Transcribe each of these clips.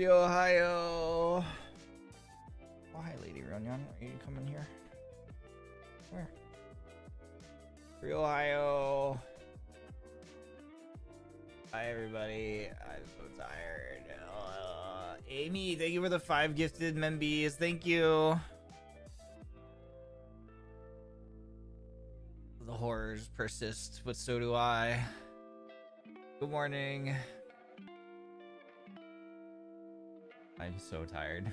Rio, Ohio. Oh, hi, Lady Runyon. Are you coming here? Where? Rio, Ohio. Hi, everybody. I'm so tired. Amy, thank you for the 5 gifted membies. Thank you. The horrors persist, but so do I. Good morning. I'm so tired.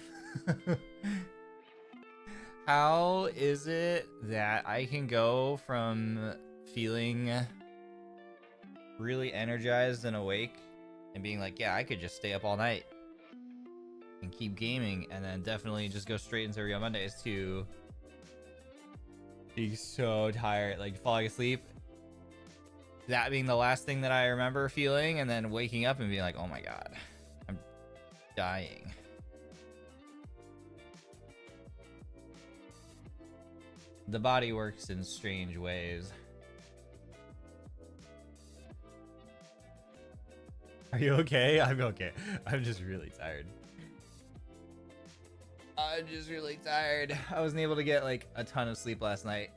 How is it that I can go from feeling really energized and awake and being like, yeah, I could just stay up all night and keep gaming, and then definitely just go straight into Real Mondays to being so tired, like falling asleep, that being the last thing that I remember feeling, and then waking up and being like, oh my god, I'm dying. The body works in strange ways. Are you okay? I'm okay. I'm just really tired. I'm just really tired. I wasn't able to get like a ton of sleep last night.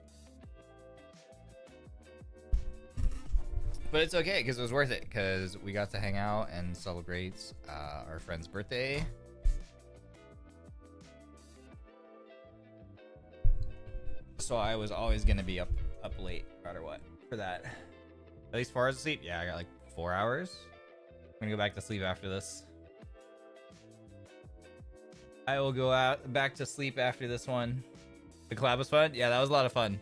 But it's okay because it was worth it, because we got to hang out and celebrate our friend's birthday. So I was always gonna be up late, no matter what, for that. At least 4 hours of sleep. Yeah, I got like 4 hours. I'm gonna go back to sleep after this. I will go back to sleep after this one. The collab was fun. Yeah, that was a lot of fun.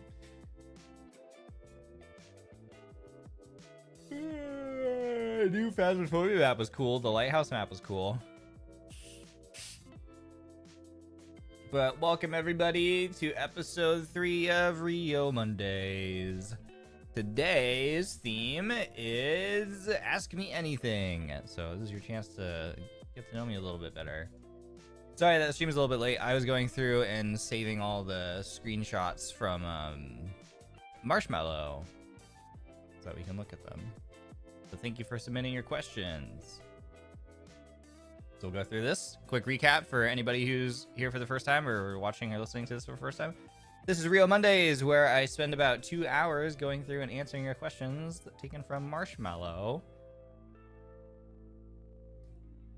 New Phasmophobia map was cool. The lighthouse map was cool. But welcome everybody to episode 3 of Rio Mondays. Today's theme is Ask Me Anything. So this is your chance to get to know me a little bit better. Sorry that the stream is a little bit late. I was going through and saving all the screenshots from Marshmallow so that we can look at them. So thank you for submitting your questions. So we'll go through this. Quick recap for anybody who's here for the first time or watching or listening to this for the first time. This is Rio Mondays, where I spend about 2 hours going through and answering your questions taken from Marshmallow.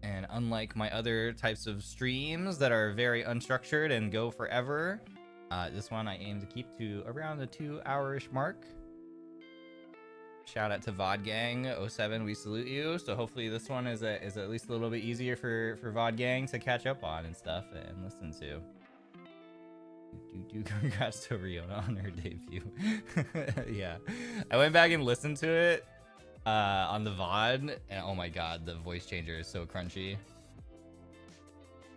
And unlike my other types of streams that are very unstructured and go forever, this one I aim to keep to around the 2-hour-ish mark. Shout out to VodGang07, we salute you. So hopefully this one is at least a little bit easier for VodGang to catch up on and stuff and listen to. Congrats to Riona on her debut. Yeah, I went back and listened to it on the VOD, and oh my god, the voice changer is so crunchy.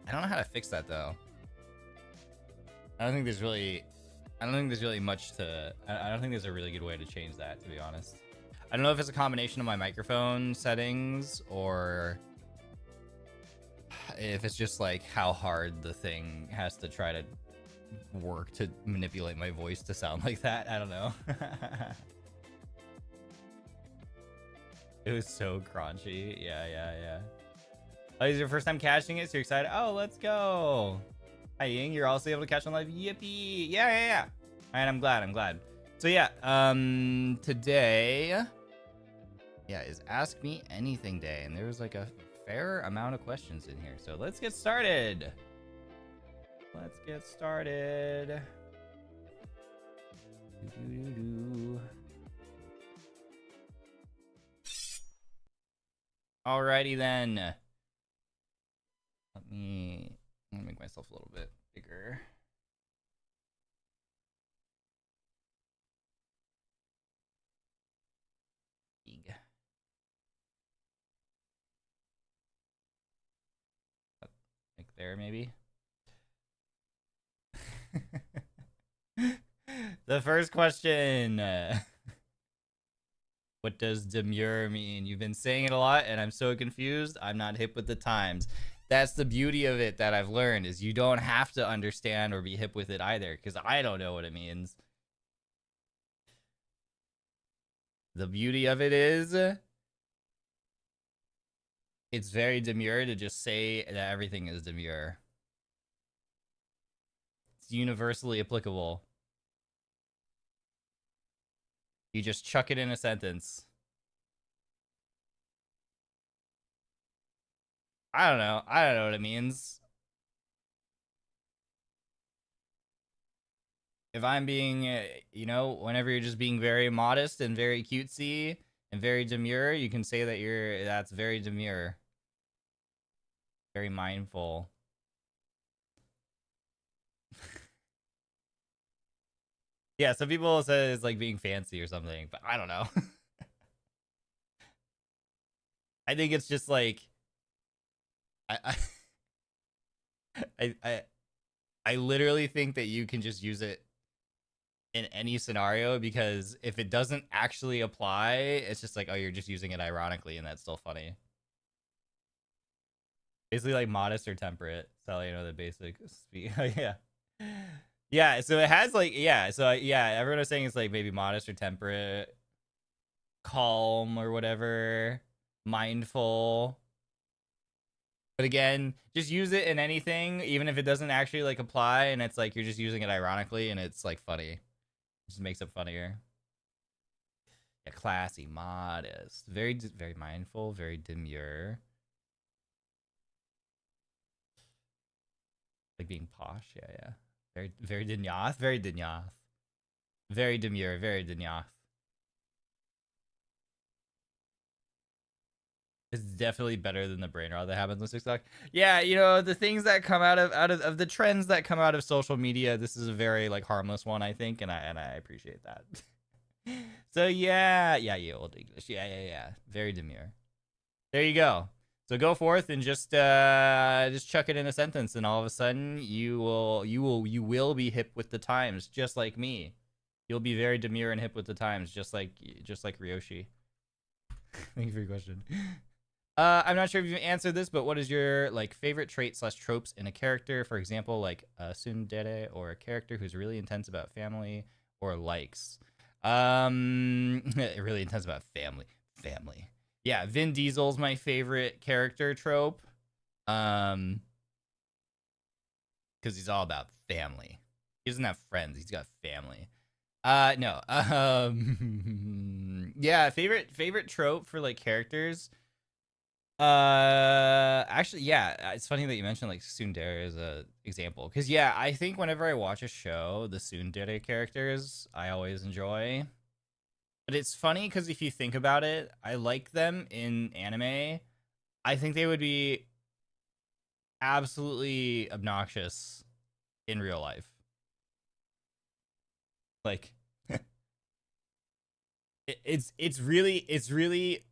I don't know how to fix that though. I don't think there's really much to. I don't think there's a really good way to change that, to be honest. I don't know if it's a combination of my microphone settings or if it's just like how hard the thing has to try to work to manipulate my voice to sound like that. I don't know. It was so crunchy. Yeah. Oh, is your first time catching it? So you're excited? Oh, let's go. Hi, Ying. You're also able to catch on live. Yippee. Yeah. All right, I'm glad. So yeah, today, yeah, is Ask Me Anything Day, and there's like a fair amount of questions in here. So let's get started. Alrighty then. Let me make myself a little bit bigger. Like there, maybe. The first question. What does demure mean? You've been saying it a lot and I'm so confused. I'm not hip with the times. That's the beauty of it that I've learned, is you don't have to understand or be hip with it either, because I don't know what it means. The beauty of it is It's very demure to just say that everything is demure. It's universally applicable. You just chuck it in a sentence. I don't know. I don't know what it means. If I'm being, whenever you're just being very modest and very cutesy and very demure, you can say that that's very demure. Very mindful. Yeah, some people say it's like being fancy or something, but I don't know. I think it's just like I I I I literally think that you can just use it in any scenario, because if it doesn't actually apply, it's just like, oh, you're just using it ironically, and that's still funny. Basically like modest or temperate. So you know the basic speak. Yeah. Yeah, so it has like, yeah, so yeah, everyone was saying it's like maybe modest or temperate, calm or whatever, mindful. But again, just use it in anything, even if it doesn't actually like apply, and it's like you're just using it ironically, and it's like funny. It just makes it funnier. Yeah, classy, modest, very mindful, very demure. Like being posh, yeah. Very Denauth, very Denauth. Very demure, very Denauth. It's definitely better than the brain rot that happens on TikTok. Yeah, the things that come out of the trends that come out of social media, this is a very like harmless one, I think, and I appreciate that. So yeah, old English. Yeah. Very demure. There you go. So go forth and just chuck it in a sentence, and all of a sudden you will be hip with the times, just like me. You'll be very demure and hip with the times, just like Ryoshi. Thank you for your question. I'm not sure if you've answered this, but what is your like favorite trait / tropes in a character? For example, like a tsundere, or a character who's really intense about family or likes. Really intense about family. Yeah, Vin Diesel's my favorite character trope. Because he's all about family. He doesn't have friends. He's got family. No. Yeah, favorite trope for like characters. Actually, yeah, it's funny that you mentioned like tsundere as a example, because yeah, I think whenever I watch a show, the tsundere characters I always enjoy. But it's funny because if you think about it, I like them in anime. I think they would be absolutely obnoxious in real life. Like it's really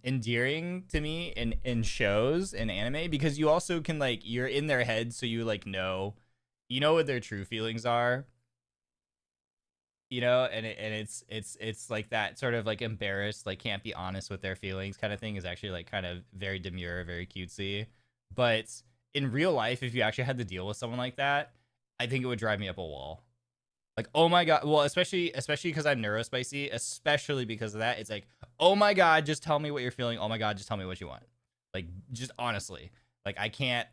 endearing to me in shows and anime, because you also can like, you're in their head, so you like know what their true feelings are, and it's like that sort of like embarrassed, like can't be honest with their feelings kind of thing is actually like kind of very demure, very cutesy. But in real life, if you actually had to deal with someone like that, I think it would drive me up a wall. Like, oh my god, well, especially because I'm neurospicy, especially because of that, it's like, oh my god, just tell me what you're feeling. Oh my god, just tell me what you want. Like, just honestly, like I can't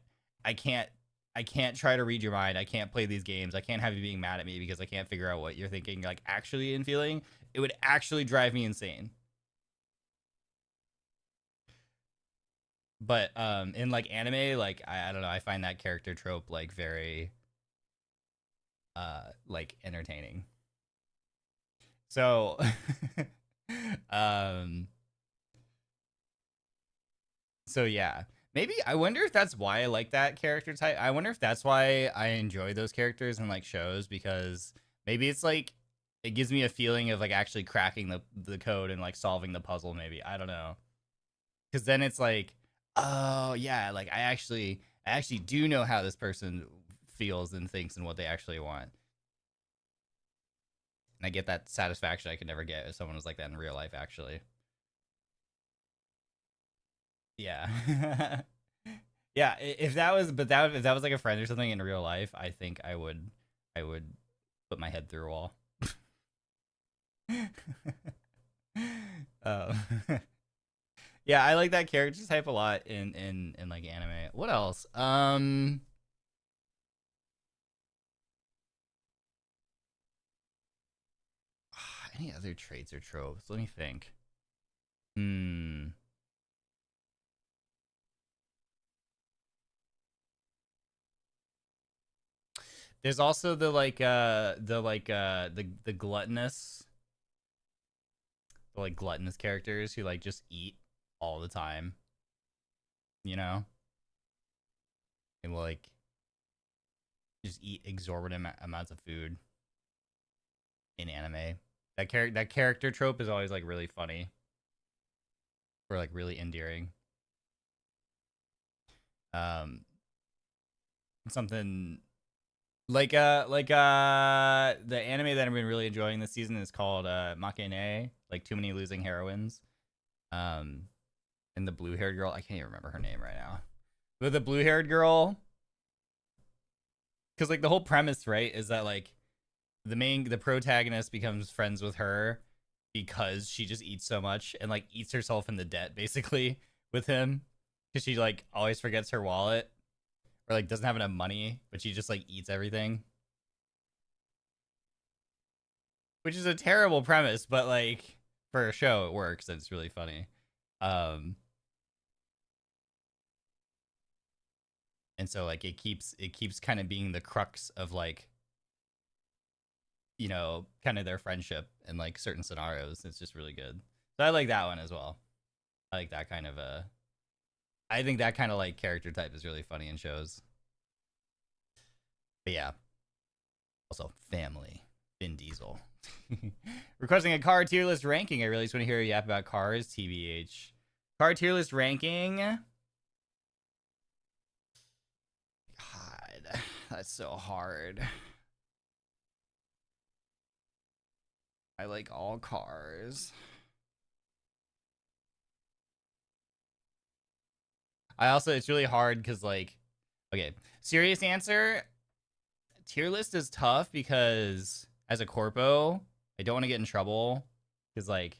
try to read your mind. I can't play these games. I can't have you being mad at me because I can't figure out what you're thinking, like actually and feeling. It would actually drive me insane. But in like anime, like I don't know, I find that character trope like very like entertaining. So um so yeah. Maybe I wonder if that's why I like that character type. I wonder if that's why I enjoy those characters in like shows, because maybe it's like it gives me a feeling of like actually cracking the code and like solving the puzzle, maybe. I don't know. Cuz then it's like, oh yeah, like I actually do know how this person feels and thinks and what they actually want. And I get that satisfaction I could never get if someone was like that in real life, actually. Yeah. Yeah, if that was, if that was like a friend or something in real life, I think I would put my head through a wall. Oh. Yeah, I like that character type a lot in like anime. What else? Any other traits or tropes? Let me think. Hmm. There's also the gluttonous, the like gluttonous characters who like just eat all the time, you know? And will like just eat exorbitant amounts of food in anime. That character trope is always like really funny or like really endearing. Um, something the anime that I've been really enjoying this season is called Makene, like Too Many Losing Heroines. Um, and the blue haired girl, I can't even remember her name right now, but the blue haired girl, because like the whole premise, right, is that like the protagonist becomes friends with her because she just eats so much and like eats herself in the debt basically with him because she like always forgets her wallet or like doesn't have enough money, but she just like eats everything, which is a terrible premise, but like for a show it works and it's really funny. Um, and so like it keeps kind of being the crux of like, you know, kind of their friendship in like certain scenarios. It's just really good. So I like that one as well. I like that kind of I think that kind of like character type is really funny in shows. But yeah, also family. Vin Diesel. Requesting a car tier list ranking. I really just want to hear you yap about cars, TBH. Car tier list ranking. God, that's so hard. I like all cars. I also, it's really hard because, like, okay, serious answer. Tier list is tough because as a corpo, I don't want to get in trouble because, like,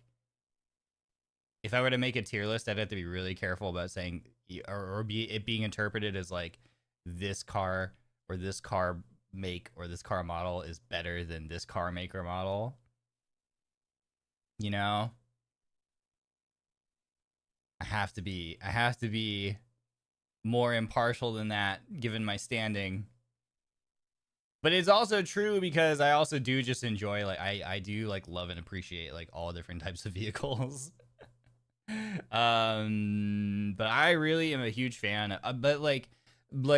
if I were to make a tier list, I'd have to be really careful about saying or it being interpreted as like this car or this car make or this car model is better than this car maker model. You know, I have to be more impartial than that given my standing. But it's also true because I also do just enjoy like I do like love and appreciate like all different types of vehicles. But I really am a huge fan but like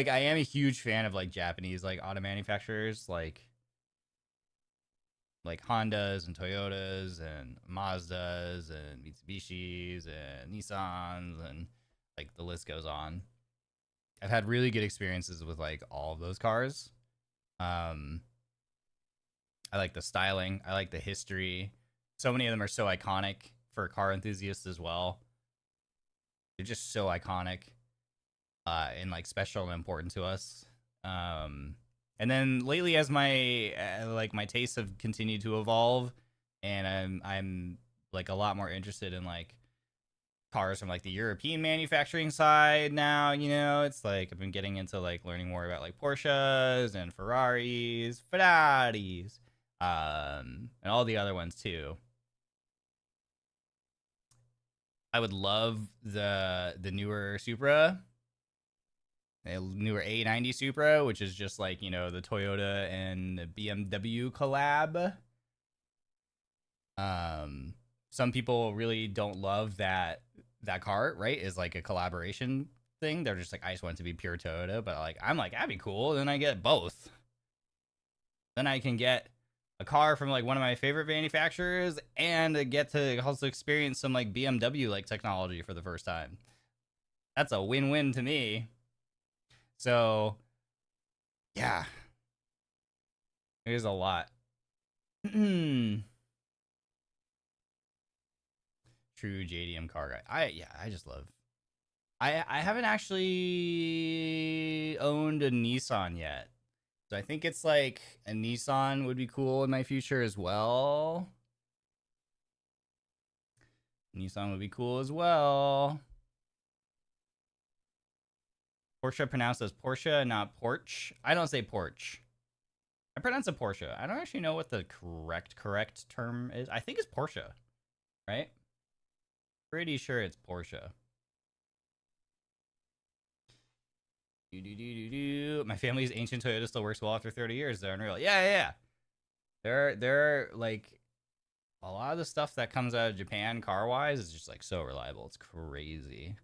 I am a huge fan of like Japanese like auto manufacturers like Hondas and Toyotas and Mazdas and Mitsubishis and Nissans and like the list goes on. I've had really good experiences with like all of those cars. Um, I like the styling. I like the history. So many of them are so iconic for car enthusiasts as well. They're just so iconic and like special and important to us. And then lately, as my like my tastes have continued to evolve, and I'm like a lot more interested in like cars from like the European manufacturing side now. You know, it's like I've been getting into like learning more about like Porsches and Ferraris, and all the other ones too. I would love the newer Supra, the newer A90 Supra, which is just like, you know, the Toyota and the BMW collab. Some people really don't love that car, right? Is like a collaboration thing. They're just like, I just want it to be pure Toyota, but like I'm like, that'd be cool. Then I get both. Then I can get a car from like one of my favorite manufacturers and get to also experience some like BMW like technology for the first time. That's a win-win to me. So yeah, there's a lot. True JDM car guy. I just love. I haven't actually owned a Nissan yet. So I think it's like a Nissan would be cool in my future as well. Nissan would be cool as well. Porsche pronounced as Porsche, not porch. I don't say porch. I pronounce it Porsche. I don't actually know what the correct term is. I think it's Porsche, right? Pretty sure it's Porsche. My family's ancient Toyota still works well after 30 years. They're unreal. Yeah. They're like a lot of the stuff that comes out of Japan car-wise is just like so reliable. It's crazy.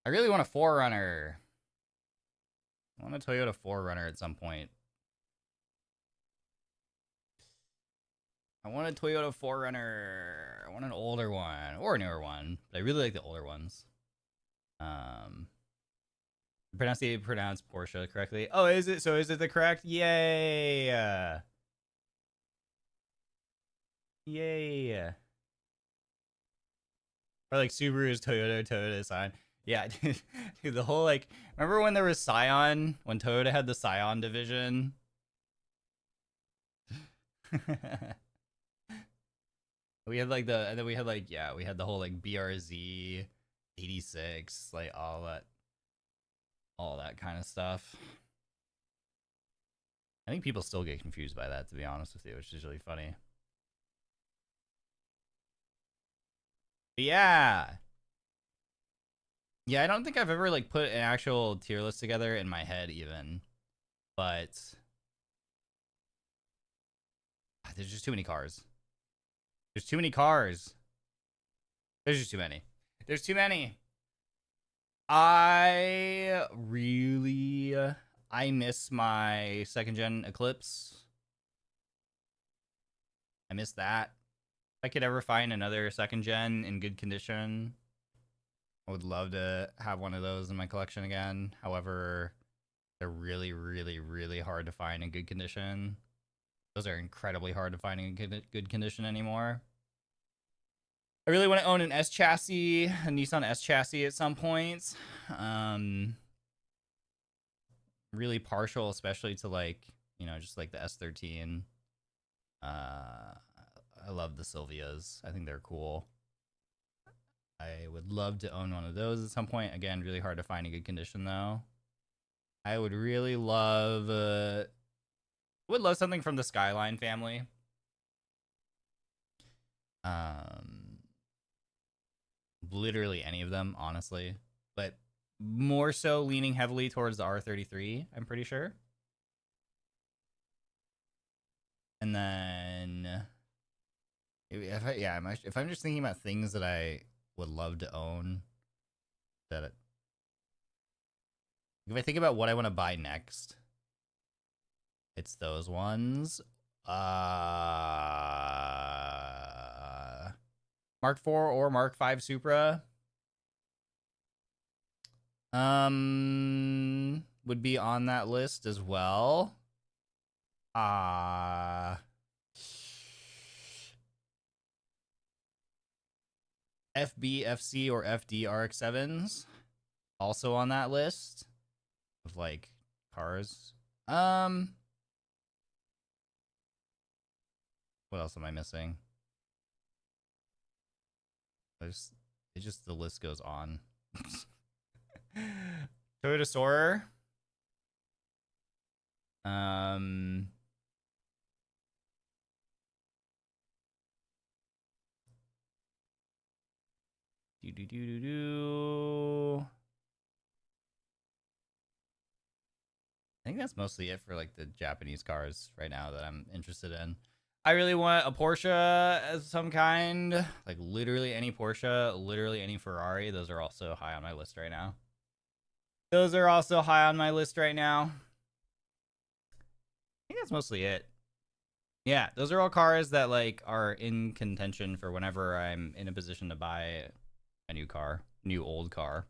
I really want a 4Runner. I want a Toyota 4Runner at some point. I want a Toyota 4Runner. I want an older one or a newer one, but I really like the older ones. Pronounced Porsche correctly. Oh, is it? So is it the correct? Yay! Yay! Or like Subaru's Toyota sign. Yeah, dude, the whole like, remember when there was Scion? When Toyota had the Scion division? We had like and then we had like, yeah, we had the whole like BRZ 86, like all that kind of stuff. I think people still get confused by that, to be honest with you, which is really funny. But yeah. Yeah, I don't think I've ever like put an actual tier list together in my head even. But there's just too many cars. There's too many cars. There's just too many. There's too many. I miss my 2nd gen Eclipse. I miss that. If I could ever find another 2nd gen in good condition, I would love to have one of those in my collection again. However, they're really hard to find in good condition. Those are incredibly hard to find in good condition anymore. I really want to own an S chassis, a Nissan S chassis at some point. Really partial, especially to like, you know, just like the S13. I love the Silvias. I think they're cool. I would love to own one of those at some point. Again, really hard to find in good condition though. I would really love something from the Skyline family. Literally any of them, honestly, but more so leaning heavily towards the R33, I'm pretty sure. And then if I'm just thinking about things that I would love to own, if I think about what I want to buy next, it's those ones. Mark IV or Mark V Supra would be on that list as well. FB, FC, or FD RX-7s also on that list of like cars. What else am I missing? The list goes on. Toyota Soarer. I think that's mostly it for like the Japanese cars right now that I'm interested in. I really want a Porsche of some kind, like literally any Porsche, literally any Ferrari. Those are also high on my list right now. I think that's mostly it. Yeah, those are all cars that like are in contention for whenever I'm in a position to buy a new car, old car.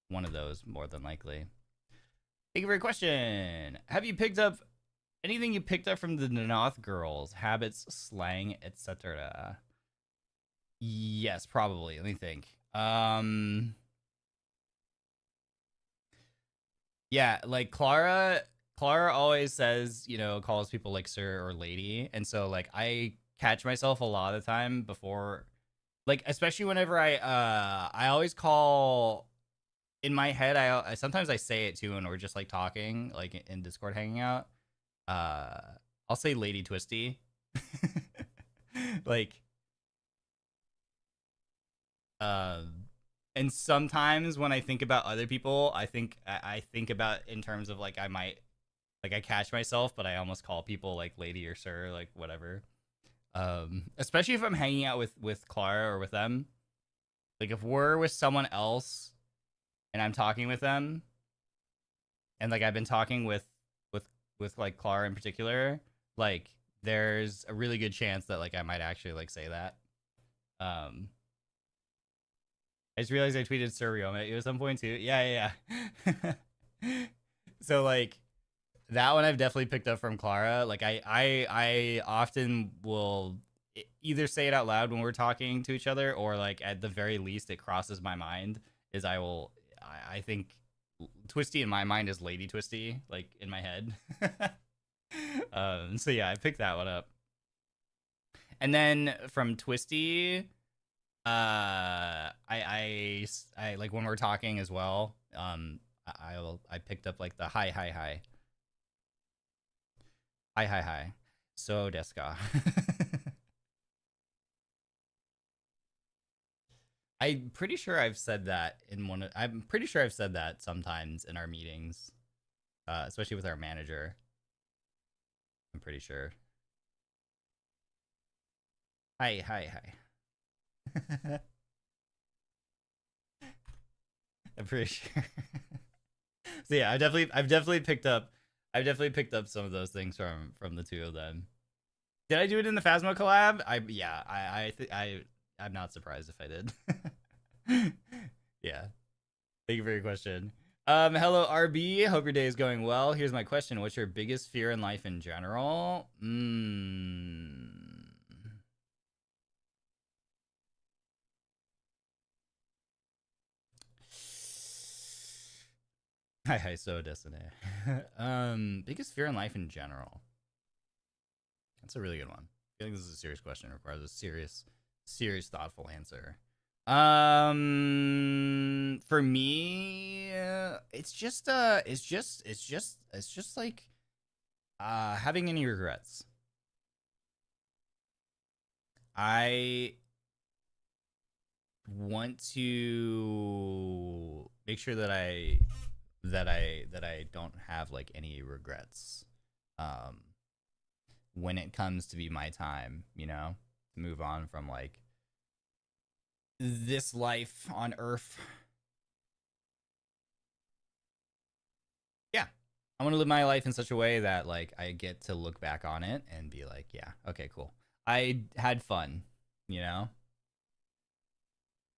One of those more than likely. Thank you for your question. Have you picked up anything you picked up from the Denauth girls? Habits, slang, etc. Yes, probably. Let me think. Yeah, like Clara always says, you know, calls people like sir or lady. And so like I catch myself a lot of the time before like especially whenever I always call in my head. I sometimes I say it too when we're just like talking, like in Discord hanging out. Uh, I'll say Lady Twisty. Like and sometimes when I think about other people, I think about in terms of like I might like I catch myself, but I almost call people like lady or sir, like whatever. Especially if I'm hanging out with Clara or with them. Like if we're with someone else and I'm talking with them, and like I've been talking with like Clara in particular, like there's a really good chance that like I might actually like say that. I just realized I tweeted Sir Ryoma at you at some point too. Yeah. So like that one I've definitely picked up from Clara. Like I often will either say it out loud when we're talking to each other, or like at the very least it crosses my mind is I think Twisty in my mind is Lady Twisty, like in my head. So yeah, I picked that one up. And then from Twisty, I like when we're talking as well. I picked up like the hi. So desu ka. I'm pretty sure I've said that I'm pretty sure I've said that sometimes in our meetings, especially with our manager. I'm pretty sure. Hi. I'm pretty sure. So yeah, I've definitely picked up some of those things from the two of them. Did I do it in the Phasma collab? I'm not surprised if I did. Yeah. Thank you for your question. Hello RB. Hope your day is going well. Here's my question. What's your biggest fear in life in general? Hi, so Destiny. Biggest fear in life in general. That's a really good one. I feel like this is a serious question. It requires a serious, thoughtful answer. For me, it's just like having any regrets. I want to make sure that I don't have like any regrets when it comes to be my time, you know, to move on from like this life on Earth. Yeah, I want to live my life in such a way that like I get to look back on it and be like, yeah, okay, cool, I had fun, you know.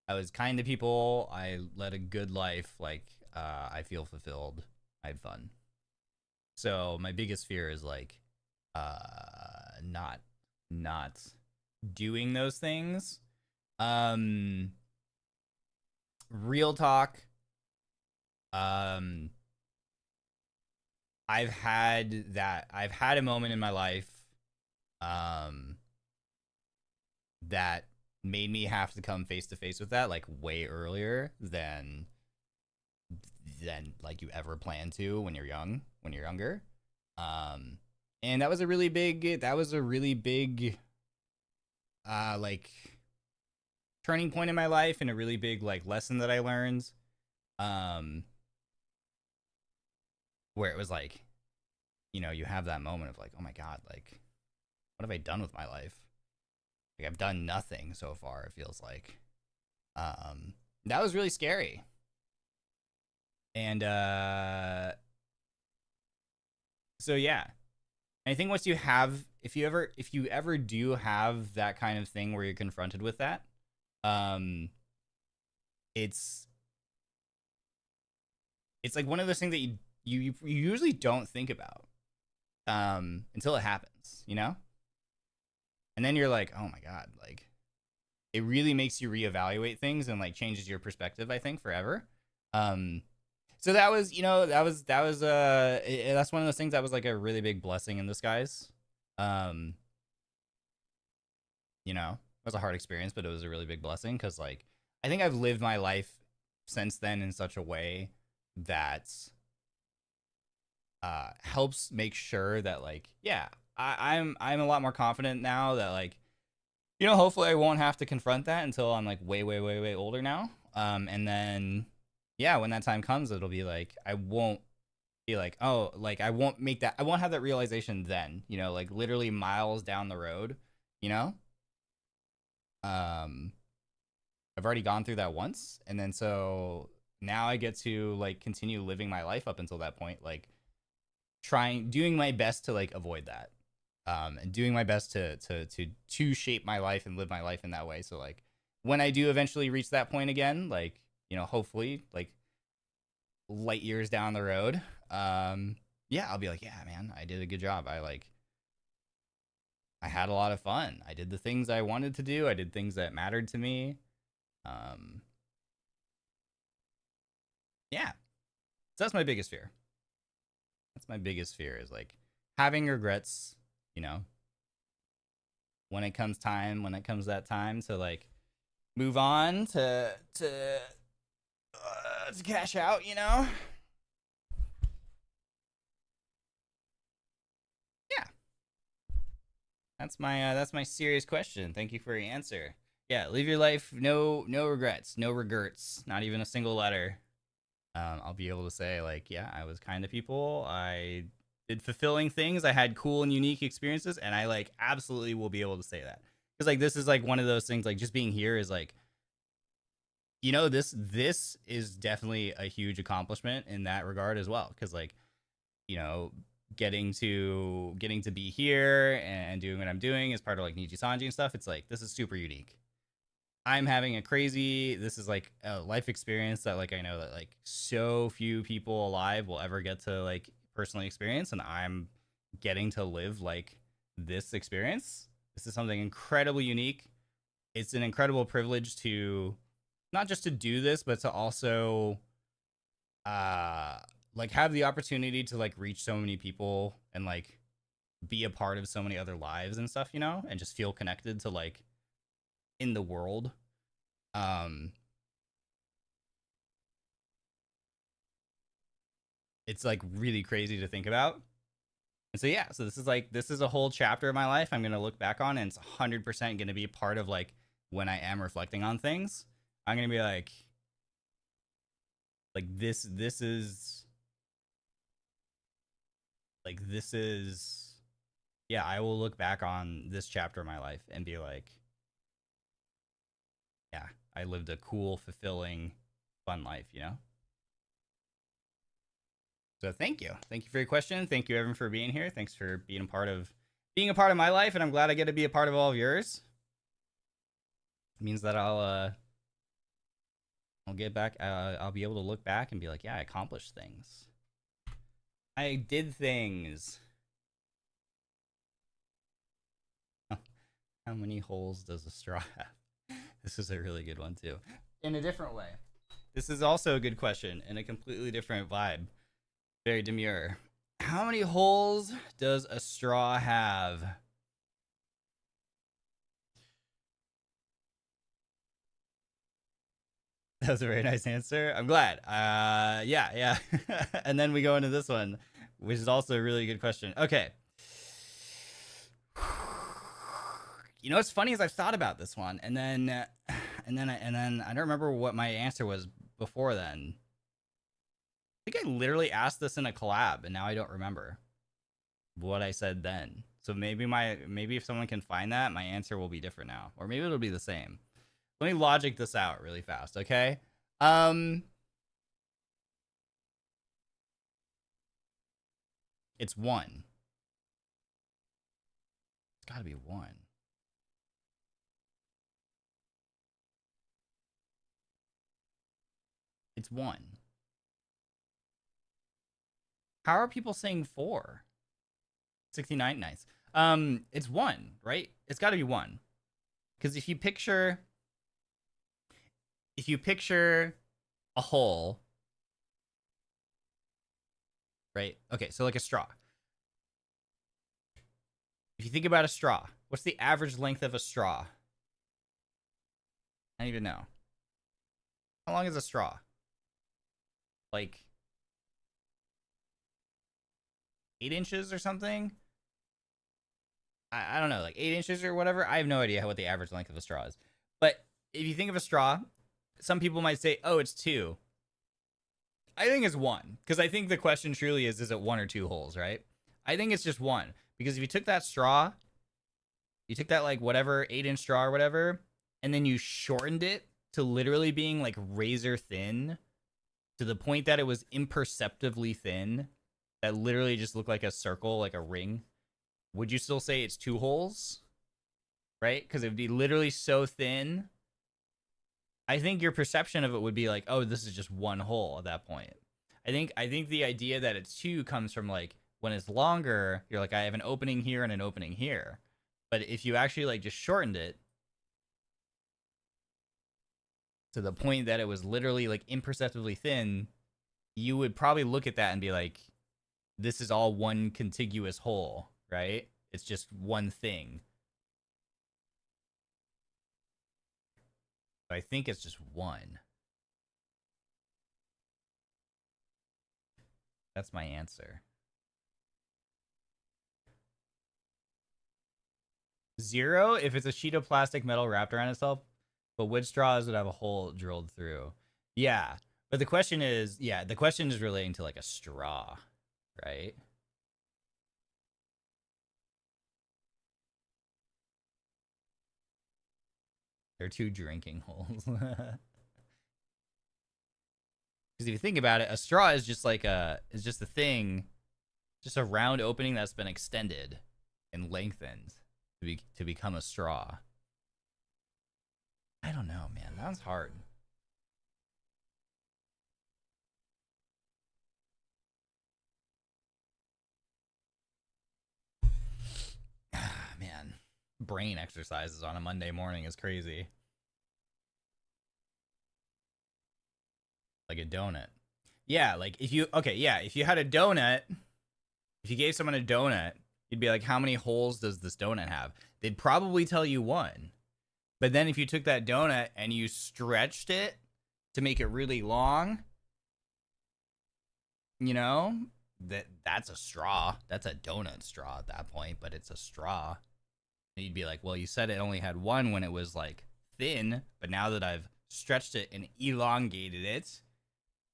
I was kind to people. I led a good life. Like, I feel fulfilled. I had fun. So my biggest fear is like, not doing those things. Real talk. I've had a moment in my life, that made me have to come face to face with that like way earlier than like you ever plan to when you're younger. And that was a really big like turning point in my life, and a really big like lesson that I learned, where it was like, you know, you have that moment of like, oh my god, like what have I done with my life? Like I've done nothing so far, it feels like. That was really scary. And so yeah. And I think once you have, if you ever do have that kind of thing where you're confronted with that, it's like one of those things that you usually don't think about until it happens, you know? And then you're like, oh my god, like it really makes you reevaluate things and like changes your perspective, I think, forever. So that was, you know, that's one of those things that was like a really big blessing in disguise. You know, was a hard experience, but it was a really big blessing because like I think I've lived my life since then in such a way that helps make sure that like yeah, I'm a lot more confident now that like hopefully I won't have to confront that until I'm like way older now. And then yeah, when that time comes, it'll be like I won't be like, oh, like I won't have that realization then, like literally miles down the road, you know? I've already gone through that once, and then so now I get to like continue living my life up until that point, like doing my best to like avoid that. And doing my best to shape my life and live my life in that way. So like when I do eventually reach that point again, like, hopefully like light years down the road, yeah, I'll be like, yeah, man, I did a good job. I had a lot of fun. I did the things I wanted to do. I did things that mattered to me. Yeah. So that's my biggest fear. That's my biggest fear is like having regrets, when it comes that time to like move on to cash out, Yeah. That's my serious question. Thank you for your answer. Yeah, live your life, no regrets, no regrets, not even a single letter. I'll be able to say like, yeah, I was kind to people. I did fulfilling things. I had cool and unique experiences, and I like absolutely will be able to say that because like this is like one of those things. Like just being here is like, this is definitely a huge accomplishment in that regard as well. Because like, getting to be here and doing what I'm doing as part of like NIJISANJI and stuff. It's like this is super unique. I'm having this is like a life experience that like I know that like so few people alive will ever get to like personally experience, and I'm getting to live like this experience. This is something incredibly unique. It's an incredible privilege to not just to do this, but to also like have the opportunity to like reach so many people and like be a part of so many other lives and stuff, and just feel connected to like in the world. It's like really crazy to think about. And so yeah, so this is a whole chapter of my life I'm gonna look back on, and it's 100% gonna be part of like when I am reflecting on things. I'm gonna be like this is yeah, I will look back on this chapter of my life and be like, yeah, I lived a cool, fulfilling, fun life, So thank you for your question. Thank you, Evan, for being here. Thanks for being a part of my life, and I'm glad I get to be a part of all of yours. It means that I'll get back. I'll be able to look back and be like, yeah, I accomplished things. I did things. How many holes does a straw have? This is a really good one too. In a different way. This is also a good question in a completely different vibe. Very demure. How many holes does a straw have? That was a very nice answer. I'm glad. Yeah. And then we go into this one, which is also a really good question. Okay. What's funny is I've thought about this one, and then I don't remember what my answer was before then. I think I literally asked this in a collab, and now I don't remember what I said then. So maybe if someone can find that, my answer will be different now, or maybe it'll be the same. Let me logic this out really fast, okay? It's one. It's got to be one. It's one. How are people saying 4? 69, nice. It's 1, right? It's got to be 1. Because if you picture a hole, right? Okay, so like a straw. If you think about a straw, what's the average length of a straw? I don't even know. How long is a straw? Like 8 inches or something? I don't know, like 8 inches or whatever. I have no idea what the average length of a straw is. But if you think of a straw, some people might say, oh, it's 2. I think it's 1. Because I think the question truly is it 1 or 2 holes, right? I think it's just 1. Because if you took that straw, you took that like whatever 8-inch straw or whatever, and then you shortened it to literally being like razor thin to the point that it was imperceptibly thin, that literally just looked like a circle, like a ring, would you still say it's 2 holes? Right? Because it would be literally so thin. I think your perception of it would be like, oh, this is just 1 hole at that point. I think the idea that it's 2 comes from like when it's longer, you're like, I have an opening here and an opening here. But if you actually like just shortened it to the point that it was literally like imperceptibly thin, you would probably look at that and be like, this is all 1 contiguous hole, right? It's just 1 thing. But I think it's just 1. That's my answer. 0 if it's a sheet of plastic metal wrapped around itself, but wood straws would have a hole drilled through. Yeah, but the question is, the question is relating to like a straw, right? They're 2 drinking holes. Because if you think about it, a straw is just like a thing, just a round opening that's been extended and lengthened to become a straw. I don't know, man. That one's hard. Man, brain exercises on a Monday morning is crazy. Like a donut. Yeah, like if you had a donut, if you gave someone a donut, you'd be like, how many holes does this donut have? They'd probably tell you 1. But then if you took that donut and you stretched it to make it really long, you know, that's a straw. That's a donut straw at that point, but it's a straw. And you'd be like, well, you said it only had 1 when it was like thin, but now that I've stretched it and elongated it,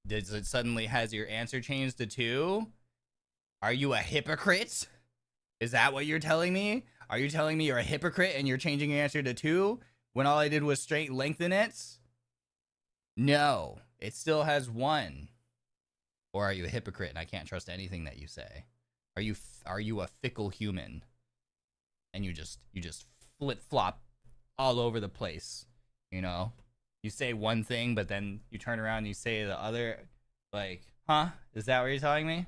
does it suddenly has your answer changed to 2? Are you a hypocrite? Is that what you're telling me? Are you telling me you're a hypocrite and you're changing your answer to 2 when all I did was straight lengthen it? No, it still has 1. Or are you a hypocrite and I can't trust anything that you say? Are you a fickle human? And you just flip-flop all over the place, you know? You say one thing, but then you turn around and you say the other. Like, huh? Is that what you're telling me?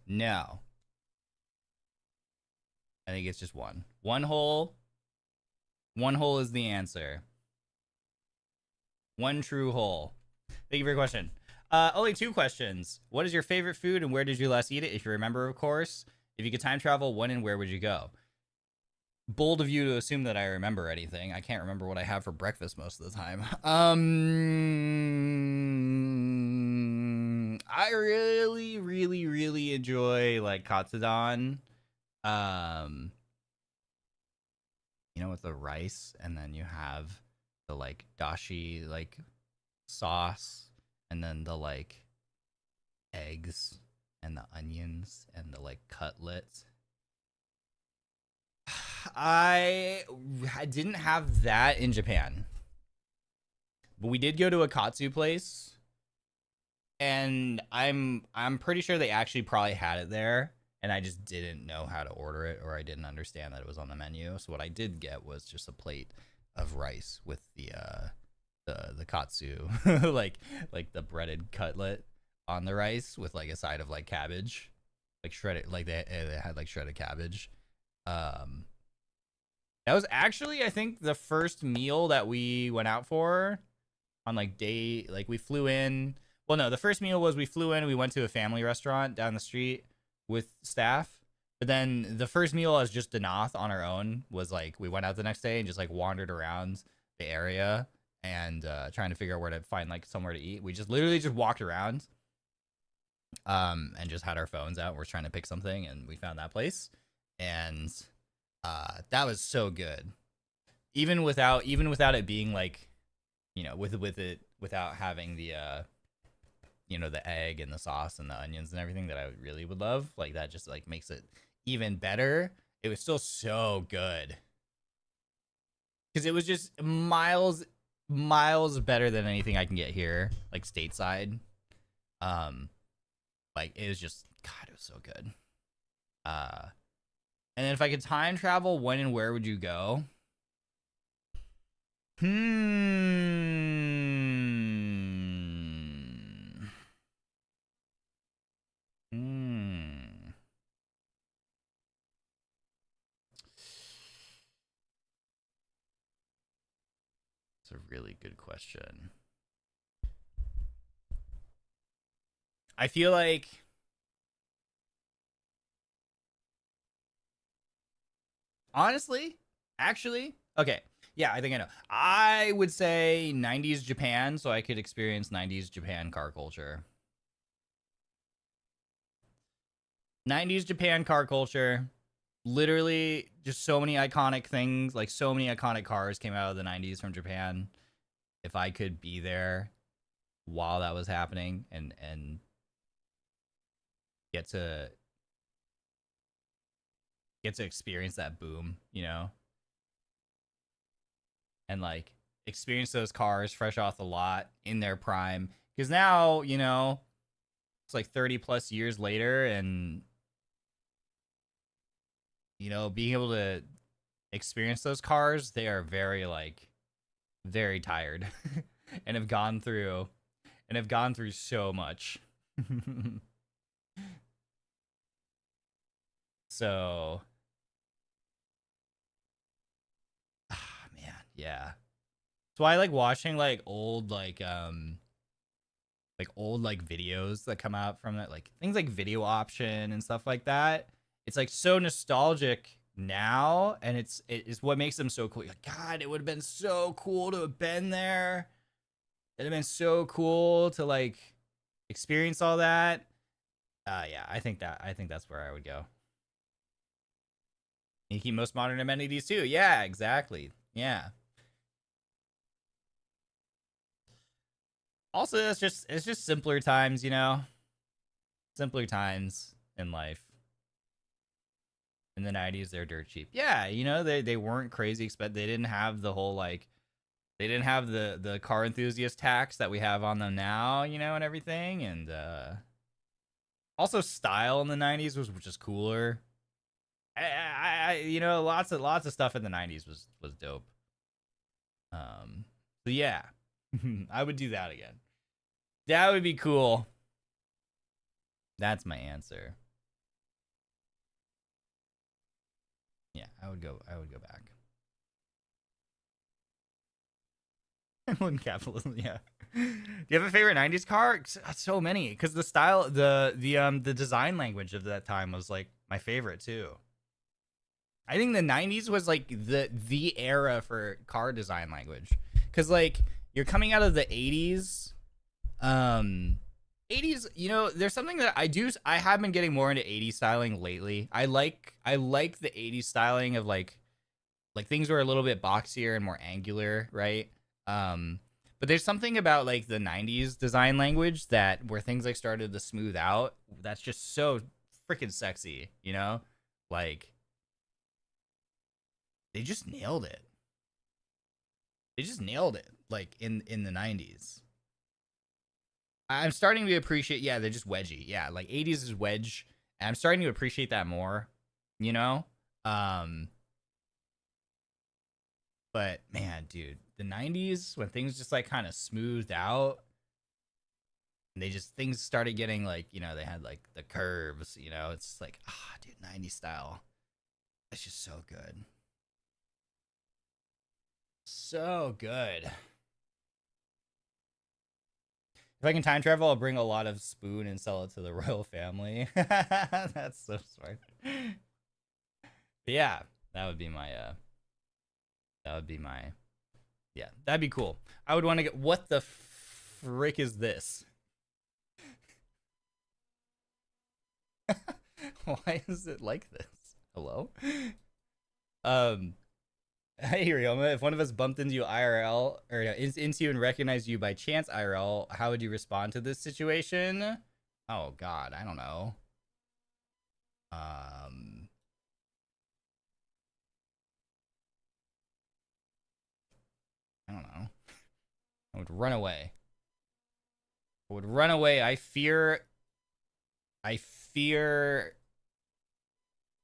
No. I think it's just 1. 1 hole. 1 hole is the answer. 1 true hole. Thank you for your question. Only 2 questions. What is your favorite food and where did you last eat it? If you remember, of course. If you could time travel, when and where would you go? Bold of you to assume that I remember anything. I can't remember what I have for breakfast most of the time. I really, really, really enjoy like katsudon. You know, with the rice, and then you have the like dashi like sauce, and then the like eggs and the onions and the like cutlets. I didn't have that in Japan, but we did go to a katsu place, and I'm pretty sure they actually probably had it there, and I just didn't know how to order it, or I didn't understand that it was on the menu. So what I did get was just a plate of rice with the katsu, like the breaded cutlet on the rice with like a side of like cabbage, like shredded, like they had like shredded cabbage. That was actually, I think, the first meal that we went out for on like day, like we flew in. Well, no, the first meal was we flew in, we went to a family restaurant down the street with staff. But then the first meal as just Denauth on our own was like, we went out the next day and just like wandered around the area and trying to figure out where to find like somewhere to eat. We just literally just walked around and just had our phones out. We're trying to pick something, and we found that place, and that was so good. Even without it being like, you know, with it without having the you know, the egg and the sauce and the onions and everything that I really would love, like that just like makes it even better. It was still so good because it was just miles better than anything I can get here, like stateside. Like it was just, God, it was so good. And then if I could time travel, when and where would you go? It's a really good question. I feel like honestly, actually, okay. Yeah, I think I know. I would say 90s Japan, so I could experience 90s Japan car culture. 90s Japan car culture. Literally just so many iconic things, like so many iconic cars came out of the 90s from Japan. If I could be there while that was happening and get to experience that boom, you know? And like experience those cars fresh off the lot in their prime. Because now, you know, it's like 30 plus years later, and you know, being able to experience those cars, they are very like very tired and have gone through so much. So man, yeah. So I like watching like old like videos that come out from that, like things like Video Option and stuff like that. It's like so nostalgic now, and it is what makes them so cool. You're like, God, it would have been so cool to have been there. It'd have been so cool to like experience all that. Yeah, I think that's where I would go. You keep most modern amenities too. Yeah, exactly. Yeah. Also, it's just simpler times, you know? Simpler times in life. In the 90s, they're dirt cheap. Yeah, you know, they weren't crazy expensive. They didn't have the whole like, they didn't have the car enthusiast tax that we have on them now, you know, and everything. And also style in the 90s was just cooler. You know, lots of stuff in the 90s was dope. So yeah, I would do that again. That would be cool. That's my answer. Yeah, I would go back. When capitalism, yeah. Do you have a favorite 90s car? So many, because the style, the design language of that time was like my favorite too. I think the 90s was like the era for car design language, because like you're coming out of the 80s. 80s, you know, there's something that I have been getting more into 80s styling lately. I like the 80s styling of like things were a little bit boxier and more angular, right? But there's something about like the 90s design language that where things like started to smooth out, that's just so freaking sexy, you know? Like they just nailed it. They just nailed it like in the 90s. I'm starting to appreciate, yeah, they're just wedgy. Yeah, like 80s is wedge, and I'm starting to appreciate that more, you know? But man, dude, the 90s when things just like kind of smoothed out, and things started getting like, you know, they had like the curves, you know, it's like, dude, 90s style. It's just so good. So good. If I can time travel, I'll bring a lot of spoon and sell it to the royal family. That's so smart. But yeah, that would be my Yeah, that'd be cool. I would want to get. What the frick is this? Why is it like this? Hello? Um, hey Ryoma, if one of us bumped into you IRL or into you and recognized you by chance IRL, how would you respond to this situation? Oh God, I don't know. I don't know. I would run away. I would run away. I fear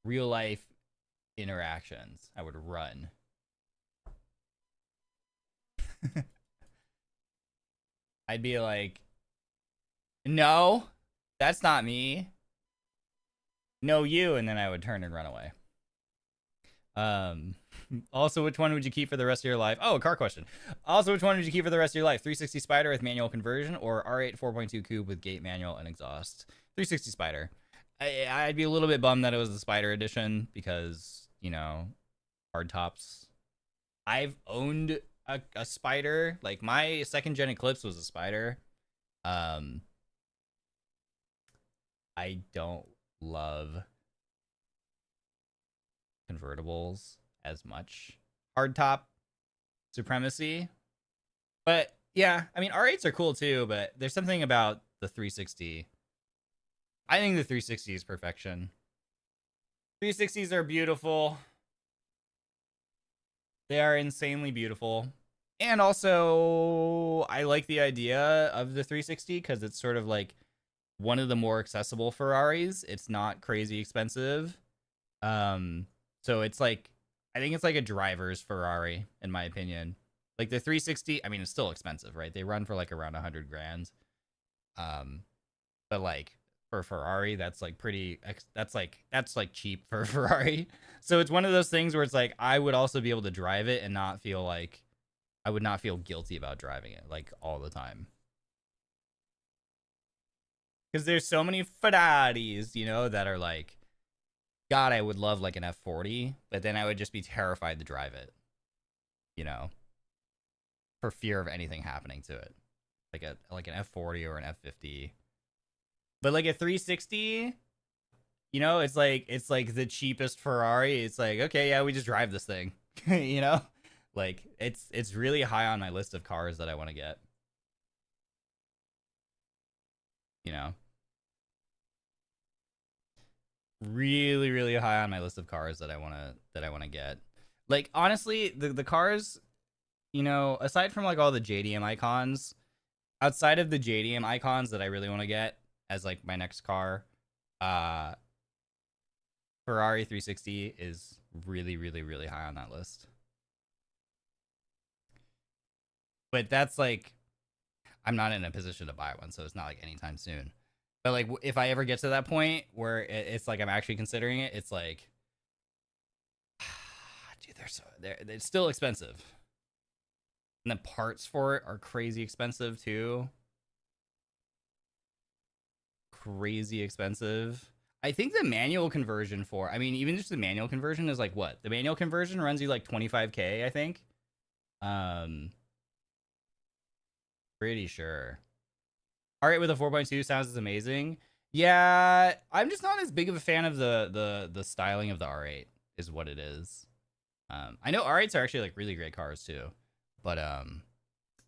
real life interactions. I would run. I'd be like, no, that's not me. No, you. And then I would turn and run away. Also, which one would you keep for the rest of your life? Oh, a car question. Also, which one would you keep for the rest of your life? 360 Spider with manual conversion or R8 4.2 Coupe with gate manual and exhaust? 360 Spider. I'd be a little bit bummed that it was the Spider edition because, you know, hard tops. I've owned a Spider. Like, my second gen Eclipse was a Spider. I don't love convertibles as much. Hardtop supremacy. But yeah, I mean, R8s are cool too, but there's something about the 360. I think the 360 is perfection. 360s are beautiful. They are insanely beautiful. And also, I like the idea of the 360 because it's sort of like one of the more accessible Ferraris. It's not crazy expensive. So it's like, I think it's like a driver's Ferrari, in my opinion. Like the 360, I mean, it's still expensive, right? They run for like around 100 grand. But like for Ferrari, that's like that's like cheap for a Ferrari. So it's one of those things where it's like, I would also be able to drive it and not feel like, I would not feel guilty about driving it like all the time. Because there's so many Ferraris, you know, that are like, God, I would love like an F40, but then I would just be terrified to drive it, you know, for fear of anything happening to it, like an F40 or an F50. But like a 360, you know, it's like the cheapest Ferrari. It's like, okay, yeah, we just drive this thing, you know, like it's really high on my list of cars that I want to get, you know. Really, really high on my list of cars that I wanna get. Like honestly, the cars, you know, aside from like all the JDM icons, outside of the JDM icons that I really want to get as like my next car, Ferrari 360 is really, really, really high on that list. But that's like, I'm not in a position to buy one, so it's not like anytime soon. But like, if I ever get to that point where it's like I'm actually considering it, it's like, dude, they're still expensive, and the parts for it are crazy expensive too. Crazy expensive. I think the manual conversion for, I mean, even just the manual conversion is like what? The manual conversion runs you like 25K, I think. Pretty sure. R8 with a 4.2 sounds amazing. Yeah, I'm just not as big of a fan of the styling of the R8 is what it is. I know R8s are actually like really great cars too, but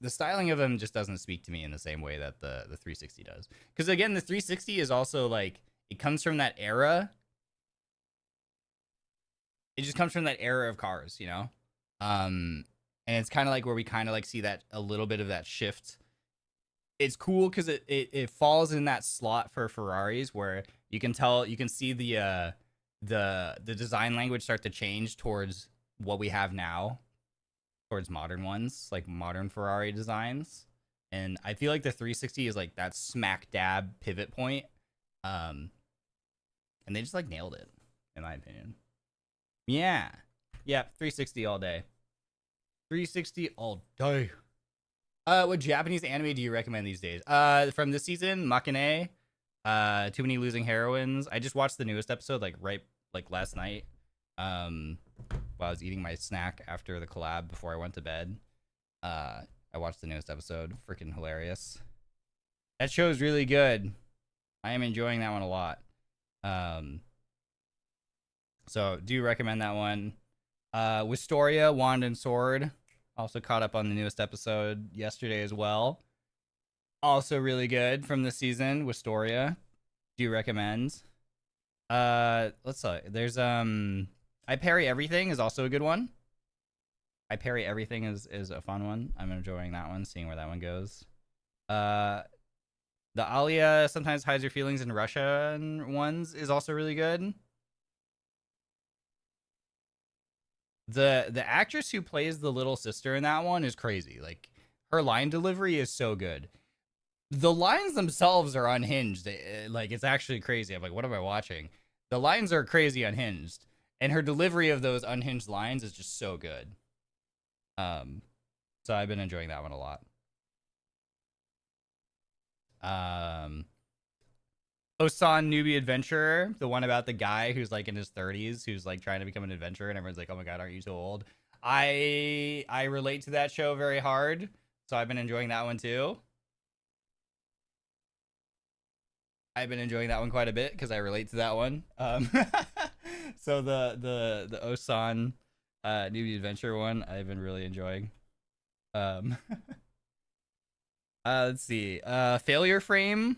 the styling of them just doesn't speak to me in the same way that the 360 does. Because again, the 360 is also like, it comes from that era. It just comes from that era of cars, you know? And it's kind of like where we kind of like see that a little bit of that shift. It's cool because it falls in that slot for Ferraris where you can tell, you can see the design language start to change towards what we have now, towards modern ones, like modern Ferrari designs. And I feel like the 360 is like that smack dab pivot point. And they just like nailed it, in my opinion. Yeah. Yeah, 360 all day. 360 all day. What Japanese anime do you recommend these days? From this season, Makine, Too Many Losing Heroines. I just watched the newest episode like last night. While I was eating my snack after the collab before I went to bed. I watched the newest episode. Freaking hilarious. That show is really good. I am enjoying that one a lot. So do recommend that one. Wistoria, Wand and Sword. Also caught up on the newest episode yesterday as well. Also really good from this season. Wistoria. Do recommend. Let's see. There's I Parry Everything is also a good one. I Parry Everything is a fun one. I'm enjoying that one, seeing where that one goes. The Alia Sometimes Hides Your Feelings in Russian ones is also really good. The actress who plays the little sister in that one is crazy. Like, her line delivery is so good. The lines themselves are unhinged. Like, it's actually crazy. I'm like, what am I watching? The lines are crazy unhinged, and her delivery of those unhinged lines is just so good. So I've been enjoying that one a lot. Osan Newbie Adventurer, the one about the guy who's like in his 30s, who's like trying to become an adventurer, and everyone's like, "Oh my god, aren't you so old?" I relate to that show very hard, so I've been enjoying that one too. I've been enjoying that one quite a bit because I relate to that one. So the Osan Newbie Adventure one, I've been really enjoying. Let's see. Failure Frame.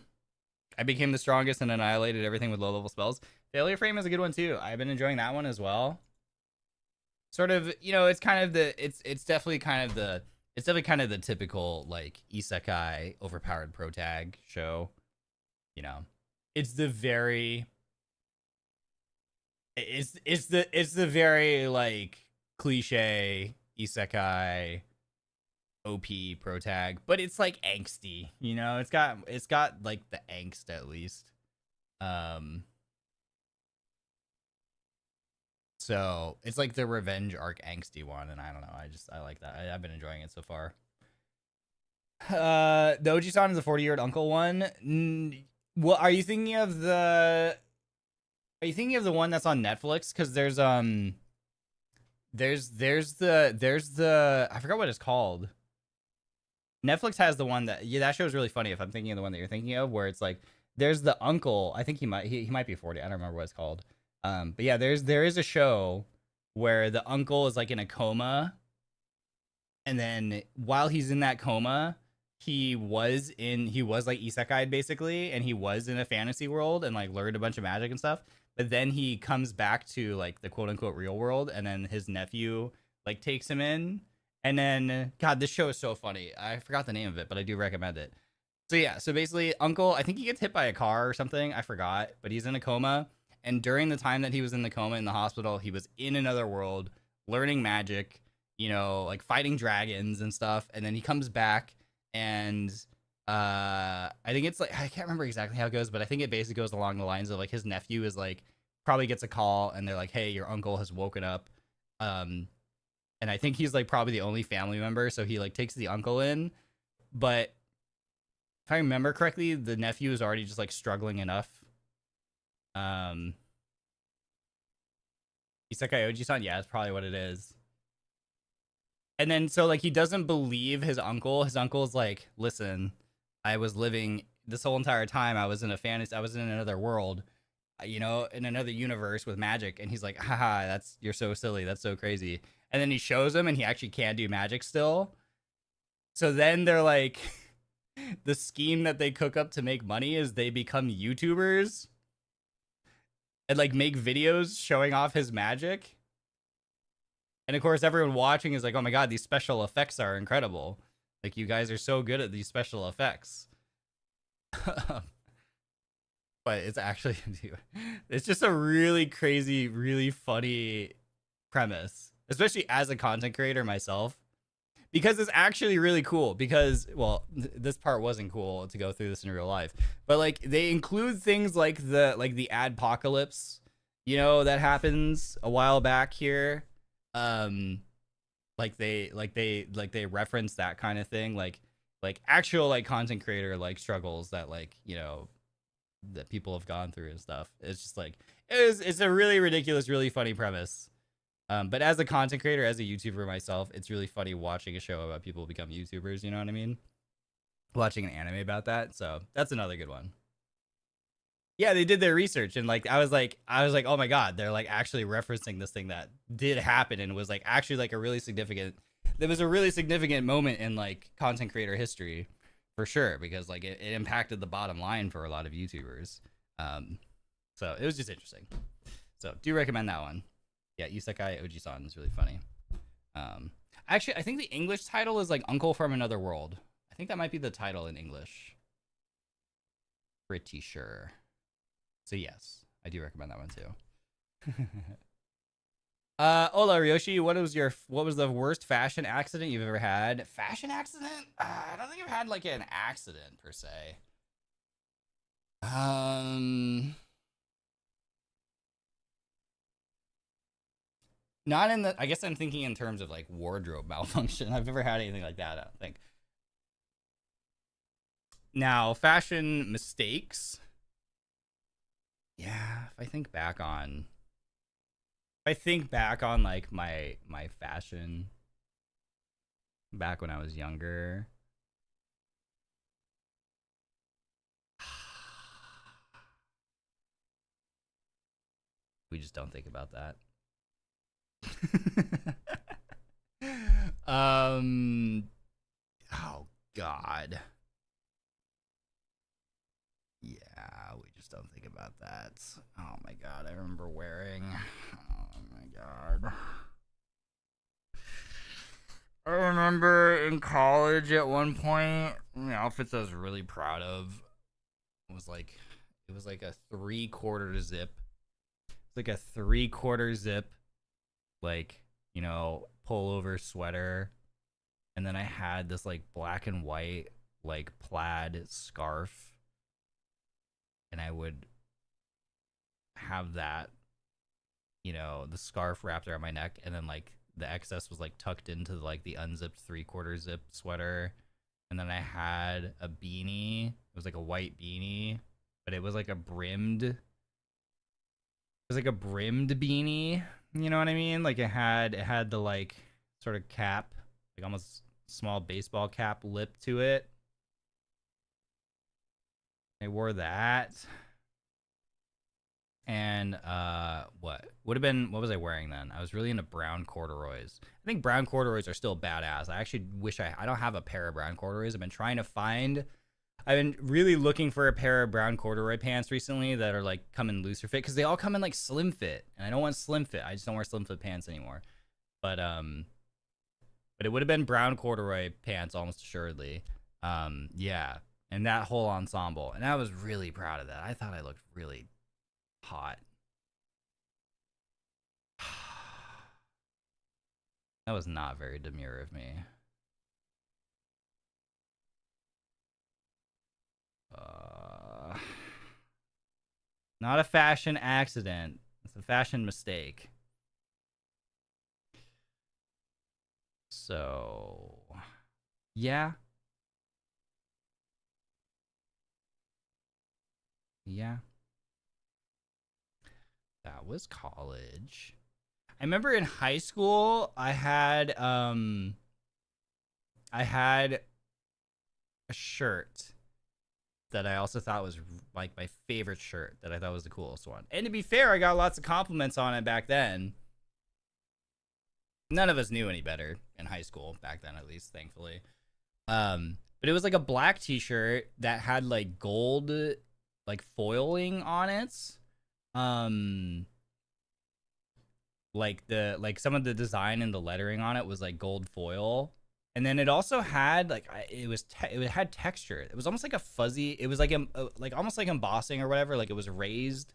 I became the strongest and annihilated everything with low-level spells. Failure Frame is a good one too. I've been enjoying that one as well. Sort of, you know, it's kind of the it's definitely kind of the typical like isekai overpowered protag show. You know, it's the very like cliche isekai OP protag, but it's like angsty, you know. It's got like the angst at least. So it's like the revenge arc angsty one, and I don't know. I like that. I've been enjoying it so far. The Oji-san is the 40-year-old uncle one. Well, are you thinking of the one that's on Netflix? Because there's the I forgot what it's called. Netflix has the one that that show is really funny. If I'm thinking of the one that you're thinking of, where it's like there's the uncle. I think he might be 40. I don't remember what it's called. But yeah, there is a show where the uncle is like in a coma, and then while he's in that coma, he was like isekai basically, and he was in a fantasy world and like learned a bunch of magic and stuff. But then he comes back to like the quote unquote real world, and then his nephew like takes him in. And then, God, this show is so funny. I forgot the name of it, but I do recommend it. So yeah, so basically, Uncle, I think he gets hit by a car or something. I forgot, but he's in a coma. And during the time that he was in the coma in the hospital, he was in another world, learning magic, you know, like fighting dragons and stuff. And then he comes back, and I think it's like, I can't remember exactly how it goes, but I think it basically goes along the lines of like his nephew is like, probably gets a call, and they're like, hey, your uncle has woken up. And I think he's like probably the only family member, so he like takes the uncle in. But if I remember correctly, the nephew is already just like struggling enough. Isekai Oji-san, yeah, that's probably what it is. And then so like he doesn't believe his uncle. His uncle's like, listen, I was living this whole entire time. I was in a fantasy. I was in another world, you know, in another universe with magic. And he's like, haha, you're so silly. That's so crazy. And then he shows him, and he actually can do magic still. So then they're like, the scheme that they cook up to make money is they become YouTubers and like make videos showing off his magic. And of course, everyone watching is like, oh my god, these special effects are incredible. Like, you guys are so good at these special effects. But it's actually, it's just a really crazy, really funny premise. Especially as a content creator myself, because it's actually really cool. Because, well, this part wasn't cool to go through this in real life, but like they include things like the adpocalypse, you know, that happens a while back here. Like they reference that kind of thing, like actual like content creator like struggles that like, you know, that people have gone through and stuff. It's just like it's a really ridiculous, really funny premise. But as a content creator, as a YouTuber myself, it's really funny watching a show about people become YouTubers. You know what I mean? Watching an anime about that. So that's another good one. Yeah, they did their research, and like I was like, oh my god, they're like actually referencing this thing that did happen and was like actually like a really significant. There was a really significant moment in like content creator history, for sure, because like it impacted the bottom line for a lot of YouTubers. So it was just interesting. So do recommend that one. Yeah, Isekai Oji-san is really funny. Actually, I think the English title is like Uncle from Another World. I think that might be the title in English. Pretty sure. So yes, I do recommend that one too. Hola Ryoshi, what was the worst fashion accident you've ever had? Fashion accident? I don't think I've had like an accident per se. Not in the, I guess I'm thinking in terms of like wardrobe malfunction. I've never had anything like that, I don't think. Now, fashion mistakes. Yeah, if I think back on like my fashion back when I was younger. We just don't think about that. Oh god. Yeah, we just don't think about that. Oh my god, I remember wearing. Oh my god. I remember in college at one point, the outfits I was really proud of was like, it was like a 3/4 zip. It's like a 3/4 zip, like, you know, pullover sweater. And then I had this like black and white, like plaid scarf. And I would have that, you know, the scarf wrapped around my neck, and then like the excess was like tucked into like the unzipped 3/4 zip sweater. And then I had a beanie. It was like a white beanie, but it was like a brimmed beanie. You know what I mean? Like it had the like sort of cap, like almost small baseball cap lip to it. I wore that. And what was I wearing then? I was really into brown corduroys. I think brown corduroys are still badass. I actually wish I don't have a pair of brown corduroys. I've been really looking for a pair of brown corduroy pants recently that are like come in looser fit, because they all come in like slim fit, and I don't want slim fit. I just don't wear slim fit pants anymore. But it would have been brown corduroy pants almost assuredly. Yeah, and that whole ensemble, and I was really proud of that. I thought I looked really hot. That was not very demure of me. Not a fashion accident. It's a fashion mistake. So, yeah. Yeah. That was college. I remember in high school, I had a shirt that I also thought was like my favorite shirt, that I thought was the coolest one. And to be fair, I got lots of compliments on it back then. None of us knew any better in high school back then, at least, thankfully. But it was like a black t-shirt that had like gold like foiling on it. Like some of the design and the lettering on it was like gold foil. And then it also had like it had texture. It was almost like a fuzzy. It was like almost like embossing or whatever. Like it was raised,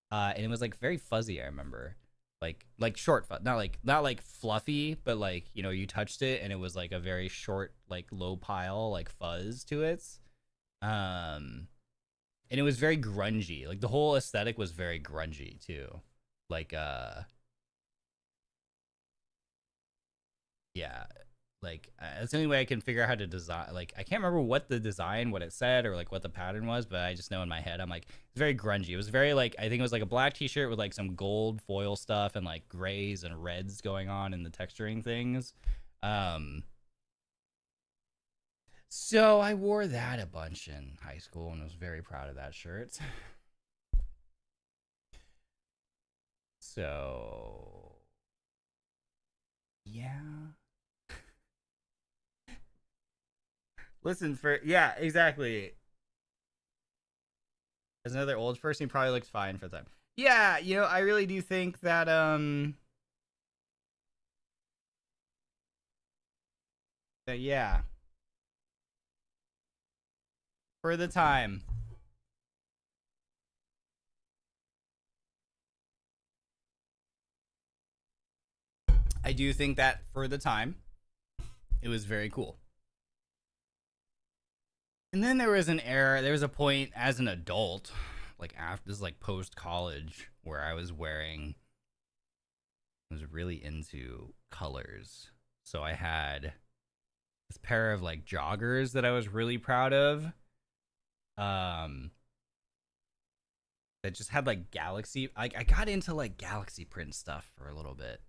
and it was like very fuzzy. I remember, like short, not like fluffy, but like, you know, you touched it and it was like a very short, like low pile, like fuzz to it. And it was very grungy. Like the whole aesthetic was very grungy too. Like yeah. like that's the only way I can figure out how to design. Like I can't remember what the design, what it said, or like what the pattern was, but I just know in my head I'm like it's very grungy. It was very like I think it was like a black t-shirt with like some gold foil stuff and like grays and reds going on in the texturing things. So I wore that a bunch in high school and was very proud of that shirt. So yeah. Listen, for yeah, exactly. As another old person, he probably looked fine for them. Yeah, you know, I really do think that yeah, for the time. I do think that for the time, it was very cool. And then there was an era, there was a point as an adult, like after this, like post college, where I was wearing, I was really into colors. So I had this pair of like joggers that I was really proud of. That just had like galaxy, like I got into like galaxy print stuff for a little bit.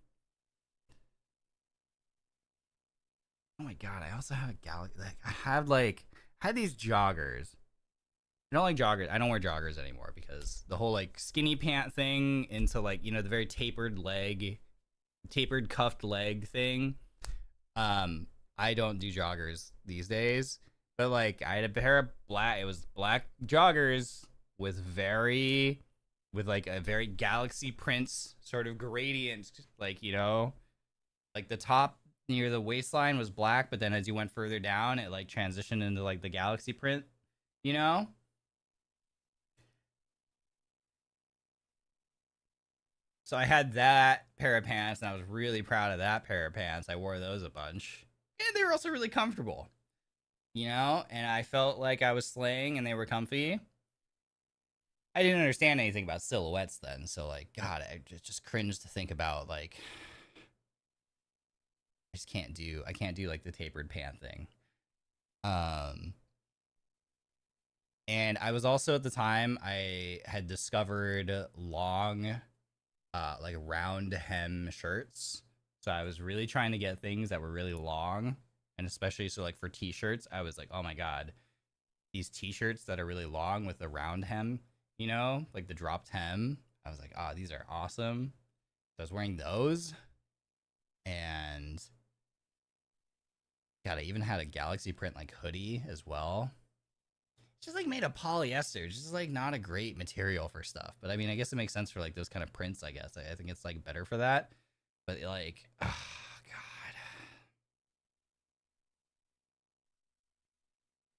Oh my god, I also have a galaxy, like I had these joggers. I don't like joggers. I don't wear joggers anymore because the whole like skinny pant thing into like, you know, the very tapered cuffed leg thing. I don't do joggers these days, but like I had a pair of it was black joggers with like a very galaxy prints sort of gradient, like, you know, like the top near the waistline was black, but then as you went further down, it like transitioned into like the galaxy print, you know? So I had that pair of pants, and I was really proud of that pair of pants. I wore those a bunch, and they were also really comfortable, you know? And I felt like I was slaying, and they were comfy. I didn't understand anything about silhouettes then, so like, God, I just cringe to think about like, I can't do like the tapered pant thing. And I was also at the time I had discovered long like round hem shirts. So I was really trying to get things that were really long, and especially so like for t-shirts, I was like, "Oh my god, these t-shirts that are really long with the round hem, you know, like the dropped hem." I was like, "Ah, these are awesome." So I was wearing those, and God, I even had a galaxy print like hoodie as well. It's just like made of polyester. It's just like not a great material for stuff. But I mean, I guess it makes sense for like those kind of prints, I guess. I think it's like better for that. But like, oh God.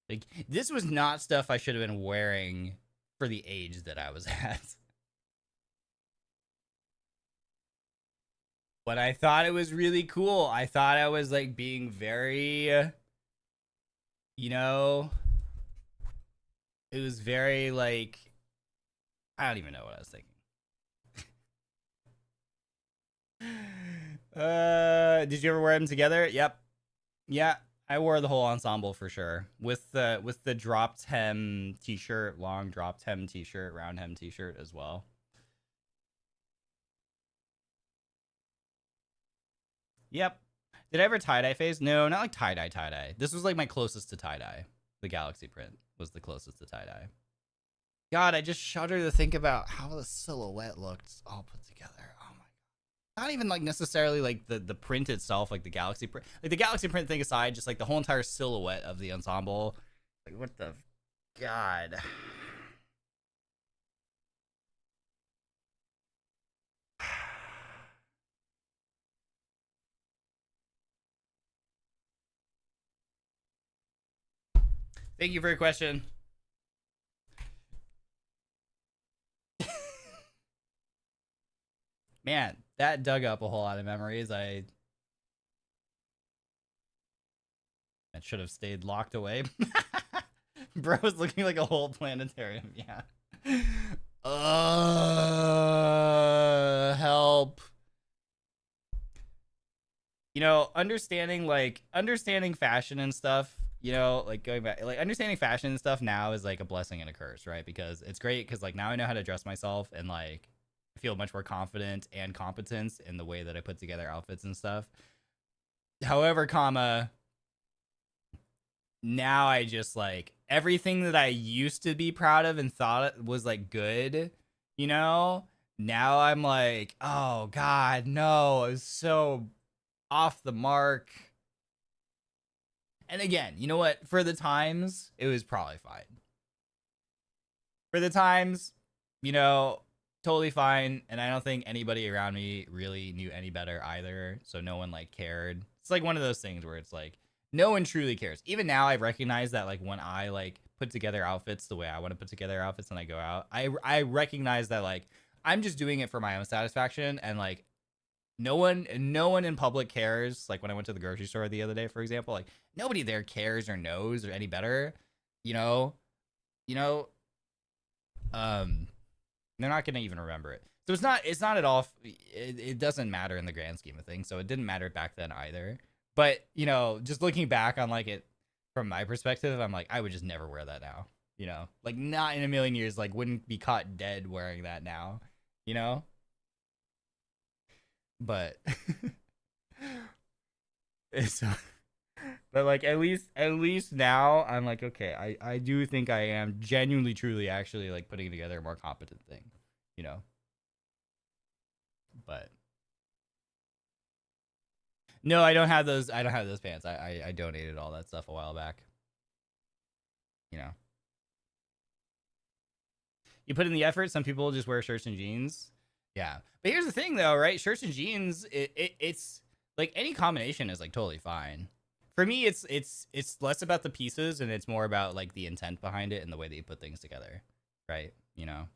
Like this was not stuff I should have been wearing for the age that I was at. But I thought it was really cool. I thought I was like being very, you know, it was very like, I don't even know what I was thinking. Did you ever wear them together? Yep. Yeah, I wore the whole ensemble for sure. With the dropped hem t-shirt, long dropped hem t-shirt, round hem t-shirt as well. Yep. Did I ever tie-dye phase? No, not like tie-dye. This was like my closest to tie-dye. The galaxy print was the closest to tie-dye. God, I just shudder to think about how the silhouette looked all put together. Oh my god. Not even like necessarily like the print itself, like the galaxy print. Like the galaxy print thing aside, just like the whole entire silhouette of the ensemble. Like what the god. Thank you for your question. Man, that dug up a whole lot of memories. That should have stayed locked away. Bro was looking like a whole planetarium. Yeah. Help. you know, understanding fashion and stuff, you know, like going back, like understanding fashion and stuff now is like a blessing and a curse, right? Because it's great because like now I know how to dress myself and like I feel much more confident and competent in the way that I put together outfits and stuff. However, comma, now I just like everything that I used to be proud of and thought it was like good, you know? Now I'm like, oh God, no, it's so off the mark. And again, you know what? For the times, it was probably fine. For the times, you know, totally fine. And I don't think anybody around me really knew any better either. So no one like cared. It's like one of those things where it's like, no one truly cares. Even now, I recognize that like when I like put together outfits the way I want to put together outfits when I go out, I recognize that like I'm just doing it for my own satisfaction and like no one in public cares. Like when I went to the grocery store the other day, for example, like nobody there cares or knows or any better, you know, you know, they're not gonna even remember it. So it's not at all. It doesn't matter in the grand scheme of things. So it didn't matter back then either. But you know, just looking back on like it from my perspective, I'm like, I would just never wear that now. You know, like not in a million years, like wouldn't be caught dead wearing that now. You know, but it's but like at least now I'm like, okay, I do think I am genuinely truly actually like putting together a more competent thing, you know. But no, I don't have those. I don't have those pants. I donated all that stuff a while back. You know, you put in the effort. Some people just wear shirts and jeans. Yeah, but here's the thing, though, right? Shirts and jeans, it's like any combination is like totally fine. For me, it's less about the pieces and it's more about like the intent behind it and the way that you put things together, right? You know,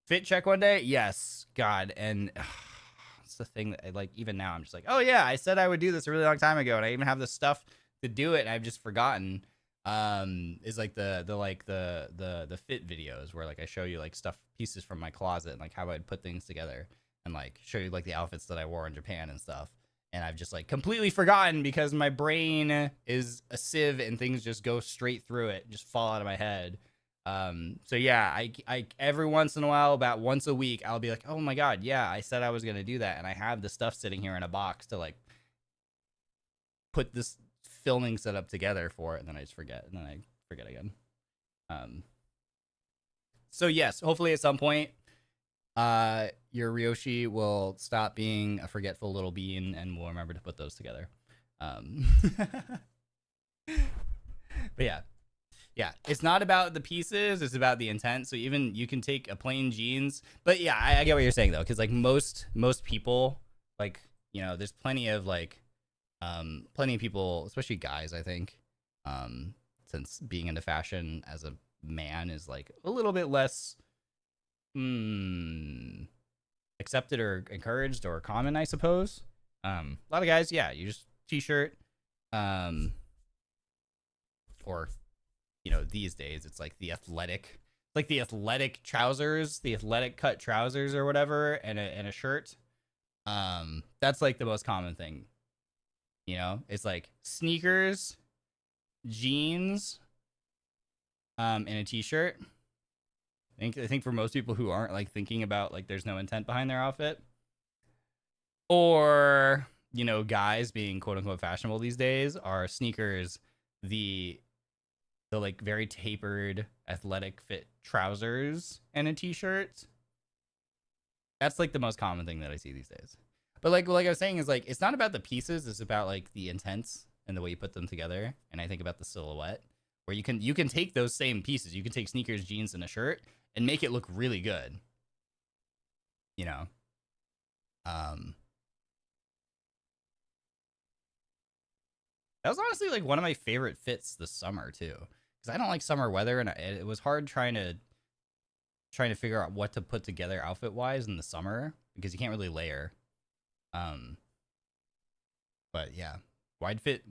fit check one day, yes, God, and it's the thing that I, like even now I'm just like, oh yeah, I said I would do this a really long time ago, and I even have the stuff to do it, and I've just forgotten. Is like the fit videos where like I show you like stuff pieces from my closet and like how I'd put things together and like show you like the outfits that I wore in Japan and stuff. And I've just like completely forgotten because my brain is a sieve and things just go straight through it, just fall out of my head. So yeah, I every once in a while, about once a week, I'll be like, oh my God, yeah, I said I was gonna do that, and I have the stuff sitting here in a box to like put this filming setup together for it, and then I just forget, and then I forget again. So yes, hopefully at some point, your Ryoshi will stop being a forgetful little bean and will remember to put those together. But yeah, it's not about the pieces, it's about the intent. So even you can take a plain jeans, but yeah, I get what you're saying though, because like most people, like, you know, there's plenty of like plenty of people, especially guys, I think, since being into fashion as a man is like a little bit less accepted or encouraged or common, I suppose. A lot of guys, yeah, you just t-shirt, or you know, these days it's like the athletic, like the athletic trousers, the athletic cut trousers or whatever, and a shirt. That's like the most common thing. You know, it's like sneakers, jeans, and a t-shirt. I think for most people who aren't like thinking about like there's no intent behind their outfit, or you know, guys being quote unquote fashionable these days, are sneakers, the like very tapered athletic fit trousers, and a t-shirt. That's like the most common thing that I see these days. But like I was saying is like it's not about the pieces, it's about like the intents and the way you put them together. And I think about the silhouette, where you can take those same pieces, you can take sneakers, jeans, and a shirt and make it look really good. You know, that was honestly like one of my favorite fits this summer too, because I don't like summer weather, and it was hard trying to figure out what to put together outfit wise in the summer because you can't really layer. But yeah, wide fit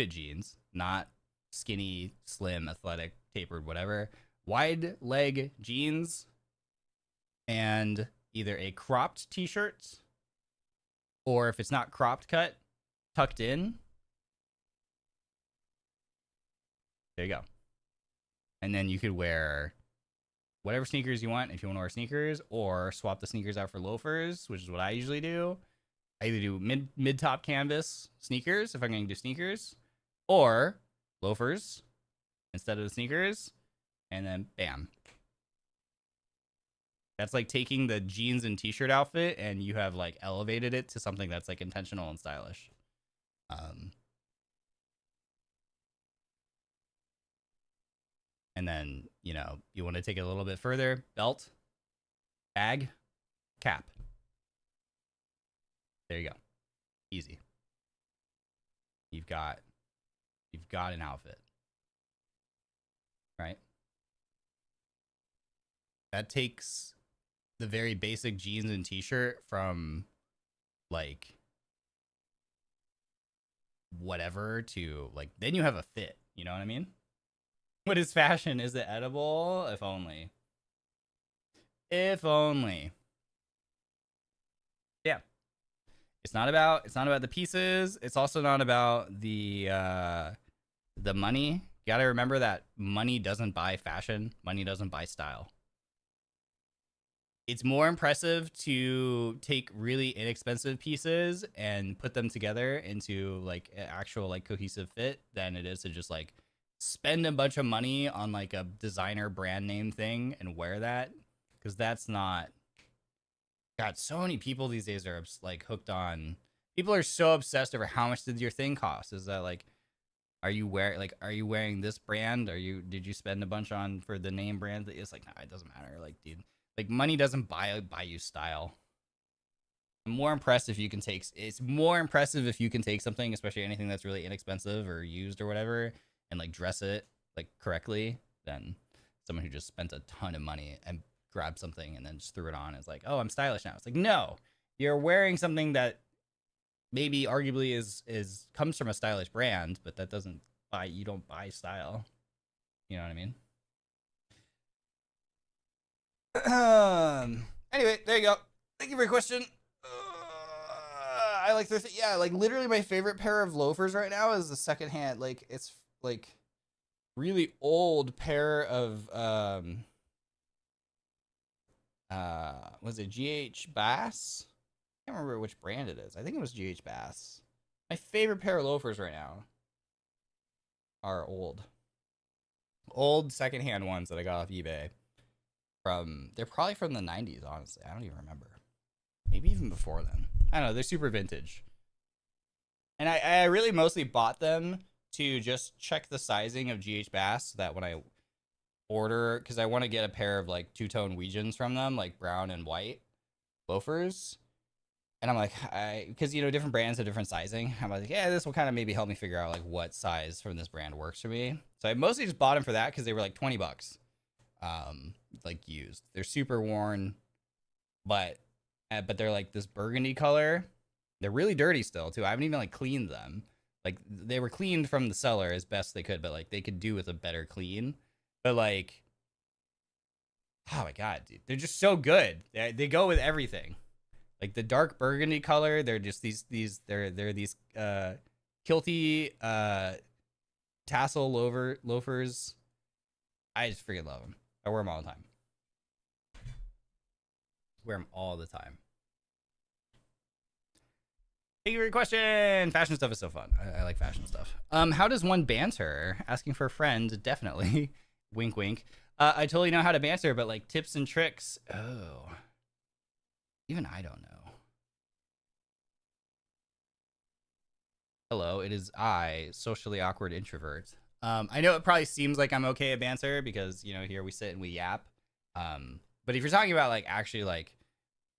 jeans, not skinny, slim, athletic, tapered, whatever. Wide leg jeans and either a cropped t-shirt, or if it's not cropped cut, tucked in. There you go. And then you could wear whatever sneakers you want if you want to wear sneakers, or swap the sneakers out for loafers, which is what I usually do. I either do mid top canvas sneakers if I'm going to do sneakers, or loafers instead of the sneakers, and then bam. That's like taking the jeans and t-shirt outfit and you have like elevated it to something that's like intentional and stylish. And then, you know, you want to take it a little bit further, belt, bag, cap. There you go. Easy. You've got an outfit. Right? That takes the very basic jeans and t-shirt from like whatever to like, then you have a fit, you know what I mean? What is fashion? Is it edible? If only. If only. Yeah. It's not about the pieces. It's also not about the money. You gotta remember that money doesn't buy fashion. Money doesn't buy style. It's more impressive to take really inexpensive pieces and put them together into like an actual like cohesive fit than it is to just like spend a bunch of money on like a designer brand name thing and wear that, because that's not. God, so many people these days are like hooked on. People are so obsessed over how much did your thing cost. Is that like, are you wearing this brand? Did you spend a bunch on for the name brand? It's like, nah, it doesn't matter. Like, dude, like money doesn't buy you style. I'm more impressed if you can take. It's more impressive if you can take something, especially anything that's really inexpensive or used or whatever, and like dress it like correctly than someone who just spent a ton of money and grabbed something and then just threw it on. It's like, oh, I'm stylish now. It's like, no, you're wearing something that maybe arguably is comes from a stylish brand, but that doesn't buy, you don't buy style. You know what I mean? Anyway, there you go. Thank you for your question. I like yeah, like literally my favorite pair of loafers right now is the secondhand. Like it's like really old pair of was it GH Bass? I can't remember which brand it is. I think it was GH Bass. My favorite pair of loafers right now are old secondhand ones that I got off eBay. They're probably from the 90s, honestly. I don't even remember. Maybe even before then. I don't know. They're super vintage. And I really mostly bought them to just check the sizing of GH Bass so that when I order, because I want to get a pair of like two-tone Weejuns from them, like brown and white loafers. And I'm like, because, you know, different brands have different sizing. I'm like, yeah, this will kind of maybe help me figure out like what size from this brand works for me. So I mostly just bought them for that because they were like $20, like used. They're super worn, but they're like this burgundy color. They're really dirty still too. I haven't even like cleaned them. Like they were cleaned from the seller as best they could, but like they could do with a better clean. But like, oh my god, dude, they're just so good. They go with everything. Like the dark burgundy color, they're just these kilty tassel loafers. I just freaking love them. I wear them all the time. Wear them all the time. Thank you for your question. Fashion stuff is so fun. I like fashion stuff. How does one banter? Asking for a friend, definitely. Wink, wink. I totally know how to banter, but like tips and tricks. Oh, even I don't know. Hello, it is I, socially awkward introvert. I know it probably seems like I'm okay at banter because, you know, here we sit and we yap. But if you're talking about like actually like,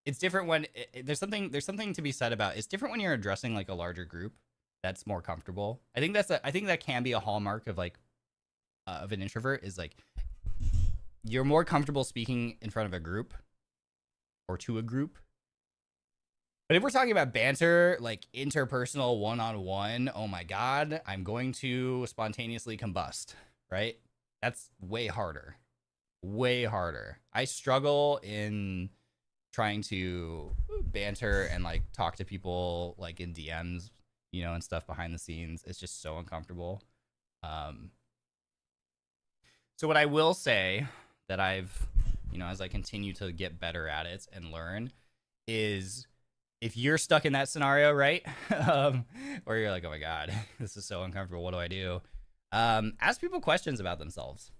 it's different when there's something to be said about. It's different when you're addressing like a larger group. That's more comfortable. I think that can be a hallmark of like of an introvert, is like you're more comfortable speaking in front of a group or to a group. But if we're talking about banter, like interpersonal one-on-one, oh my god, I'm going to spontaneously combust, right? That's way harder. Way harder. I struggle in trying to banter and like talk to people like in DMs, you know, and stuff behind the scenes. It's just so uncomfortable. So what I will say that I've, you know, as I continue to get better at it and learn is if you're stuck in that scenario, right? Or you're like, oh my God, this is so uncomfortable. What do I do? Ask people questions about themselves.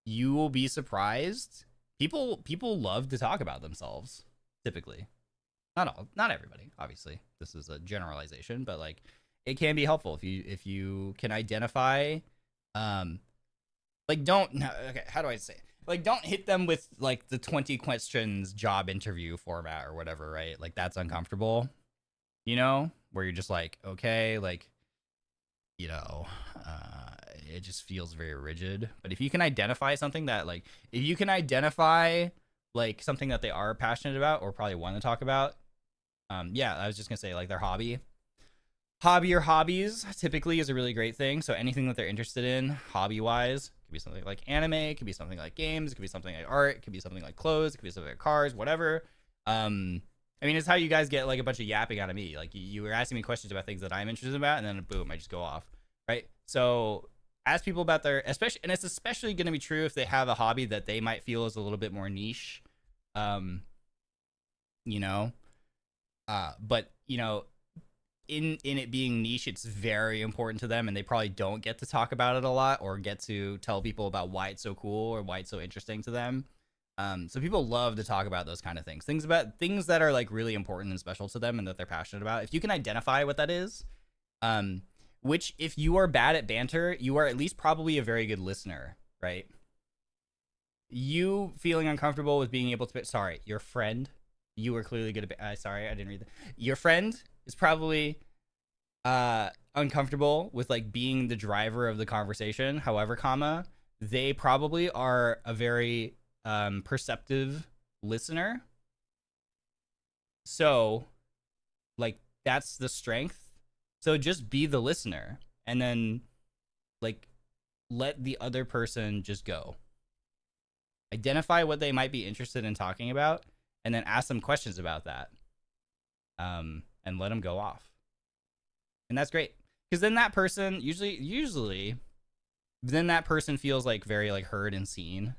You will be surprised. People love to talk about themselves, typically. Not everybody, obviously. This is a generalization, but like it can be helpful if you can identify like okay, how do I say? Like don't hit them with like the 20 questions job interview format or whatever, right? Like that's uncomfortable. You know, where you're just like, okay, like you know, it just feels very rigid. But if you can identify something that like if you can identify like something that they are passionate about or probably want to talk about, yeah, I was just gonna say like their hobby or hobbies typically is a really great thing. So anything that they're interested in hobby wise, could be something like anime, it could be something like games, it could be something like art, it could be something like clothes, it could be something like cars, whatever. I mean, it's how you guys get like a bunch of yapping out of me. Like you were asking me questions about things that I'm interested about, and then boom, I just go off, right? So ask people about their and it's especially going to be true if they have a hobby that they might feel is a little bit more niche, you know. But you know, in it being niche, it's very important to them, and they probably don't get to talk about it a lot or get to tell people about why it's so cool or why it's so interesting to them. So people love to talk about those kind of things things that are like really important and special to them and that they're passionate about. If you can identify what that is, which if you are bad at banter, you are at least probably a very good listener, right? You feeling uncomfortable with being able to, sorry, your friend, you were clearly good at, sorry, I didn't read that. Your friend is probably uncomfortable with like being the driver of the conversation. However, comma, they probably are a very perceptive listener. So like that's the strength. So just be the listener and then like let the other person just go. Identify what they might be interested in talking about and then ask them questions about that. And let them go off. And that's great. Because then that person usually then that person feels like very like heard and seen.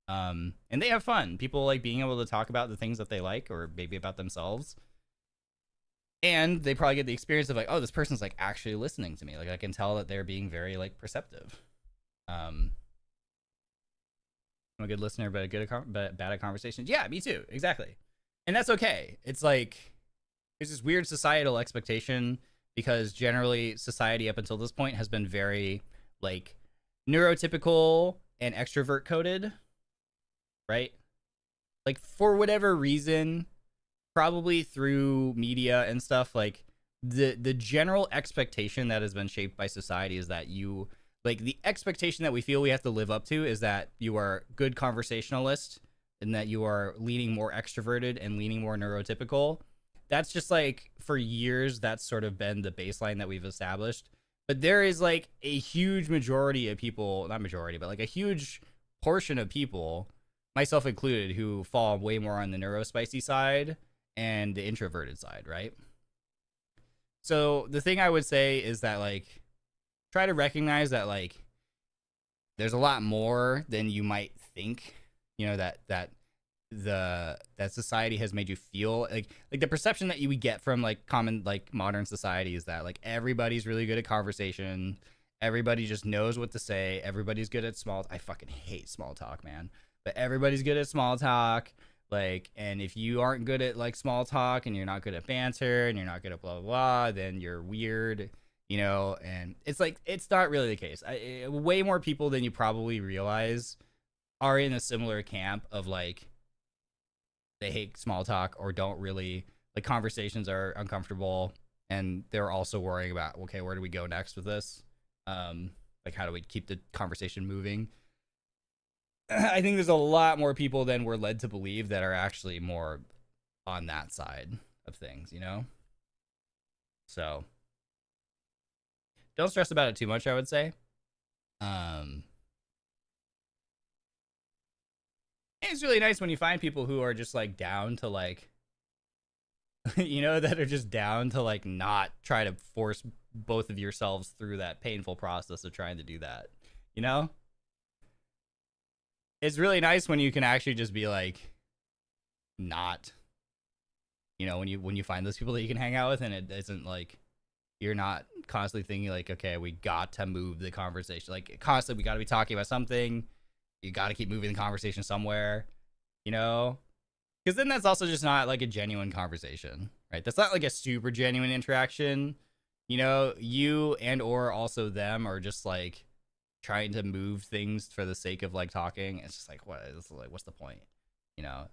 And they have fun. People like being able to talk about the things that they like or maybe about themselves. And they probably get the experience of like, oh, this person's like actually listening to me. Like I can tell that they're being very like perceptive. I'm a good listener, but bad at conversations. Yeah, me too. Exactly. And that's okay. It's like there's this weird societal expectation because generally society up until this point has been very like neurotypical and extrovert coded, right? Like for whatever reason, probably through media and stuff, like the general expectation that has been shaped by society is that you like the expectation that we feel we have to live up to is that you are good conversationalist and that you are leaning more extroverted and leaning more neurotypical. That's just like for years that's sort of been the baseline that we've established. But there is like a huge majority of people, not majority, but like a huge portion of people, myself included, who fall way more on the neurospicy side and the introverted side, right? So the thing I would say is that like try to recognize that like there's a lot more than you might think, you know, that society has made you feel like the perception that you would get from like common like modern society is that like everybody's really good at conversation, everybody just knows what to say, everybody's good at I fucking hate small talk, man, but everybody's good at small talk. Like, and if you aren't good at like small talk and you're not good at banter and you're not good at blah blah blah, then you're weird, you know. And it's like it's not really the case. Way more people than you probably realize are in a similar camp of like they hate small talk or don't really like conversations are uncomfortable, and they're also worrying about, okay, where do we go next with this? Like how do we keep the conversation moving? I think there's a lot more people than we're led to believe that are actually more on that side of things, you know? So don't stress about it too much, I would say. It's really nice when you find people who are just like down to like you know, that are just down to like not try to force both of yourselves through that painful process of trying to do that. You know? It's really nice when you can actually just be like not, you know, when you find those people that you can hang out with and it isn't like you're not constantly thinking like, okay, we got to move the conversation. Like constantly we got to be talking about something. You got to keep moving the conversation somewhere, you know? Because then that's also just not like a genuine conversation, right? That's not like a super genuine interaction. You know, you and or also them are just like trying to move things for the sake of like talking. It's just like, what's the point? You know,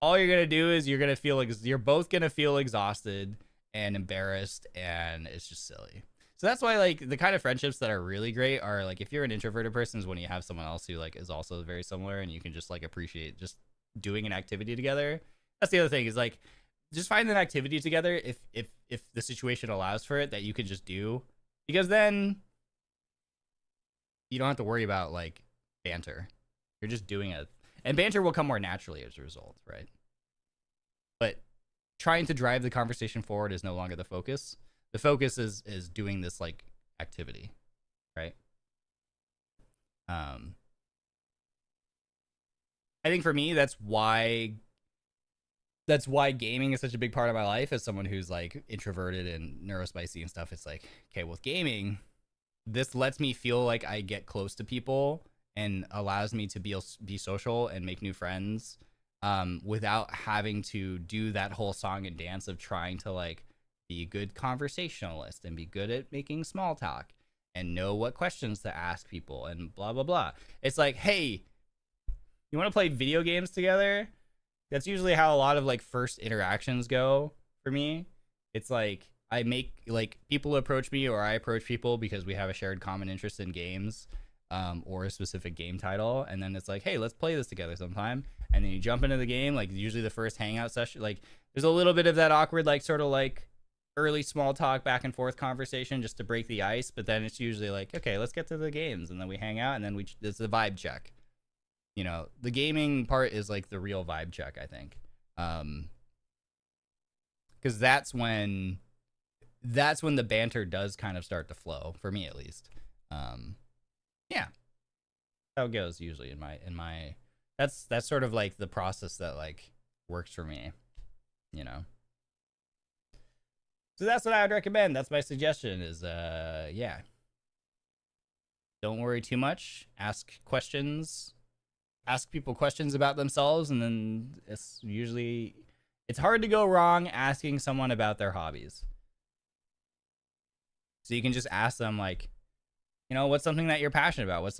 all you're gonna do is you're both gonna feel exhausted and embarrassed, and it's just silly. So that's why like the kind of friendships that are really great are like if you're an introverted person is when you have someone else who like is also very similar and you can just like appreciate just doing an activity together. That's the other thing is like just find an activity together if the situation allows for it that you can just do, because then you don't have to worry about like banter. You're just doing it, and banter will come more naturally as a result, right? But trying to drive the conversation forward is no longer the focus. The focus is doing this like activity, right? I think for me that's why gaming is such a big part of my life as someone who's like introverted and neurospicy and stuff. It's like, okay, with gaming, this lets me feel like I get close to people and allows me to be social and make new friends without having to do that whole song and dance of trying to like be a good conversationalist and be good at making small talk and know what questions to ask people and blah blah blah. It's like, hey, you want to play video games together? That's usually how a lot of like first interactions go for me. It's like I make like people approach me or I approach people because we have a shared common interest in games or a specific game title, and then it's like, hey, let's play this together sometime. And then you jump into the game. Like usually the first hangout session, like there's a little bit of that awkward like sort of like early small talk back and forth conversation just to break the ice, but then it's usually like, okay, let's get to the games, and then we hang out, and then it's a vibe check. You know, the gaming part is like the real vibe check, I think, because that's when the banter does kind of start to flow for me, at least. Yeah, how it goes usually in my that's sort of like the process that like works for me, you know. So that's what I would recommend. That's my suggestion is yeah, don't worry too much. Ask people questions about themselves, and then it's hard to go wrong asking someone about their hobbies. So you can just ask them like, you know, what's something that you're passionate about? What's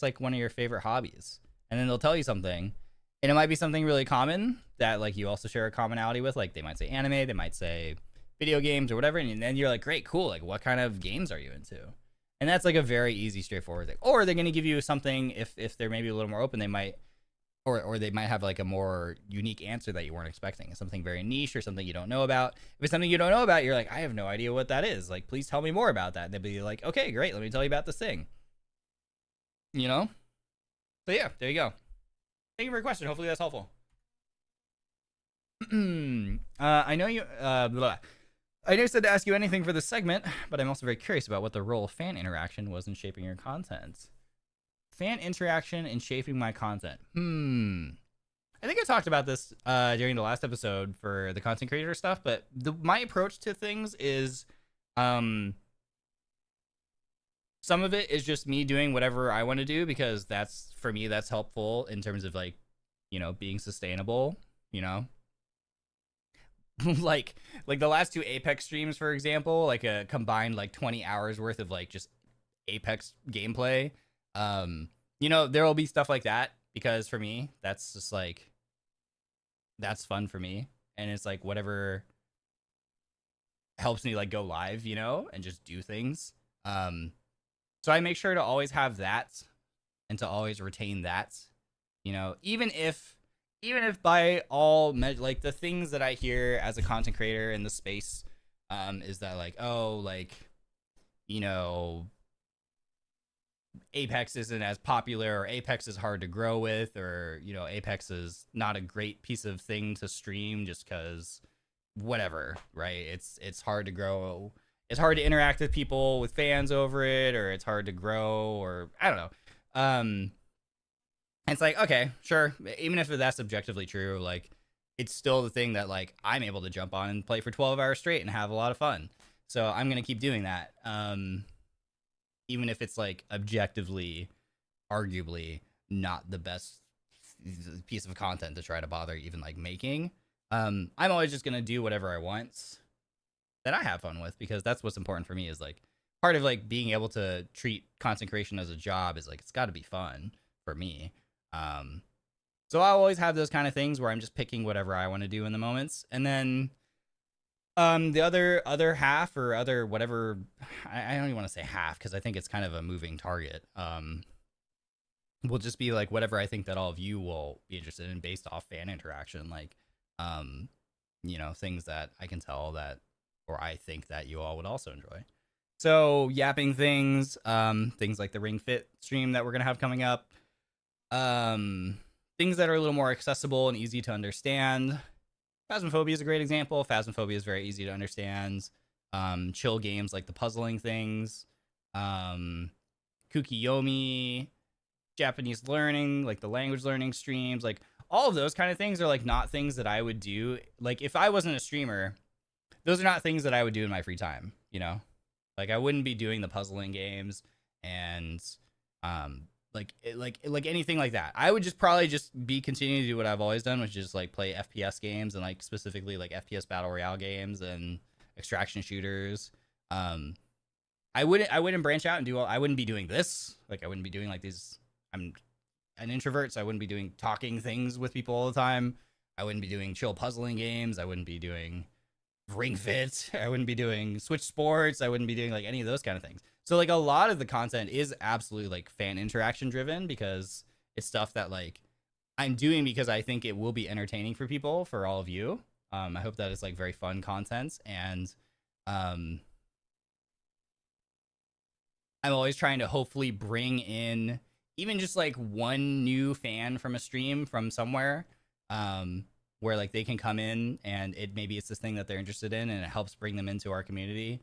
like one of your favorite hobbies? And then they'll tell you something, and it might be something really common that like you also share a commonality with. Like they might say anime, they might say video games or whatever, and then you're like, great, cool. Like what kind of games are you into? And that's like a very easy, straightforward thing. Or they're going to give you something if they're maybe a little more open, they might, or they might have like a more unique answer that you weren't expecting. It's something very niche or something you don't know about. If it's something you don't know about, you're like, I have no idea what that is. Like, please tell me more about that. And they'll be like, okay, great. Let me tell you about this thing. You know? So yeah, there you go. Thank you for your question. Hopefully that's helpful. I know you, I know said to ask you anything for this segment, but I'm also very curious about what the role of fan interaction was in shaping your content. Fan interaction in shaping my content. I think I talked about this during the last episode for the content creator stuff, but my approach to things is some of it is just me doing whatever I want to do, because that's, for me, that's helpful in terms of like, you know, being sustainable, you know. like the last two Apex streams, for example, like a combined like 20 hours worth of like just Apex gameplay. You know, there will be stuff like that, because for me, that's just like, that's fun for me. And it's like whatever helps me like go live, you know, and just do things. So I make sure to always have that and to always retain that, you know, even if by all like the things that I hear as a content creator in the space is that like, oh, like, you know, Apex isn't as popular, or Apex is hard to grow with, or you know, Apex is not a great piece of thing to stream just because whatever, right? It's hard to grow. It's hard to interact with people, with fans over it, or it's hard to grow, or I don't know. It's like, okay, sure, even if that's objectively true, like it's still the thing that like I'm able to jump on and play for 12 hours straight and have a lot of fun. So I'm gonna keep doing that. Even if it's like objectively, arguably not the best piece of content to try to bother even like making. I'm always just gonna do whatever I want that I have fun with, because that's what's important for me. Is like part of like being able to treat content creation as a job is like it's got to be fun for me. So I always have those kind of things where I'm just picking whatever I want to do in the moments, and then the other half, or other whatever, I don't even want to say half because I think it's kind of a moving target. Will just be like whatever I think that all of you will be interested in based off fan interaction, like you know, things that I can tell that, or I think that you all would also enjoy. So yapping things, things like the Ring Fit stream that we're gonna have coming up, things that are a little more accessible and easy to understand. Phasmophobia is a great example. Phasmophobia is very easy to understand. Chill games like the puzzling things, Kukiyomi, Japanese learning, like the language learning streams, like all of those kind of things are like not things that I would do. Like if I wasn't a streamer, those are not things that I would do in my free time, you know? Like I wouldn't be doing the puzzling games and like anything like that. I would just probably just be continuing to do what I've always done, which is like play FPS games, and like specifically like FPS battle royale games and extraction shooters. I wouldn't branch out and do I wouldn't be doing this. Like I wouldn't be doing like these. I'm an introvert, so I wouldn't be doing talking things with people all the time. I wouldn't be doing chill puzzling games. I wouldn't be doing Ring Fit. I wouldn't be doing Switch Sports. I wouldn't be doing like any of those kind of things. So like a lot of the content is absolutely like fan interaction driven, because it's stuff that like I'm doing because I think it will be entertaining for people, for all of you. I hope that it's like very fun content, and I'm always trying to hopefully bring in even just like one new fan from a stream from somewhere, where like they can come in and maybe it's this thing that they're interested in, and it helps bring them into our community.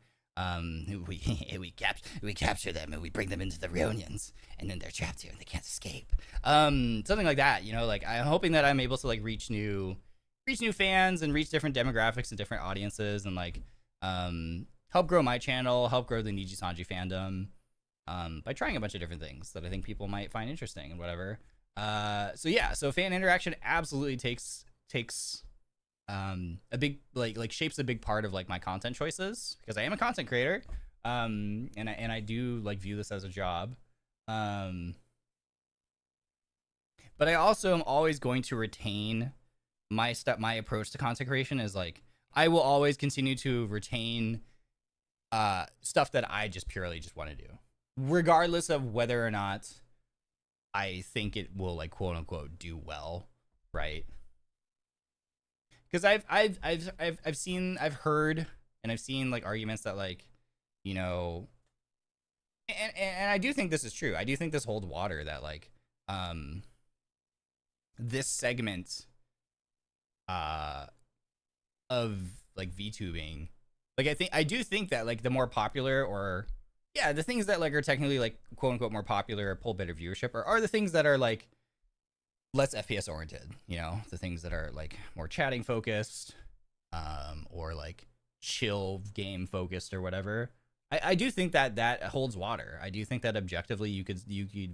We capture them and we bring them into the reunions, and then they're trapped here and they can't escape. Something like that, you know. Like I'm hoping that I'm able to like reach new fans and reach different demographics and different audiences, and like help grow my channel, help grow the NIJISANJI fandom, by trying a bunch of different things that I think people might find interesting and whatever. So yeah, so fan interaction absolutely takes a big like shapes a big part of like my content choices, because I am a content creator, and I do like view this as a job, but I also am always going to retain my approach to content creation is like I will always continue to retain stuff that I just purely just want to do, regardless of whether or not I think it will like quote unquote do well, right? Because I've heard and I've seen like arguments that like, you know, and I do think this is true. I do think this holds water, that like this segment of like VTubing, like I do think that like the more popular, or yeah, the things that like are technically like quote unquote more popular or pull better viewership are the things that are like less FPS oriented, you know, the things that are like more chatting focused, or like chill game focused or whatever. I do think that holds water. I do think that objectively you could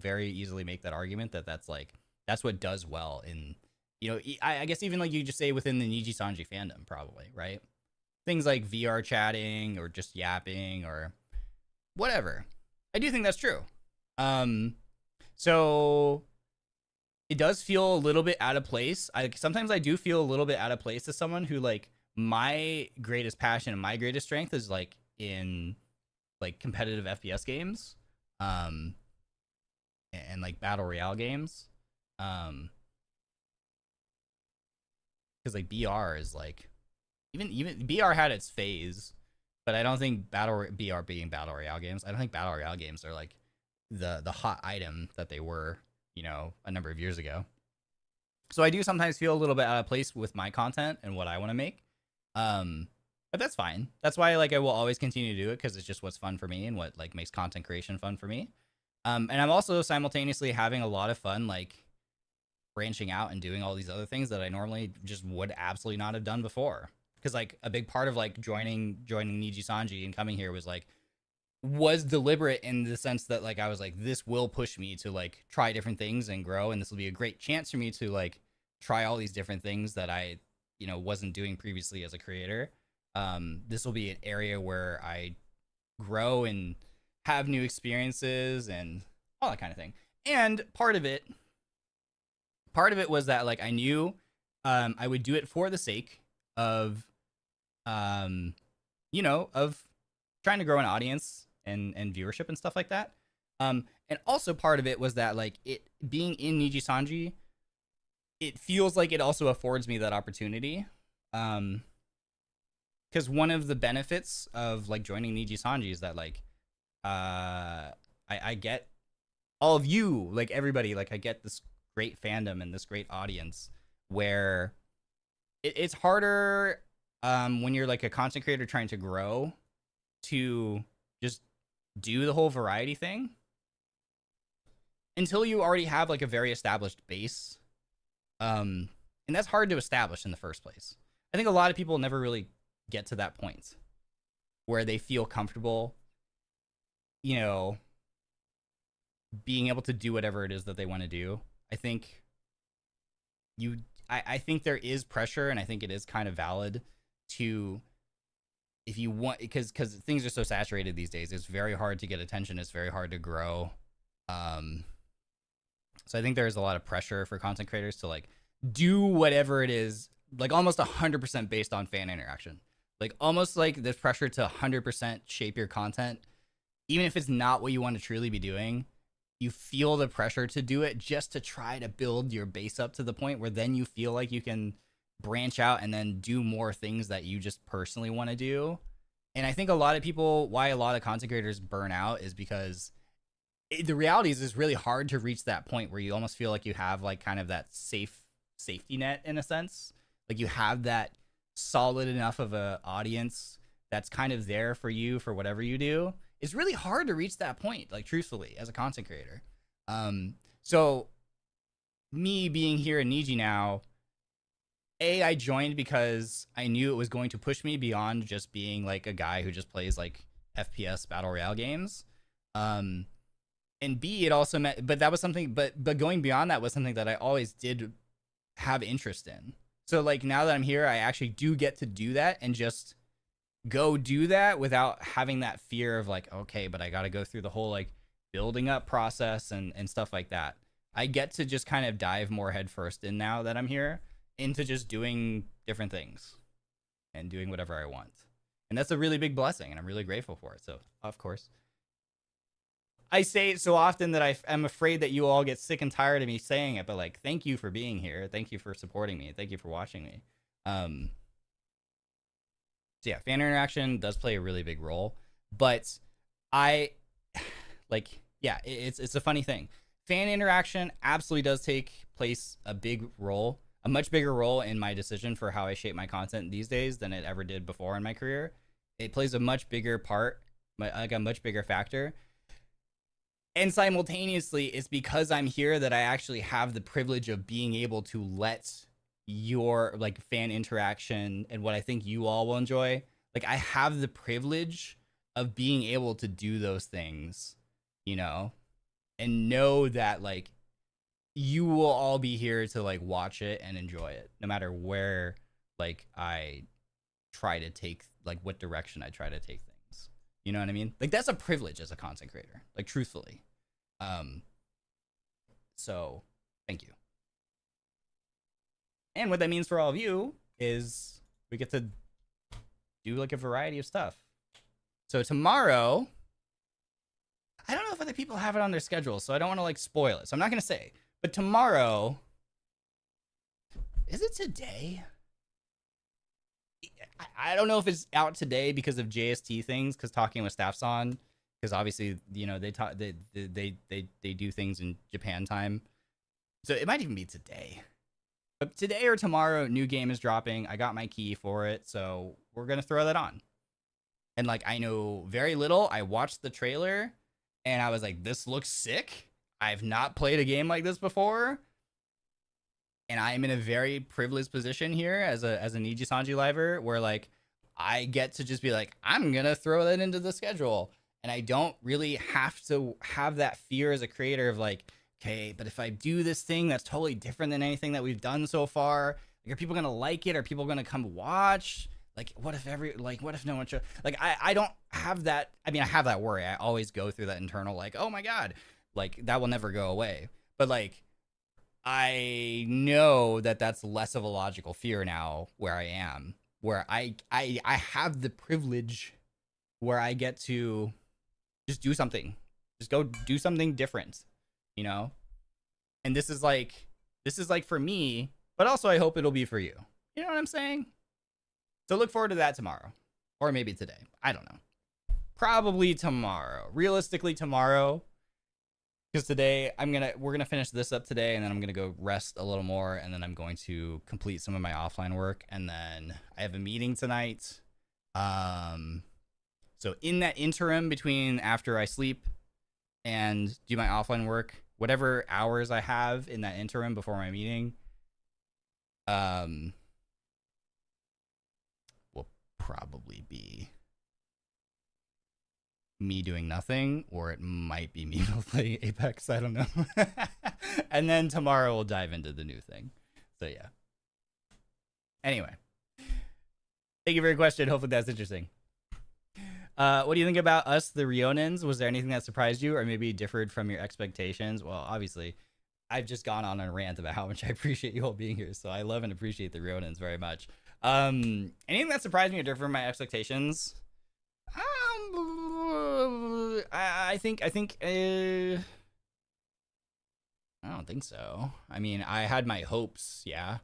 very easily make that argument that that's what does well in, you know, I guess even like you just say within the NIJISANJI fandom, probably, right? Things like VR chatting or just yapping or whatever. I do think that's true. So it does feel a little bit out of place. Sometimes I do feel a little bit out of place as someone who like my greatest passion and my greatest strength is like in like competitive FPS games, and like battle royale games, because like BR is like even BR had its phase, but I don't think BR being battle royale games, I don't think battle royale games are like the hot item that they were, you know, a number of years ago. So I do sometimes feel a little bit out of place with my content and what I want to make. But that's fine. That's why like I will always continue to do it, because it's just what's fun for me and what like makes content creation fun for me. And I'm also simultaneously having a lot of fun like branching out and doing all these other things that I normally just would absolutely not have done before. Because like a big part of like joining NIJISANJI and coming here was deliberate in the sense that like I was like, this will push me to like try different things and grow, and this will be a great chance for me to like try all these different things that I, you know, wasn't doing previously as a creator. This will be an area where I grow and have new experiences and all that kind of thing. And part of it was that like I knew I would do it for the sake of you know, of trying to grow an audience and viewership and stuff like that. And also part of it was that like it being in NIJISANJI, it feels like it also affords me that opportunity. Because one of the benefits of like joining NIJISANJI is that like I get all of you, like everybody, like I get this great fandom and this great audience where it's harder when you're like a content creator trying to grow to just do the whole variety thing until you already have like a very established base. And that's hard to establish in the first place. I think a lot of people never really get to that point where they feel comfortable, you know, being able to do whatever it is that they want to do. I think I think there is pressure, and I think it is kind of valid to, if you want, because things are so saturated these days, it's very hard to get attention, it's very hard to grow. So I think there's a lot of pressure for content creators to like do whatever it is, like almost 100% based on fan interaction. Like almost like this pressure to 100% shape your content, even if it's not what you want to truly be doing. You feel the pressure to do it just to try to build your base up to the point where then you feel like you can branch out and then do more things that you just personally want to do. And I think a lot of people, why a lot of content creators burn out is because the reality is it's really hard to reach that point where you almost feel like you have like kind of that safety net in a sense. Like you have that solid enough of a audience that's kind of there for you for whatever you do. It's really hard to reach that point, like truthfully, as a content creator. So me being here in Niji now, I joined because I knew it was going to push me beyond just being like a guy who just plays like FPS battle royale games. And B, it also meant, but that was something, but going beyond that was something that I always did have interest in. So like now that I'm here, I actually do get to do that and just go do that without having that fear of like, okay, but I got to go through the whole like building up process and stuff like that. I get to just kind of dive more headfirst in now that I'm here into just doing different things and doing whatever I want. And that's a really big blessing, and I'm really grateful for it. So, of course, I say it so often that I'm afraid that you all get sick and tired of me saying it, but like, thank you for being here. Thank you for supporting me. Thank you for watching me. So yeah, fan interaction does play a really big role, but I like, yeah, it's a funny thing. Fan interaction absolutely does take place a much bigger role in my decision for how I shape my content these days than it ever did before in my career. It plays a much bigger part, like a much bigger factor. And simultaneously, it's because I'm here that I actually have the privilege of being able to let your like fan interaction and what I think you all will enjoy. Like I have the privilege of being able to do those things, you know, and know that like you will all be here to like watch it and enjoy it no matter where like I try to take, like what direction I try to take things. You know what I mean? Like that's a privilege as a content creator, like truthfully. So thank you. And what that means for all of you is we get to do like a variety of stuff. So tomorrow, I don't know if other people have it on their schedule, so I don't want to like spoil it. So I'm not going to say, but tomorrow, is it today? I don't know if it's out today because of JST things, because Talking with Staff's on, because obviously, you know, they do things in Japan time. So it might even be today. But today or tomorrow, new game is dropping. I got my key for it, so we're gonna throw that on. And like, I know very little. I watched the trailer, and I was like, "This looks sick." I've not played a game like this before, and I am in a very privileged position here as a NIJISANJI liver, where like I get to just be like, "I'm gonna throw that into the schedule," and I don't really have to have that fear as a creator of like, okay, but if I do this thing that's totally different than anything that we've done so far, like, are people gonna like it? Are people gonna come watch? Like, what if no one show? Like, I don't have that. I mean, I have that worry. I always go through that internal, like, oh my God, like that will never go away. But like, I know that that's less of a logical fear now where I am, where I have the privilege where I get to just do something, just go do something different, you know? And this is like for me, but also I hope it'll be for you. You know what I'm saying? So look forward to that tomorrow, or maybe today. I don't know. Probably tomorrow. Realistically tomorrow, because today we're gonna finish this up today, and then I'm gonna go rest a little more, and then I'm going to complete some of my offline work, and then I have a meeting tonight. So in that interim between after I sleep and do my offline work, whatever hours I have in that interim before my meeting, will probably be me doing nothing, or it might be me playing Apex. I don't know. And then tomorrow we'll dive into the new thing. So yeah. Anyway, thank you for your question. Hopefully that's interesting. What do you think about us, the Ryonins? Was there anything that surprised you or maybe differed from your expectations? Well, obviously, I've just gone on a rant about how much I appreciate you all being here. So I love and appreciate the Ryonins very much. Anything that surprised me or differed from my expectations? I think I don't think so. I mean, I had my hopes, yeah.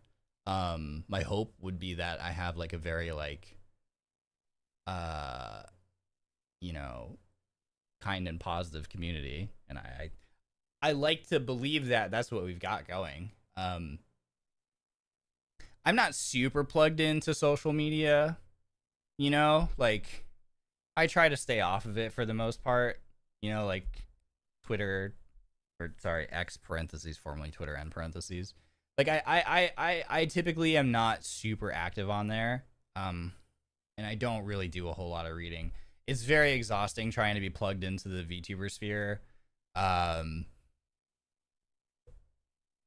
My hope would be that I have like a very like you know, kind and positive community, and I like to believe that that's what we've got going. I'm not super plugged into social media, you know, like I try to stay off of it for the most part, you know, like Twitter, or sorry, X parentheses, formerly Twitter end parentheses. Like I typically am not super active on there. And I don't really do a whole lot of reading. It's very exhausting trying to be plugged into the VTuber sphere.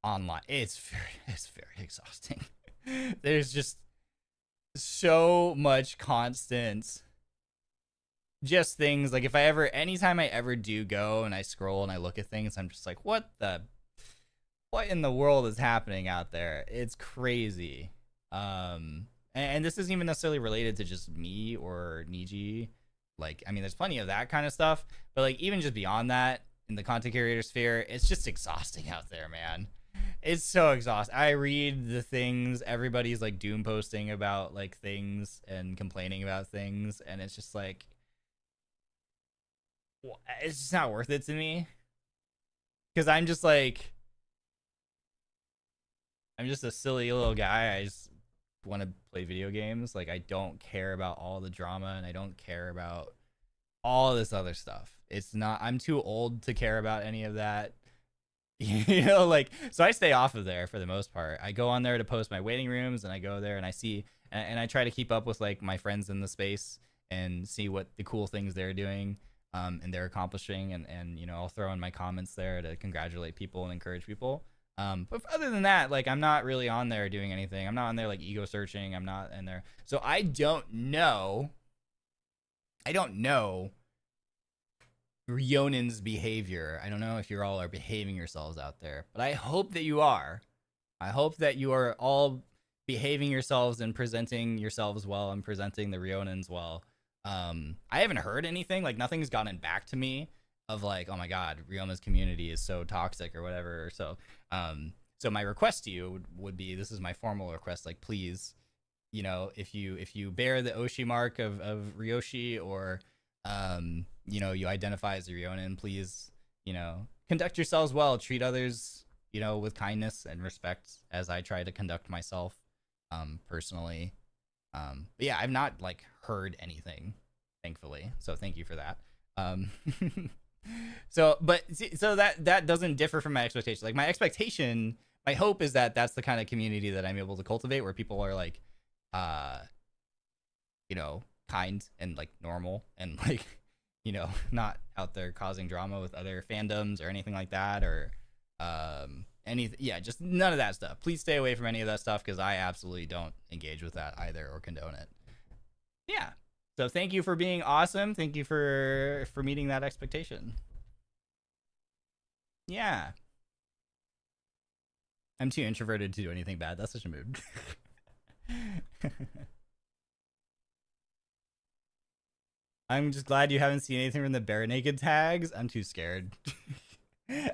Online. It's very exhausting. There's just so much constant just things. Like anytime I ever do go and I scroll and I look at things, I'm just like, what in the world is happening out there? It's crazy. And this isn't even necessarily related to just me or Niji. Like, I mean, there's plenty of that kind of stuff, but like even just beyond that, in the content creator sphere, it's just exhausting out there, man. It's so exhausting. I read the things everybody's like doom posting about like things and complaining about things, and it's just like, it's just not worth it to me, because I'm just a silly little guy. I just want to play video games. Like, I don't care about all the drama, and I don't care about all this other stuff. I'm too old to care about any of that. You know, like, so I stay off of there for the most part. I go on there to post my waiting rooms, and I go there and I see, and I try to keep up with like my friends in the space and see what the cool things they're doing, and they're accomplishing, and you know, I'll throw in my comments there to congratulate people and encourage people. But other than that, like, I'm not really on there doing anything. I'm not on there like ego searching. I'm not in there. So I don't know Ryonin's behavior. I don't know if you all are behaving yourselves out there, but I hope that you are. I hope that you are all behaving yourselves and presenting yourselves well and presenting the Ryonins well. I haven't heard anything, like nothing's gotten back to me of like, oh my God, Ryoma's community is so toxic or whatever. So, so my request to you would be, this is my formal request, like, please, you know, if you bear the Oshi mark of Ryoshi, or, you know, you identify as a Ryonin, please, you know, conduct yourselves well, treat others, you know, with kindness and respect, as I try to conduct myself, personally. But yeah, I've not like heard anything, thankfully, so thank you for that. So that doesn't differ from my expectation. Like my expectation, my hope is that that's the kind of community that I'm able to cultivate, where people are like, you know, kind and like normal and like, you know, not out there causing drama with other fandoms or anything like that, or yeah, just none of that stuff. Please stay away from any of that stuff, because I absolutely don't engage with that either or condone it. Yeah. So thank you for being awesome. Thank you for meeting that expectation. Yeah. I'm too introverted to do anything bad. That's such a mood. I'm just glad you haven't seen anything from the bare naked tags. I'm too scared.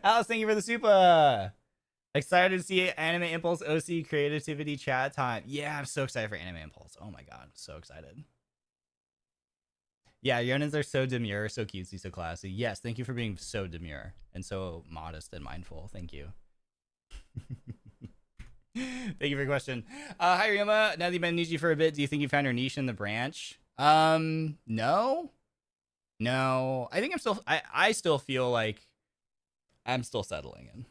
Alice, thank you for the super. Excited to see Anime Impulse OC creativity chat time. Yeah, I'm so excited for Anime Impulse. Oh my god, I'm so excited. Yeah, Yonins are so demure, so cutesy, so classy. Yes, thank you for being so demure and so modest and mindful. Thank you. Thank you for your question. Hi, Ryoma. Now that you've been Niji for a bit, do you think you found your niche in the branch? No. I think I still feel like I'm still settling in.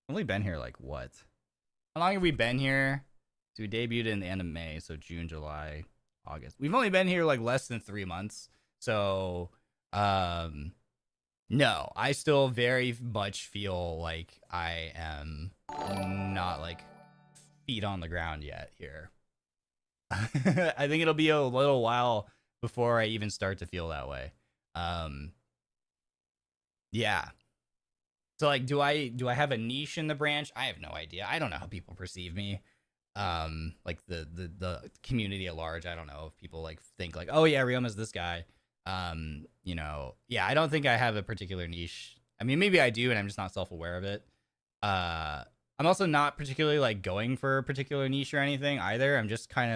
I've only been here like what? How long have we been here? So we debuted in the end of May, so June, July, August. We've only been here like less than 3 months. So no, I still very much feel like I am not like feet on the ground yet here. I think it'll be a little while before I even start to feel that way. Yeah. So like, do I have a niche in the branch? I have no idea. I don't know how people perceive me. Like the community at large. I don't know if people like think like, oh yeah, Ryoma's this guy. You know, yeah, I don't think I have a particular niche. I mean, maybe I do, and I'm just not self-aware of it. I'm also not particularly like going for a particular niche or anything either. I just kind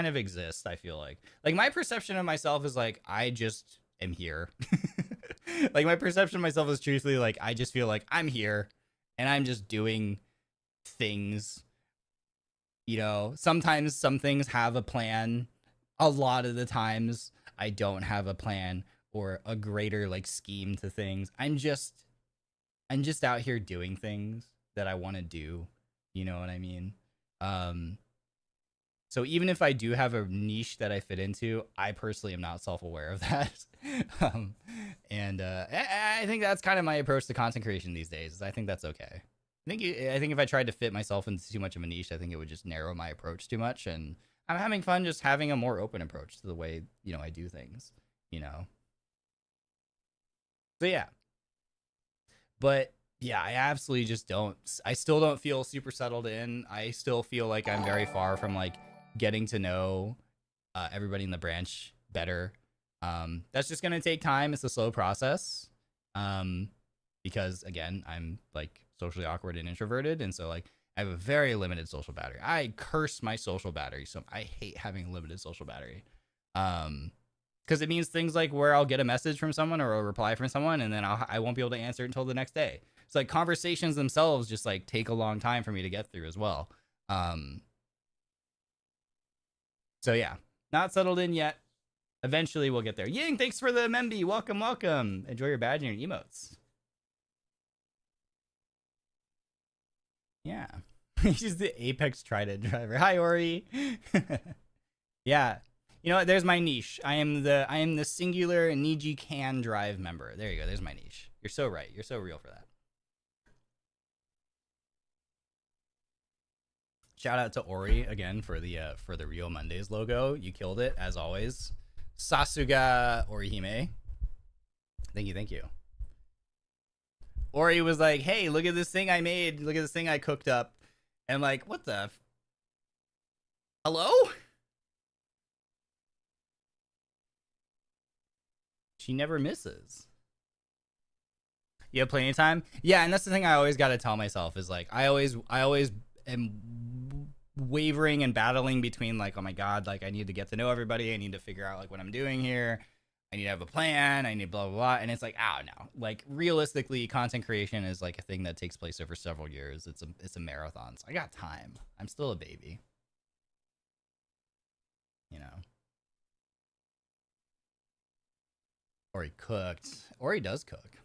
of exist. I feel like my perception of myself is like, I just am here. Like my perception of myself is truthfully like, I just feel like I'm here and I'm just doing things. You know, sometimes some things have a plan. A lot of the times I don't have a plan or a greater like scheme to things. I'm just out here doing things that I want to do. You know what I mean? So even if I do have a niche that I fit into, I personally am not self-aware of that. I think that's kind of my approach to content creation these days. Is I think that's okay. I think if I tried to fit myself into too much of a niche, I think it would just narrow my approach too much. And I'm having fun just having a more open approach to the way, you know, I do things, you know? So yeah. But yeah, I absolutely just I still don't feel super settled in. I still feel like I'm very far from like getting to know everybody in the branch better. That's just going to take time. It's a slow process. Because again, I'm like socially awkward and introverted. And so like I have a very limited social battery. I curse my social battery. So I hate having a limited social battery. Because it means things like where I'll get a message from someone or a reply from someone, and then I won't be able to answer it until the next day. So like conversations themselves just like take a long time for me to get through as well. So yeah, not settled in yet. Eventually we'll get there. Ying, thanks for the Memby. Welcome, welcome. Enjoy your badge and your emotes. Yeah. He's the Apex Trident driver. Hi, Ori. Yeah. You know what? There's my niche. I am the singular Niji can drive member. There you go. There's my niche. You're so right. You're so real for that. Shout out to Ori again for the RyoMondays logo. You killed it as always. Sasuga Orihime. Thank you, thank you. Ori was like, "Hey, look at this thing I made. Look at this thing I cooked up." And I'm like, "What the? Hello?" She never misses. You have plenty of time? Yeah, and that's the thing I always got to tell myself is like I always am wavering and battling between like, oh my god, like I need to get to know everybody, I need to figure out like what I'm doing here, I need to have a plan. I need blah, blah, blah. And it's like, oh, no. Like, realistically, content creation is like a thing that takes place over several years. It's a marathon. So I got time. I'm still a baby. You know. Or he cooked. Or he does cook.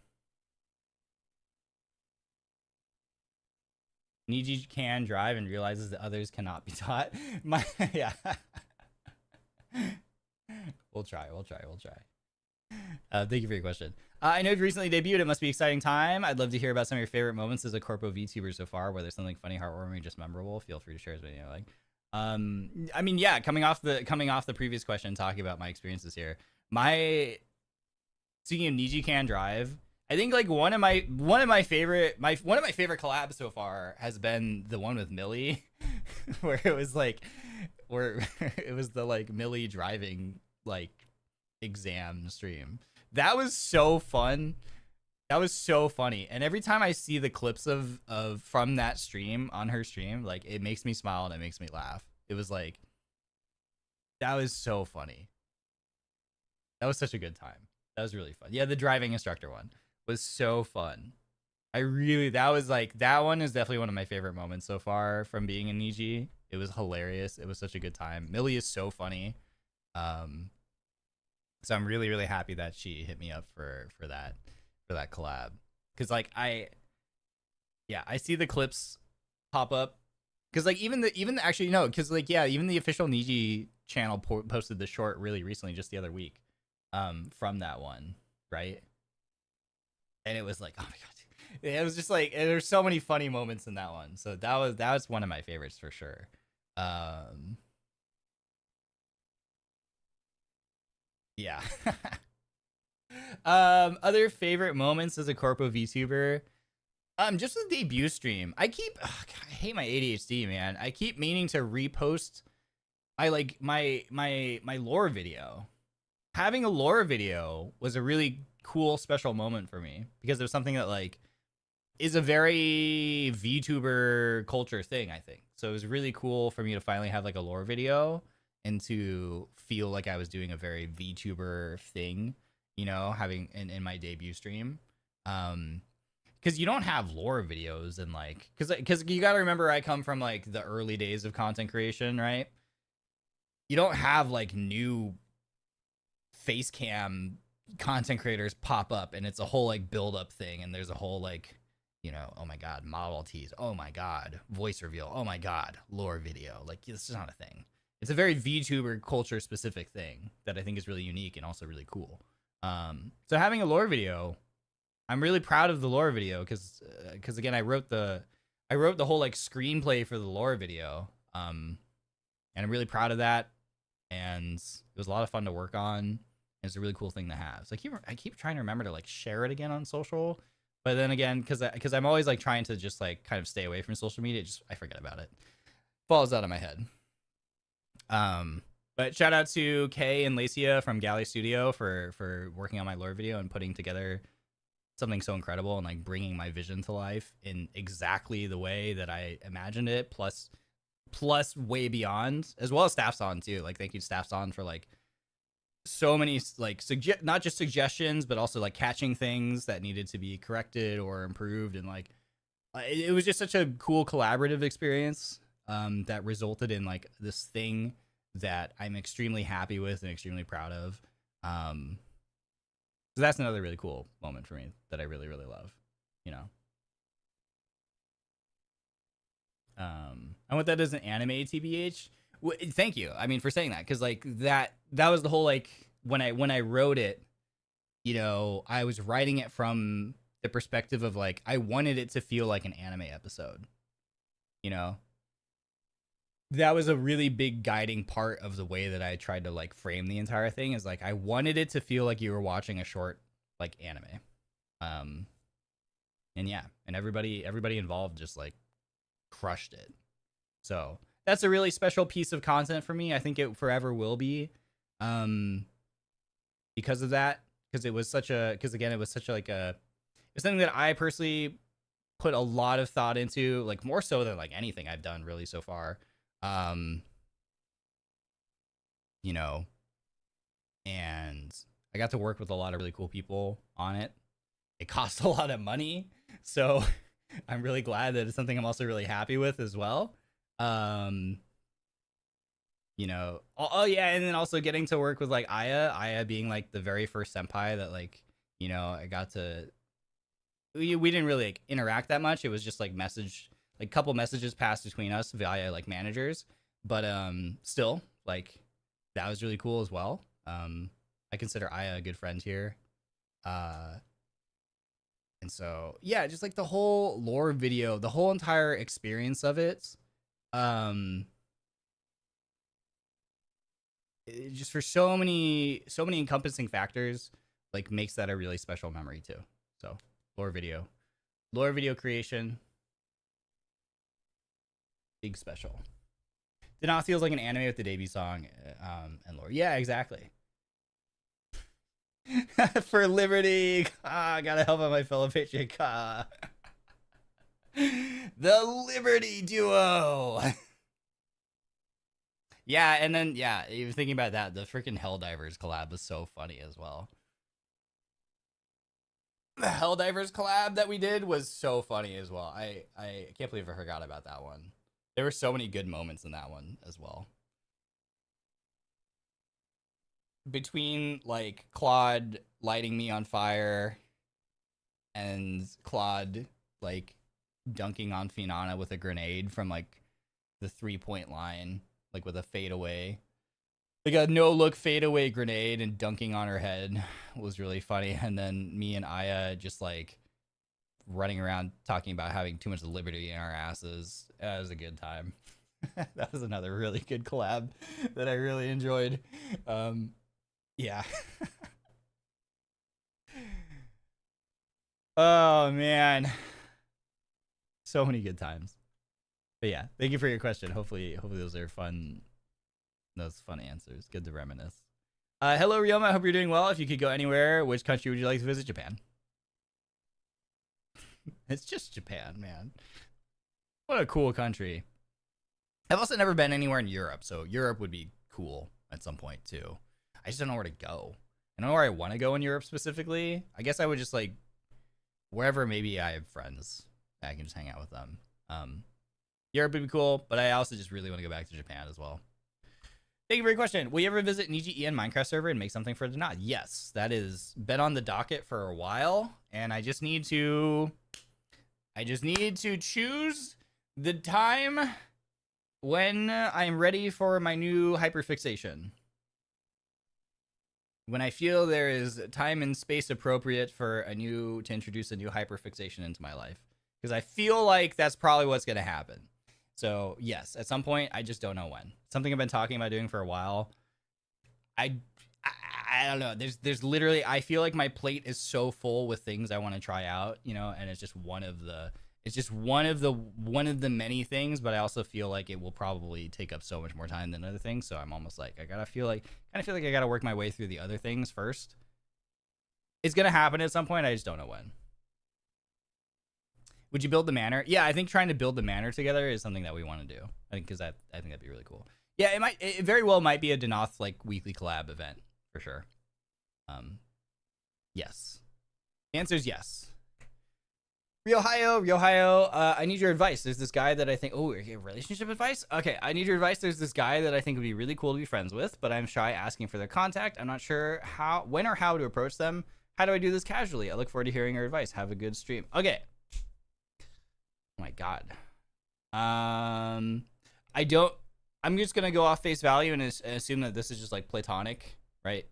Niji can drive and realizes that others cannot be taught. Yeah. We'll try. Thank you for your question. I know you've recently debuted. It must be an exciting time. I'd love to hear about some of your favorite moments as a corpo VTuber so far, whether something funny, heartwarming, just memorable. Feel free to share as many you like. I mean, yeah, coming off the previous question, talking about my experiences here. Speaking of Niji can drive, I think like one of my favorite collabs so far has been the one with Millie, where it was like the like Millie driving like exam stream. That was so fun. That was so funny. And every time I see the clips of from that stream on her stream, like it makes me smile and it makes me laugh. It was like, that was so funny. That was such a good time. That was really fun. Yeah, the driving instructor one was so fun. That one is definitely one of my favorite moments so far from being in Niji. It was hilarious. It was such a good time. Millie is so funny. So I'm really, really happy that she hit me up for that collab. Cause like I see the clips pop up. Cause like even the actually no, cause like yeah, even the official Niji channel posted the short really recently, just the other week, from that one, right? And it was like, oh my god, it was just like there's so many funny moments in that one. So that was one of my favorites for sure. Yeah. Other favorite moments as a corpo VTuber. Just the debut stream. I hate my ADHD, man. I keep meaning to repost my lore video. Having a lore video was a really cool special moment for me because it was something that like is a very VTuber culture thing, I think. So it was really cool for me to finally have like a lore video and to feel like I was doing a very VTuber thing, you know, having in my debut stream. Because you don't have lore videos and like, because you got to remember I come from like the early days of content creation, right? You don't have like new face cam content creators pop up and it's a whole like build up thing and there's a whole like, you know, oh my god, model tease, oh my god, voice reveal, oh my god, lore video. Like this is not a thing. It's a very VTuber culture specific thing that I think is really unique and also really cool. So having a lore video, I'm really proud of the lore video because again I wrote the whole like screenplay for the lore video, and I'm really proud of that. And it was a lot of fun to work on. It's a really cool thing to have. So I keep trying to remember to like share it again on social, but then again because I'm always like trying to just like kind of stay away from social media, I forget about it. Falls out of my head. But shout out to Kay and Lacia from Galley Studio for working on my lore video and putting together something so incredible and like bringing my vision to life in exactly the way that I imagined it, plus way beyond, as well as Staff's on too. Like thank you to Staff's on for like so many like not just suggestions but also like catching things that needed to be corrected or improved, and like it was just such a cool collaborative experience that resulted in like this thing that I'm extremely happy with and extremely proud of. So that's another really cool moment for me that I really, really love, you know. And what that is an anime TBH. Thank you. I mean, for saying that, because like that was the whole like when I wrote it, you know, I was writing it from the perspective of like I wanted it to feel like an anime episode, you know. That was a really big guiding part of the way that I tried to like frame the entire thing, is like I wanted it to feel like you were watching a short like anime. And yeah, and everybody involved just like crushed it. So that's a really special piece of content for me. I think it forever will be, because of that, because it was such a it's something that I personally put a lot of thought into, like more so than like anything I've done really so far. You know, and I got to work with a lot of really cool people on it. It cost a lot of money, so I'm really glad that it's something I'm also really happy with as well. You know, oh yeah, and then also getting to work with like Aya being like the very first senpai that like, you know, I got to. We didn't really like interact that much. It was just like couple messages passed between us via like managers, but still like that was really cool as well. I consider Aya a good friend here. And so, yeah, just like the whole lore video, the whole entire experience of it, just for so many encompassing factors, like makes that a really special memory too. So, lore video creation, big special. Denauth feels like an anime with the debut song and lore. Yeah, exactly. For liberty, gotta help out my fellow patriot. The Liberty Duo. Yeah, and then yeah, even thinking about that, the freaking Helldivers collab was so funny as well. The Helldivers collab that we did was so funny as well. I can't believe I forgot about that one. There were so many good moments in that one as well. Between like Claude lighting me on fire and Claude like dunking on Finana with a grenade from like the 3-point line, like with a fadeaway, like a no look fadeaway grenade and dunking on her head was really funny. And then me and Aya just like running around talking about having too much liberty in our asses. That was a good time. That was another really good collab that I really enjoyed. Yeah. Oh man, so many good times. But yeah, thank you for your question. Hopefully those are fun. Those fun answers. Good to reminisce. Hello Ryoma, I hope you're doing well. If you could go anywhere, which country would you like to visit? Japan. It's just Japan, man. What a cool country. I've also never been anywhere in Europe, so Europe would be cool at some point too. I just don't know where to go. I don't know where I want to go in Europe specifically. I guess I would just like wherever maybe I have friends that I can just hang out with them. Europe would be cool, but I also just really want to go back to Japan as well. Thank you for your question. Will you ever visit NIJISANJI EN Minecraft server and make something for Denauth? Yes, that has been on the docket for a while, and I just need to choose the time when I'm ready for my new hyperfixation. When I feel there is time and space appropriate for to introduce a new hyperfixation into my life. Because I feel like that's probably what's going to happen. So yes, at some point, I just don't know when. Something I've been talking about doing for a while. I don't know. There's literally, I feel like my plate is so full with things I want to try out, you know, and it's just one of the many things, but I also feel like it will probably take up so much more time than other things. So I'm almost like, I feel like I gotta work my way through the other things first. It's gonna happen at some point. I just don't know when. Would you build the manor? Yeah, I think trying to build the manor together is something that we want to do. I think I think that'd be really cool. Yeah, it very well might be a Denauth like weekly collab event for sure. Yes. The answer is yes. Ryohio, I need your advice. There's this guy that I think, relationship advice? Okay, I need your advice. There's this guy that I think would be really cool to be friends with, but I'm shy asking for their contact. I'm not sure when or how to approach them. How do I do this casually? I look forward to hearing your advice. Have a good stream. Okay. Oh my God. I'm just going to go off face value and assume that this is just like platonic, right?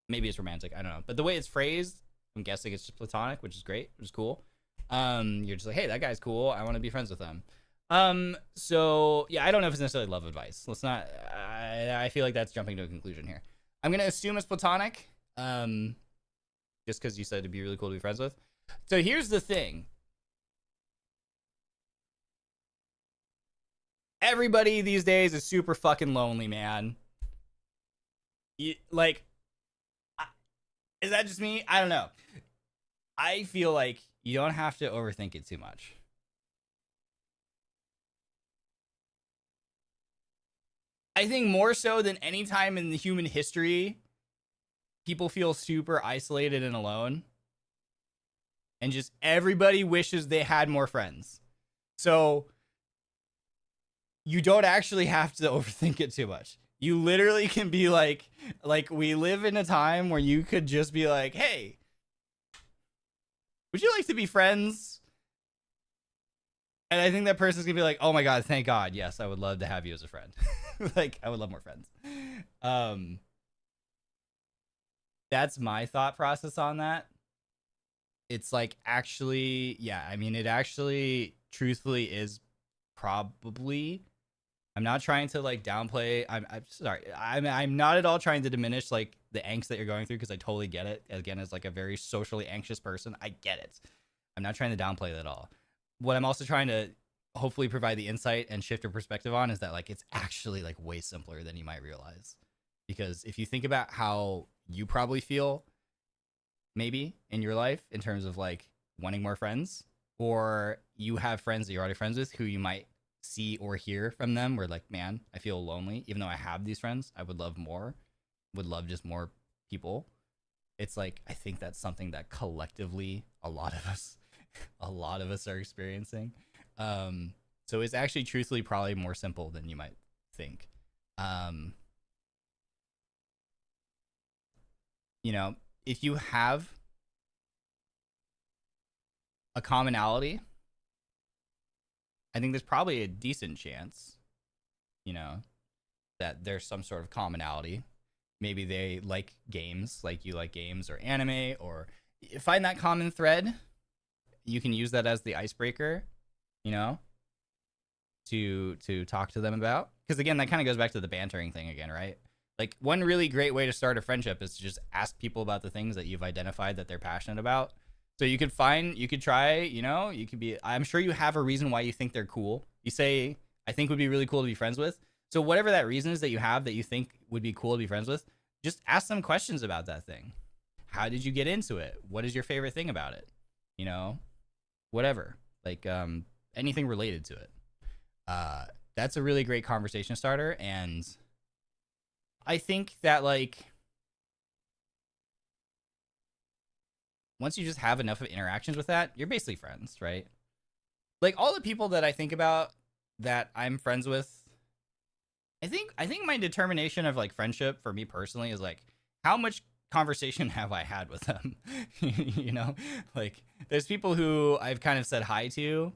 Maybe it's romantic. I don't know. But the way it's phrased, I'm guessing it's just platonic, which is great, which is cool. You're just like, hey, that guy's cool. I want to be friends with him. So yeah, I don't know if it's necessarily love advice. Let's not, I feel like that's jumping to a conclusion here. I'm going to assume it's platonic. Just because you said it'd be really cool to be friends with. So here's the thing. Everybody these days is super fucking lonely, man. Is that just me? I don't know. I feel like you don't have to overthink it too much. I think more so than any time in the human history, people feel super isolated and alone, and just everybody wishes they had more friends. So you don't actually have to overthink it too much. You literally can be like we live in a time where you could just be like, hey, would you like to be friends? And I think that person's gonna be like, oh my God, thank God. Yes, I would love to have you as a friend. Like, I would love more friends. That's my thought process on that. It's like, actually, yeah, I mean, it actually truthfully is probably, I'm not trying to like downplay. I'm sorry. I'm not at all trying to diminish like the angst that you're going through, because I totally get it. Again, as like a very socially anxious person, I get it. I'm not trying to downplay that at all. What I'm also trying to hopefully provide the insight and shift your perspective on is that like it's actually like way simpler than you might realize. Because if you think about how you probably feel maybe in your life in terms of like wanting more friends, or you have friends that you're already friends with who you might see or hear from them where like, man, I feel lonely even though I have these friends. I would love more, would love just more people. It's like, I think that's something that collectively a lot of us are experiencing. So it's actually truthfully probably more simple than you might think. You know, if you have a commonality, I think there's probably a decent chance, you know, that there's some sort of commonality. Maybe they like games, like you like games or anime, or find that common thread. You can use that as the icebreaker, you know, to talk to them about. Because again, that kind of goes back to the bantering thing again, right? Like, one really great way to start a friendship is to just ask people about the things that you've identified that they're passionate about. So you could try, you know, you could be, I'm sure you have a reason why you think they're cool. You say, I think would be really cool to be friends with. So whatever that reason is that you have that you think would be cool to be friends with, just ask them questions about that thing. How did you get into it? What is your favorite thing about it? You know, whatever, like anything related to it. That's a really great conversation starter. And I think that like, once you just have enough of interactions with that, you're basically friends, right? Like, all the people that I think about that I'm friends with, I think my determination of like friendship for me personally is like, how much conversation have I had with them? You know, like, there's people who I've kind of said hi to,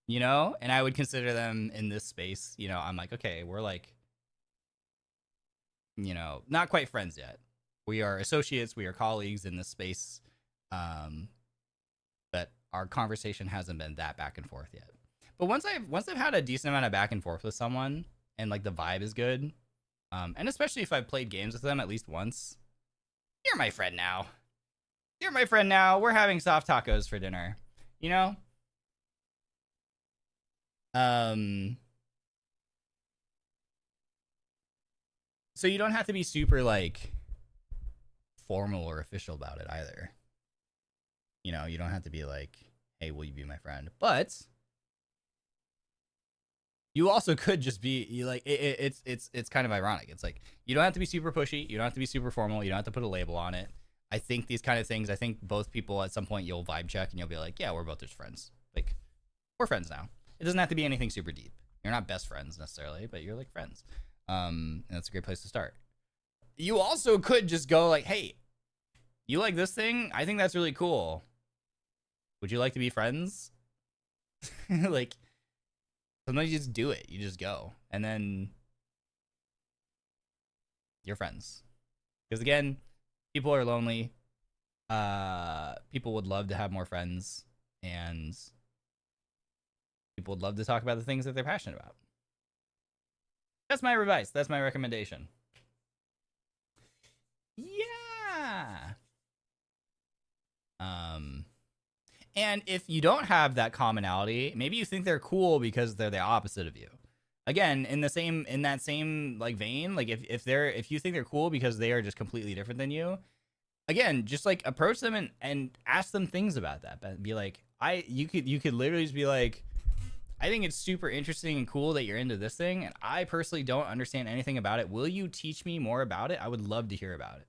you know, and I would consider them in this space, you know, I'm like, okay, we're like, you know, not quite friends yet. We are associates, we are colleagues in this space. But our conversation hasn't been that back and forth yet. But once I've had a decent amount of back and forth with someone, and like the vibe is good, and especially if I've played games with them at least once, you're my friend now. You're my friend now. We're having soft tacos for dinner. You know? So you don't have to be super like formal or official about it either. You know, you don't have to be like, hey, will you be my friend? But you also could just be like, it's kind of ironic. It's like, you don't have to be super pushy. You don't have to be super formal. You don't have to put a label on it. I think these kind of things, I think both people at some point you'll vibe check and you'll be like, yeah, we're both just friends. Like, we're friends now. It doesn't have to be anything super deep. You're not best friends necessarily, but you're like friends. And that's a great place to start. You also could just go like, hey, you like this thing? I think that's really cool. Would you like to be friends? Like, sometimes you just do it. You just go. And then you're friends. Because again, people are lonely. People would love to have more friends. And people would love to talk about the things that they're passionate about. That's my advice. That's my recommendation. Yeah. And if you don't have that commonality, maybe you think they're cool because they're the opposite of you. Again, in that same like vein, like if you think they're cool because they are just completely different than you, again, just like approach them and ask them things about that. But be like, you could literally just be like, I think it's super interesting and cool that you're into this thing, and I personally don't understand anything about it. Will you teach me more about it? I would love to hear about it.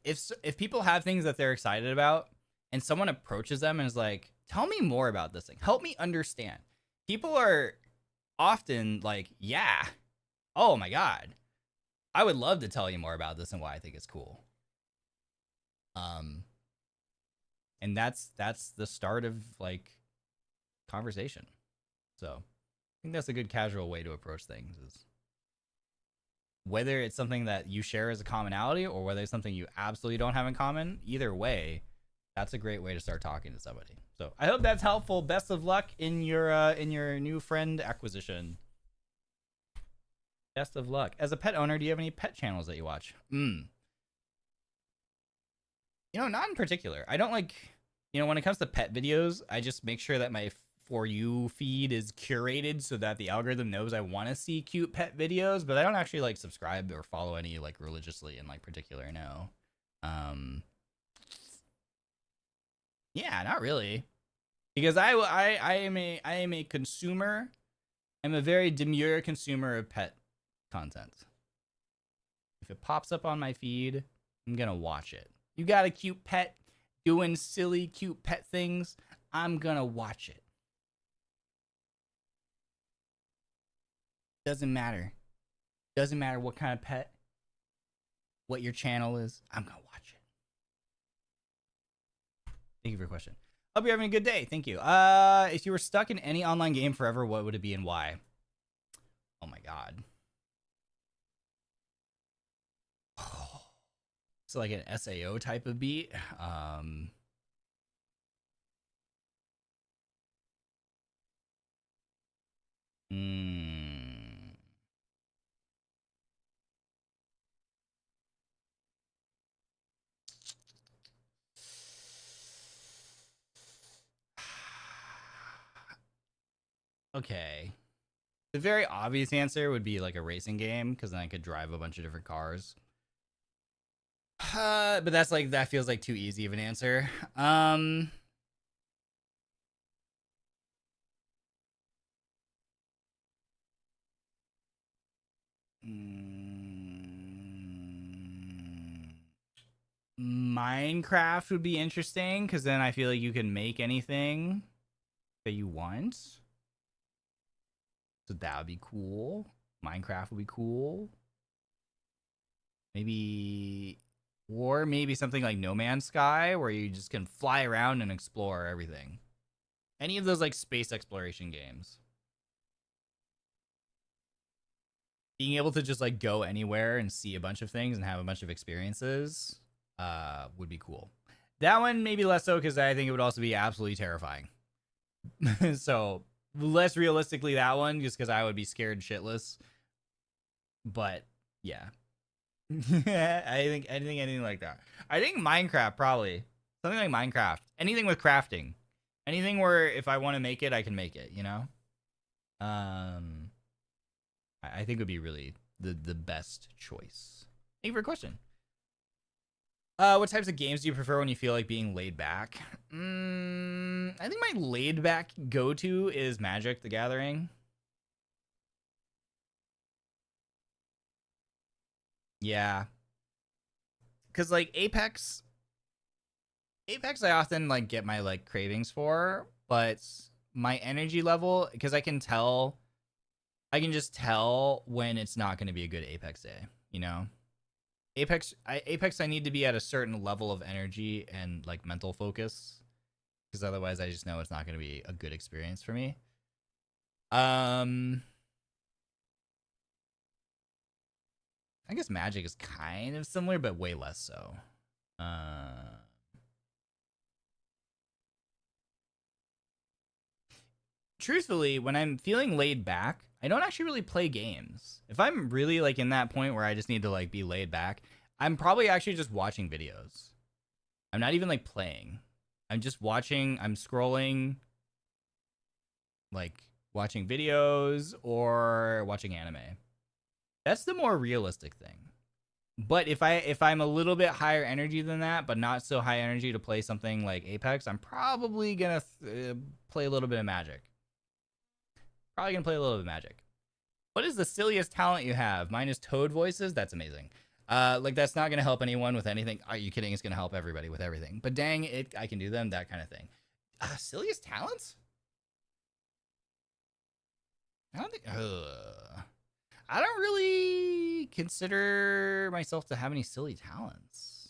if people have things that they're excited about and someone approaches them and is like, tell me more about this thing, help me understand. People are often like, yeah, oh my god, I would love to tell you more about this and why I think it's cool. And that's the start of like conversation. So I think that's a good casual way to approach things, is whether it's something that you share as a commonality or whether it's something you absolutely don't have in common. Either way, that's a great way to start talking to somebody. So I hope that's helpful. Best of luck in your new friend acquisition. Best of luck. As a pet owner, do you have any pet channels that you watch? You know, not in particular. I don't like, you know, when it comes to pet videos, I just make sure that my For You feed is curated so that the algorithm knows I want to see cute pet videos, but I don't actually like subscribe or follow any like religiously in like particular, no. Yeah, not really. Because I am a consumer. I'm a very demure consumer of pet content. If it pops up on my feed, I'm gonna watch it. You got a cute pet doing silly cute pet things, I'm gonna watch it. Doesn't matter. Doesn't matter what kind of pet, what your channel is, I'm gonna watch it. Thank you for your question. Hope you're having a good day. Thank you. If you were stuck in any online game forever, what would it be and why? Oh my god. So like an SAO type of beat. Okay. The very obvious answer would be like a racing game, because then I could drive a bunch of different cars. But that's like, that feels like too easy of an answer. Minecraft would be interesting, because then I feel like you can make anything that you want. So that would be cool. Minecraft would be cool. Maybe, or maybe something like No Man's Sky, where you just can fly around and explore everything. Any of those like space exploration games. Being able to just like go anywhere and see a bunch of things and have a bunch of experiences would be cool. That one maybe less so, because I think it would also be absolutely terrifying. So less realistically that one, just because I would be scared shitless. But yeah. I think anything like that. I think Minecraft, probably something like Minecraft. Anything with crafting, anything where if I want to make it, I can make it, you know. I think would be really the best choice. Thank you for your question. What types of games do you prefer when you feel like being laid back? I think my laid back go-to is Magic the Gathering. Yeah. Cause like Apex I often like get my like cravings for, but my energy level, because I can just tell when it's not going to be a good Apex day, you know? Apex I need to be at a certain level of energy and like mental focus, because otherwise I just know it's not going to be a good experience for me. I guess Magic is kind of similar, but way less so. Truthfully, when I'm feeling laid back, I don't actually really play games. If I'm really like in that point where I just need to like be laid back, I'm probably actually just watching videos. I'm not even like playing. I'm just watching, I'm scrolling, like watching videos or watching anime. That's the more realistic thing. But if I'm a little bit higher energy than that, but not so high energy to play something like Apex, I'm probably gonna play a little bit of Magic. Probably gonna play a little bit of Magic. What is the silliest talent you have? Mine is Toad voices. That's amazing. Like that's not gonna help anyone with anything. Are you kidding? It's gonna help everybody with everything. But dang it, I can do them. That kind of thing. Silliest talents? I don't think. I don't really consider myself to have any silly talents.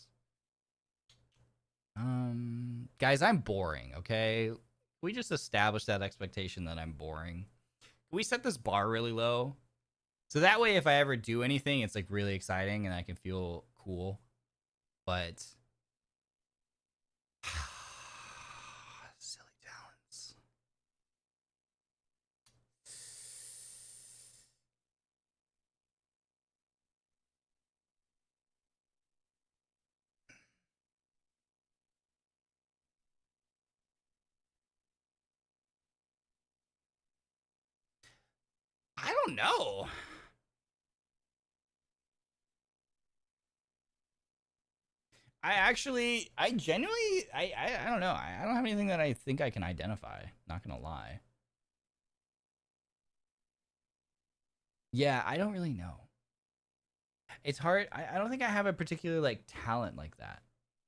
Guys, I'm boring. Okay, we just established that expectation that I'm boring. Can we set this bar really low? So that way, if I ever do anything, it's like really exciting and I can feel cool. But silly talents. I don't know. I genuinely, I don't know. I don't have anything that I think I can identify. Not gonna lie. Yeah, I don't really know. It's hard. I don't think I have a particular like talent like that.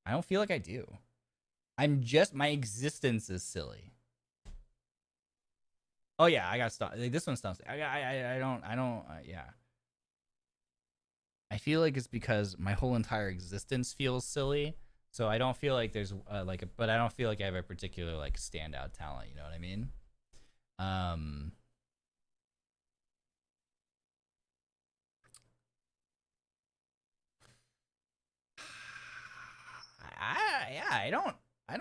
I don't feel like I do. I'm just, my existence is silly. Oh yeah, I got stuff. Like, this one stumps. Yeah. I feel like it's because my whole entire existence feels silly. So I don't feel like there's but I don't feel like I have a particular like standout talent. You know what I mean? Um, yeah, I don't, I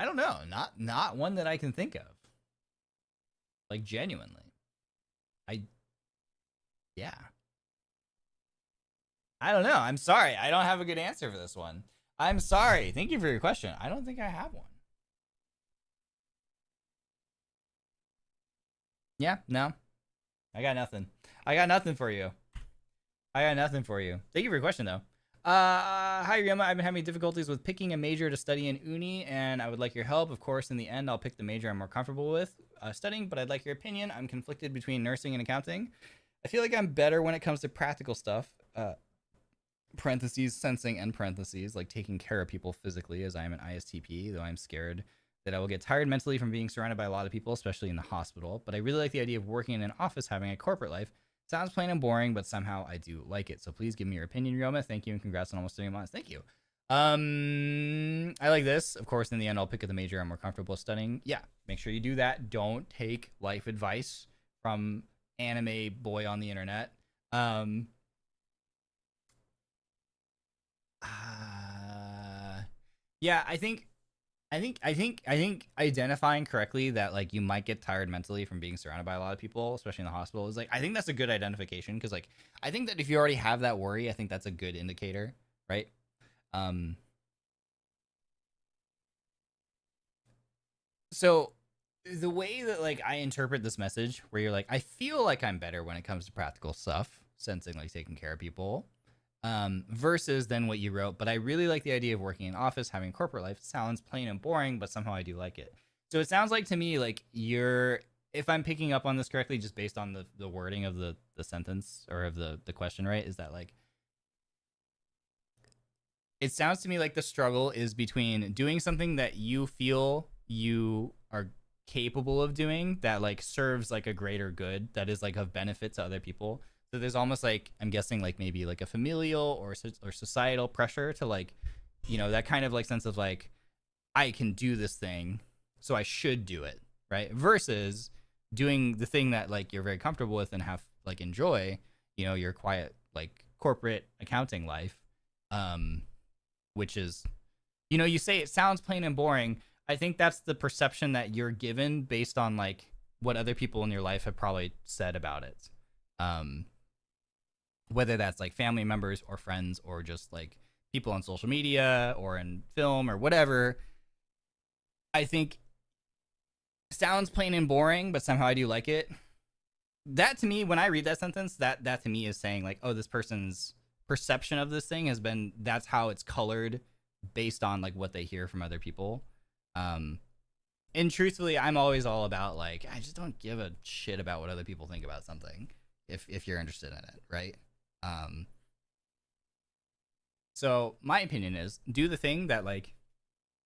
don't know. Not one that I can think of. Like genuinely, I yeah. I don't know. I'm sorry. I don't have a good answer for this one. I'm sorry. Thank you for your question. I don't think I have one. Yeah, no. I got nothing. I got nothing for you. I got nothing for you. Thank you for your question, though. Hi, Ryoma. I've been having difficulties with picking a major to study in uni, and I would like your help. Of course, in the end, I'll pick the major I'm more comfortable with studying, but I'd like your opinion. I'm conflicted between nursing and accounting. I feel like I'm better when it comes to practical stuff. Parentheses, sensing, and parentheses, like taking care of people physically, as I am an ISTP, though I'm scared that I will get tired mentally from being surrounded by a lot of people, especially in the hospital. But I really like the idea of working in an office, having a corporate life. Sounds plain and boring, but somehow I do like it. So please give me your opinion, Ryoma. Thank you, and congrats on almost 3 months. Thank you. I like this. Of course, in the end, I'll pick the major I'm more comfortable studying. Yeah, make sure you do that. Don't take life advice from anime boy on the internet. Yeah, I think identifying correctly that like you might get tired mentally from being surrounded by a lot of people, especially in the hospital, is like I think that's a good identification because like I think that if you already have that worry, I think that's a good indicator, right? Um, so the way that like I interpret this message, where you're like, I feel like I'm better when it comes to practical stuff, sensing like taking care of people, versus then what you wrote. But I really like the idea of working in office, having a corporate life. It sounds plain and boring, but somehow I do like it. So it sounds like to me like you're, if I'm picking up on this correctly, just based on the wording of the sentence or of the question, right? Is that like it sounds to me like the struggle is between doing something that you feel you are capable of doing that like serves like a greater good that is like of benefit to other people. So there's almost like I'm guessing like maybe like a familial or societal pressure to like, you know, that kind of like sense of like I can do this thing, so I should do it, right? Versus doing the thing that like you're very comfortable with and have like enjoy, you know, your quiet like corporate accounting life, which is, you know, you say it sounds plain and boring. I think that's the perception that you're given based on like what other people in your life have probably said about it. Um, whether that's like family members or friends or just like people on social media or in film or whatever. I think sounds plain and boring, but somehow I do like it. That to me, when I read that sentence, that to me is saying like, oh, this person's perception of this thing has been, that's how it's colored based on like what they hear from other people. Um, and truthfully, I'm always all about like, I just don't give a shit about what other people think about something if you're interested in it, right? Um, so my opinion is do the thing that like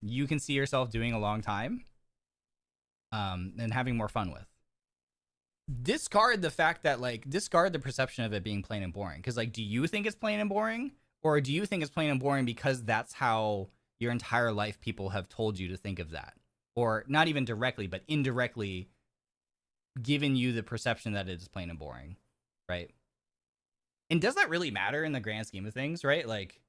you can see yourself doing a long time, and having more fun with. Discard the fact that like discard the perception of it being plain and boring. Because like, do you think it's plain and boring, or do you think it's plain and boring because that's how your entire life people have told you to think of that, or not even directly but indirectly given you the perception that it is plain and boring, right? And does that really matter in the grand scheme of things, right? Like,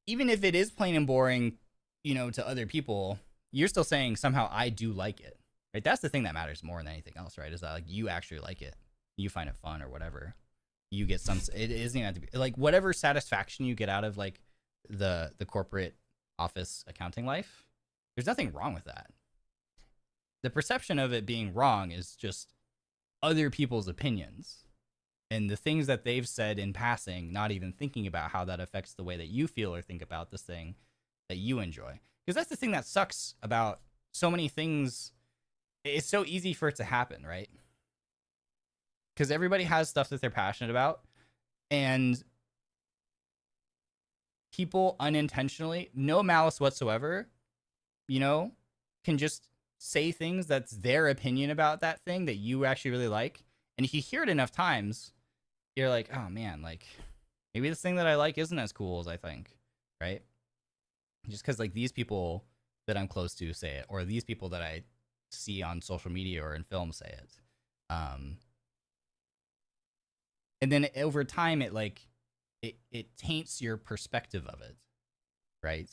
even if it is plain and boring, you know, to other people, you're still saying somehow I do like it, right? That's the thing that matters more than anything else, right? Is that like you actually like it, you find it fun or whatever. You get some. It isn't have to be like whatever satisfaction you get out of like the corporate office accounting life. There's nothing wrong with that. The perception of it being wrong is just other people's opinions and the things that they've said in passing, not even thinking about how that affects the way that you feel or think about this thing that you enjoy. Because that's the thing that sucks about so many things. It's so easy for it to happen, right? Because everybody has stuff that they're passionate about, and people unintentionally, no malice whatsoever, you know, can just say things that's their opinion about that thing that you actually really like. And if you hear it enough times, you're like, oh man, like maybe this thing that I like isn't as cool as I think, right? Just because like these people that I'm close to say it, or these people that I see on social media or in film say it. And then over time, it like it taints your perspective of it, right?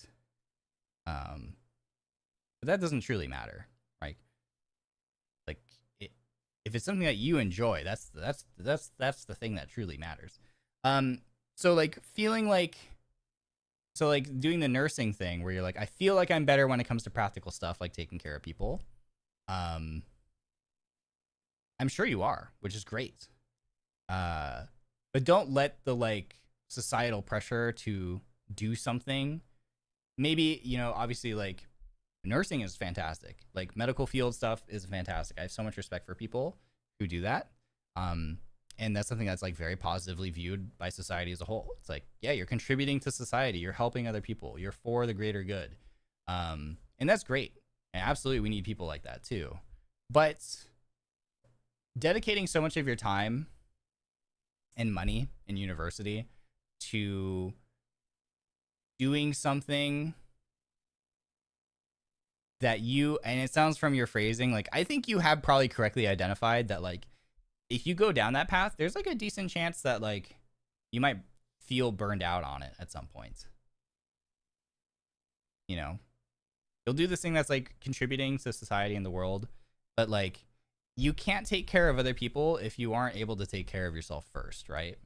But that doesn't truly matter, right? Like if it's something that you enjoy, that's the thing that truly matters. So like feeling like, so like doing the nursing thing where you're like, I feel like I'm better when it comes to practical stuff, like taking care of people. I'm sure you are, which is great. But don't let the like societal pressure to do something. Maybe, you know, obviously like nursing is fantastic. Like medical field stuff is fantastic. I have so much respect for people who do that. And that's something that's like very positively viewed by society as a whole. It's like, yeah, you're contributing to society. You're helping other people. You're for the greater good. And that's great. And absolutely, we need people like that too. But dedicating so much of your time and money in university to doing something that you, and it sounds from your phrasing, like I think you have probably correctly identified that like if you go down that path, there's like a decent chance that like you might feel burned out on it at some point. You know, you'll do this thing that's like contributing to society and the world, but like you can't take care of other people if you aren't able to take care of yourself first, right?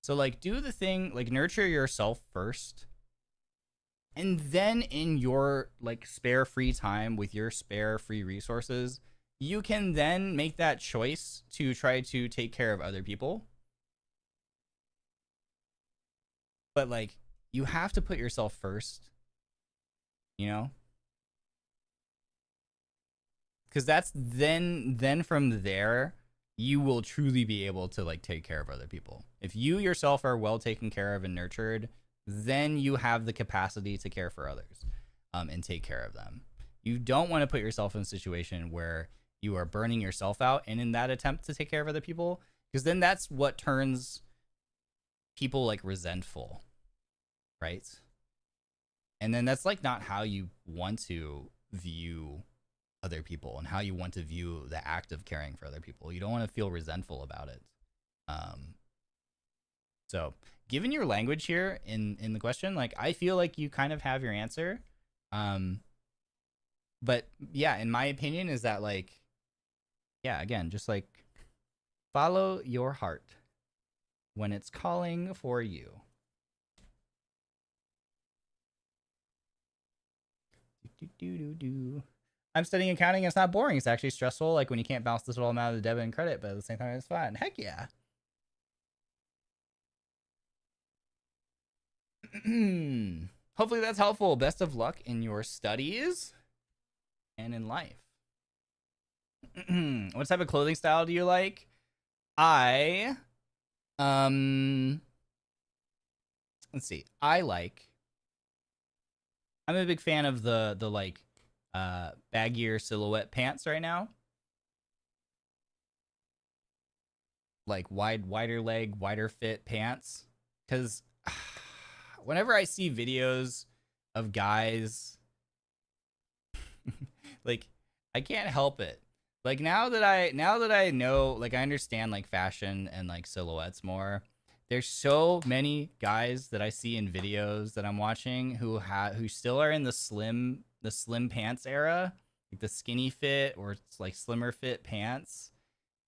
So like do the thing, like nurture yourself first. And then in your like spare free time with your spare free resources, you can then make that choice to try to take care of other people. But like you have to put yourself first, you know? Because that's then from there, you will truly be able to like take care of other people. If you yourself are well taken care of and nurtured, then you have the capacity to care for others, and take care of them. You don't want to put yourself in a situation where you are burning yourself out and in that attempt to take care of other people, because then that's what turns people like resentful, right? And then that's like not how you want to view other people and how you want to view the act of caring for other people. You don't want to feel resentful about it. So given your language here in the question, like I feel like you kind of have your answer. But yeah, in my opinion is that like, yeah, again, just like follow your heart when it's calling for you. I'm studying accounting. It's not boring. It's actually stressful. Like when you can't balance this all amount of the debit and credit, but at the same time, it's fun. Heck yeah. Hopefully that's helpful. Best of luck in your studies and in life. What type of clothing style do you like? I let's see. I'm a big fan of the like baggier silhouette pants right now. Like wider leg, wider fit pants. Cause whenever I see videos of guys like I can't help it. Like now that I know, like I understand like fashion and like silhouettes more. There's so many guys that I see in videos that I'm watching who still are in the slim pants era, like the skinny fit or it's like slimmer fit pants.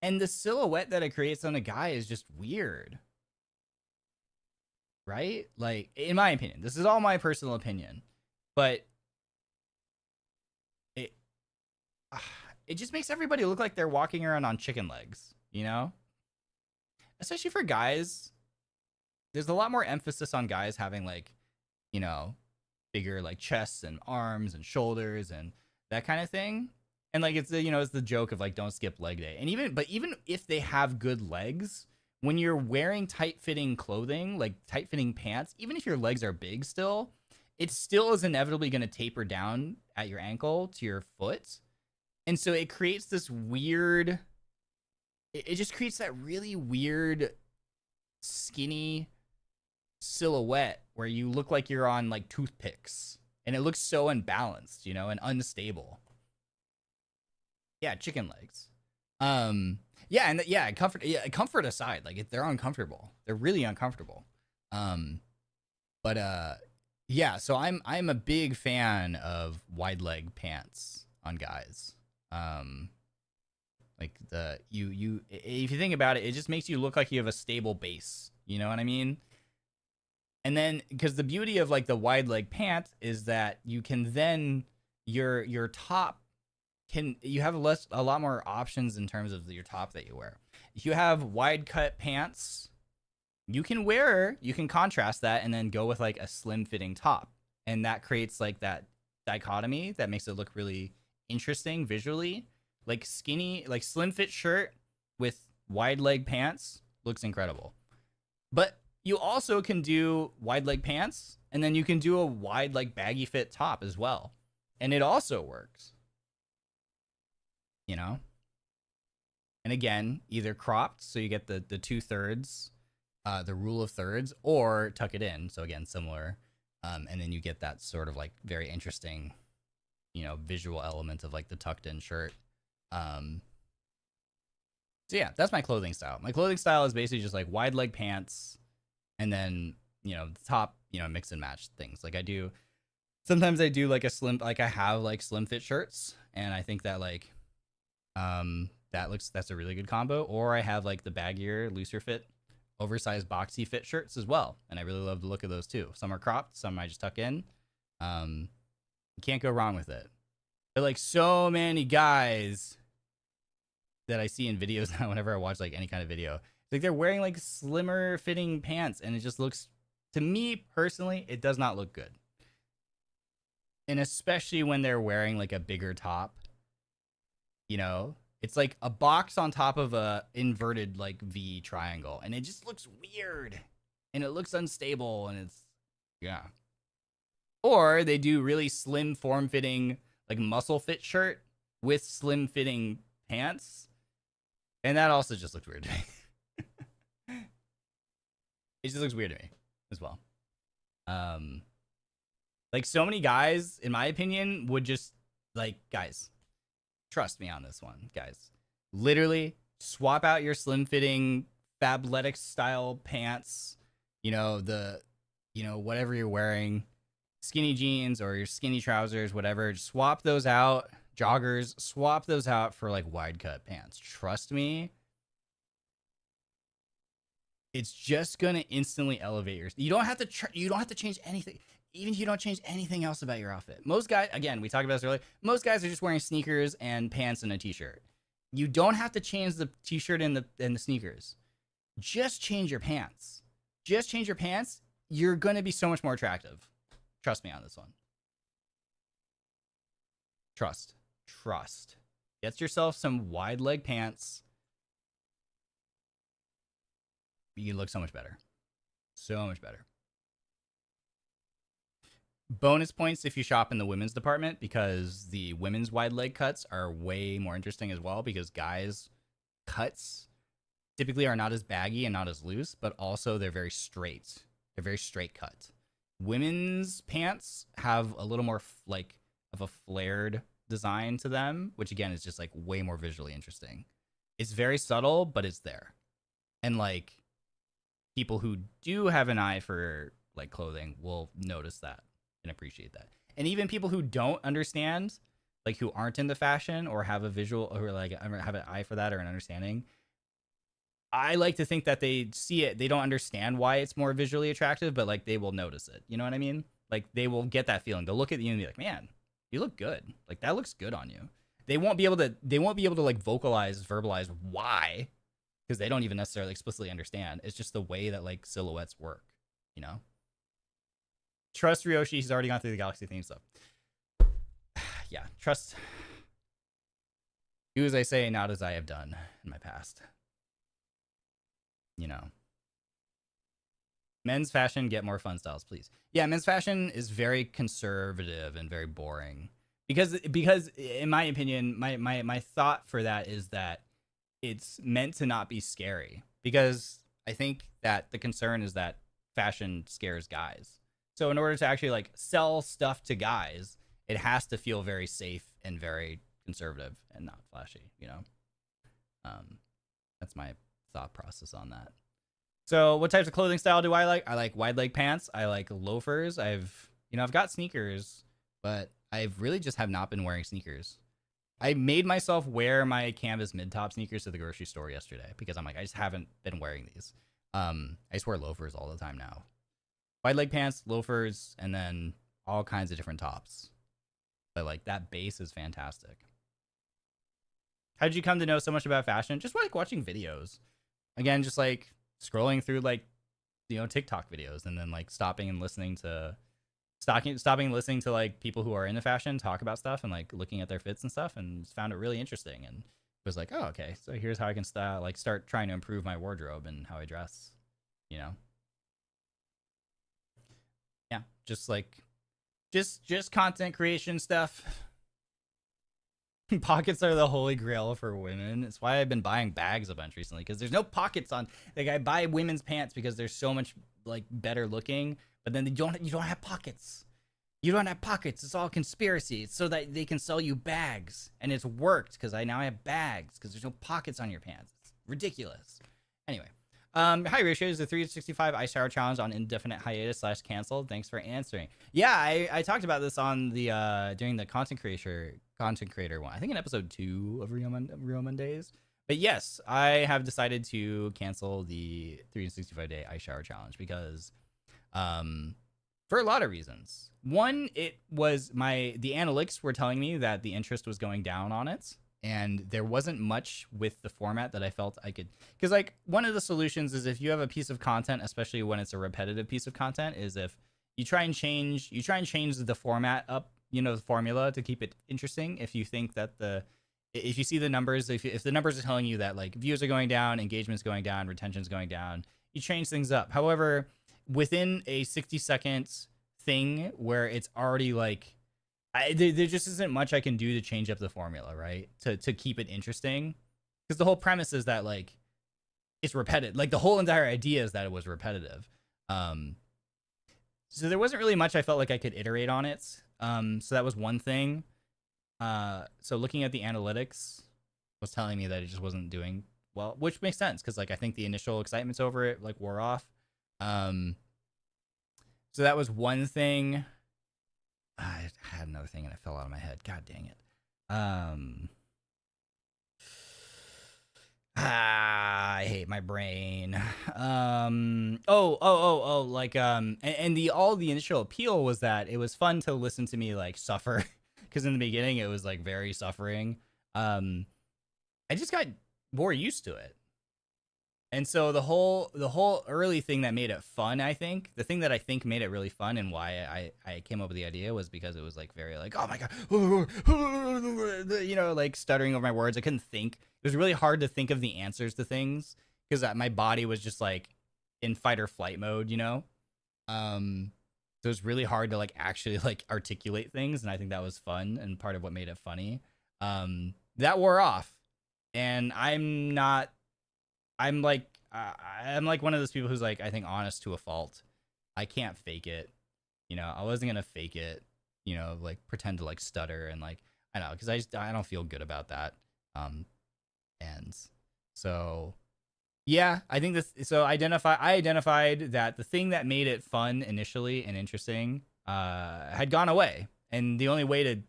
And the silhouette that it creates on a guy is just weird. Right? Like in my opinion, this is all my personal opinion, but it just makes everybody look like they're walking around on chicken legs, you know? Especially for guys. There's a lot more emphasis on guys having like, you know, bigger like chests and arms and shoulders and that kind of thing. And like it's the, you know, it's the joke of like don't skip leg day. And even if they have good legs, when you're wearing tight-fitting clothing, like tight-fitting pants, even if your legs are big still, it still is inevitably going to taper down at your ankle to your foot. And so it creates this weird, it just creates that really weird skinny silhouette where you look like you're on like toothpicks and it looks so unbalanced, you know, and unstable. Yeah, chicken legs. Yeah, and comfort aside, like they're uncomfortable. They're really uncomfortable. Yeah, so I'm a big fan of wide leg pants on guys. Like if you think about it, it just makes you look like you have a stable base. You know what I mean? And then because the beauty of like the wide leg pant is that you can then your top you have a lot more options in terms of your top that you wear. If you have wide cut pants, you can contrast that and then go with like a slim fitting top, and that creates like that dichotomy that makes it look really interesting visually. Like skinny, like slim fit shirt with wide leg pants looks incredible. But you also can do wide leg pants and then you can do a wide like baggy fit top as well, and it also works, you know. And again, either cropped so you get the 2/3, the rule of thirds, or tuck it in, so again similar, and then you get that sort of like very interesting, you know, visual element of like the tucked in shirt. So yeah, that's my clothing style. My clothing style is basically just like wide leg pants, and then, you know, the top, you know, mix and match things. Like sometimes I do like I have like slim fit shirts, and I think that like, that's a really good combo. Or I have like the baggier, looser fit, oversized boxy fit shirts as well, and I really love the look of those too. Some are cropped, some I just tuck in. You can't go wrong with it. But like so many guys that I see in videos now, whenever I watch like any kind of video, like they're wearing like slimmer fitting pants, and it just looks, to me personally, it does not look good. And especially when they're wearing like a bigger top, you know, it's like a box on top of a inverted like V triangle, and it just looks weird and it looks unstable, and it's, yeah. Or they do really slim form fitting like muscle fit shirt with slim fitting pants, and that also just looks weird to me. It just looks weird to me as well. Like so many guys, in my opinion, would just like, guys, trust me on this one, guys. Literally swap out your slim fitting Fabletics style pants, you know, whatever you're wearing, skinny jeans or your skinny trousers, whatever, just swap those out. Joggers, swap those out for like wide cut pants. Trust me, it's just gonna instantly elevate your. You don't have to change anything. Even if you don't change anything else about your outfit. Most guys, again, we talked about this earlier, most guys are just wearing sneakers and pants and a t-shirt. You don't have to change the t-shirt and the sneakers. Just change your pants. Just change your pants. You're gonna be so much more attractive. Trust me on this one. Trust. Get yourself some wide leg pants. you look so much better. So much better. Bonus points if you shop in the women's department, because the women's wide leg cuts are way more interesting as well, because guys' cuts typically are not as baggy and not as loose, but also they're very straight. They're very straight cut. Women's pants have a little more like of a flared design to them, which again is just like way more visually interesting. It's very subtle, but it's there. And like people who do have an eye for like clothing will notice that and appreciate that. And even people who don't understand, like who aren't into fashion or have a visual or like have an eye for that or an understanding, I like to think that they see it. They don't understand why it's more visually attractive, but like they will notice it. You know what I mean? Like they will get that feeling. They'll look at you and be like, "Man, you look good. Like that looks good on you." They won't be able to like verbalize why, because they don't even necessarily explicitly understand. It's just the way that like silhouettes work, you know? Trust Ryoshi, he's already gone through the Galaxy theme stuff. Yeah, trust. Do as I say, not as I have done in my past. You know. Men's fashion, get more fun styles, please. Yeah, men's fashion is very conservative and very boring. Because in my opinion, my thought for that is that it's meant to not be scary. Because I think that the concern is that fashion scares guys. So in order to actually like sell stuff to guys, it has to feel very safe and very conservative and not flashy, you know? That's my thought process on that. So what types of clothing style do I like? I like wide leg pants. I like loafers. I've got sneakers, but I really just have not been wearing sneakers. I made myself wear my canvas mid-top sneakers to the grocery store yesterday because I'm like, I just haven't been wearing these. I just wear loafers all the time now. Wide leg pants, loafers, and then all kinds of different tops. But like that base is fantastic. How did you come to know so much about fashion? Just like watching videos. Again, just like scrolling through like, you know, TikTok videos and then like stopping and listening to like people who are into fashion talk about stuff and like looking at their fits and stuff, and found it really interesting and was like, oh, okay, so here's how I can start trying to improve my wardrobe and how I dress, you know? Yeah, just like just content creation stuff. Pockets are the holy grail for women. It's why I've been buying bags a bunch recently, because there's no pockets on. Like I buy women's pants because they're so much like better looking, but then you don't have pockets. You don't have pockets. It's all conspiracy. It's so that they can sell you bags, and it's worked because I now have bags because there's no pockets on your pants. It's ridiculous. Anyway, hi Ratio, is the 365 ice shower challenge on indefinite hiatus / canceled? Thanks for answering. Yeah, I talked about this on the during the content creator one. I think in episode 2 of RyoMondays. But yes, I have decided to cancel the 365-day ice shower challenge because for a lot of reasons. One, it was the analytics were telling me that the interest was going down on it, and there wasn't much with the format that I felt I could, because like one of the solutions is if you have a piece of content, especially when it's a repetitive piece of content, is if you try and change the format up, you know, the formula to keep it interesting. If you think that if you see the numbers, if the numbers are telling you that like views are going down, engagement's going down, retention's going down, you change things up. However, within a 60-second thing where it's already like, there just isn't much I can do to change up the formula, right? To keep it interesting. Because the whole premise is that like it's repetitive. Like the whole entire idea is that it was repetitive. So there wasn't really much I felt like I could iterate on it. So that was one thing. So looking at the analytics was telling me that it just wasn't doing well, which makes sense because like I think the initial excitement's over it like wore off. So that was one thing. I had another thing and it fell out of my head. God dang it. I hate my brain. Like and the initial appeal was that it was fun to listen to me like suffer, because in the beginning it was like very suffering. I just got more used to it. And so the whole early thing that made it fun, I think, the thing that I think made it really fun and why I came up with the idea was because it was like very like, oh my God, you know, like stuttering over my words. I couldn't think. It was really hard to think of the answers to things because my body was just like in fight or flight mode, you know. So it's really hard to like actually like articulate things, and I think that was fun and part of what made it funny. That wore off, and I'm not. I'm like one of those people who's like, I think, honest to a fault. I can't fake it. You know, I wasn't gonna fake it. You know, like pretend to like stutter and like I know because I don't feel good about that. And so yeah, I think this. So I identified that the thing that made it fun initially and interesting had gone away, and the only way to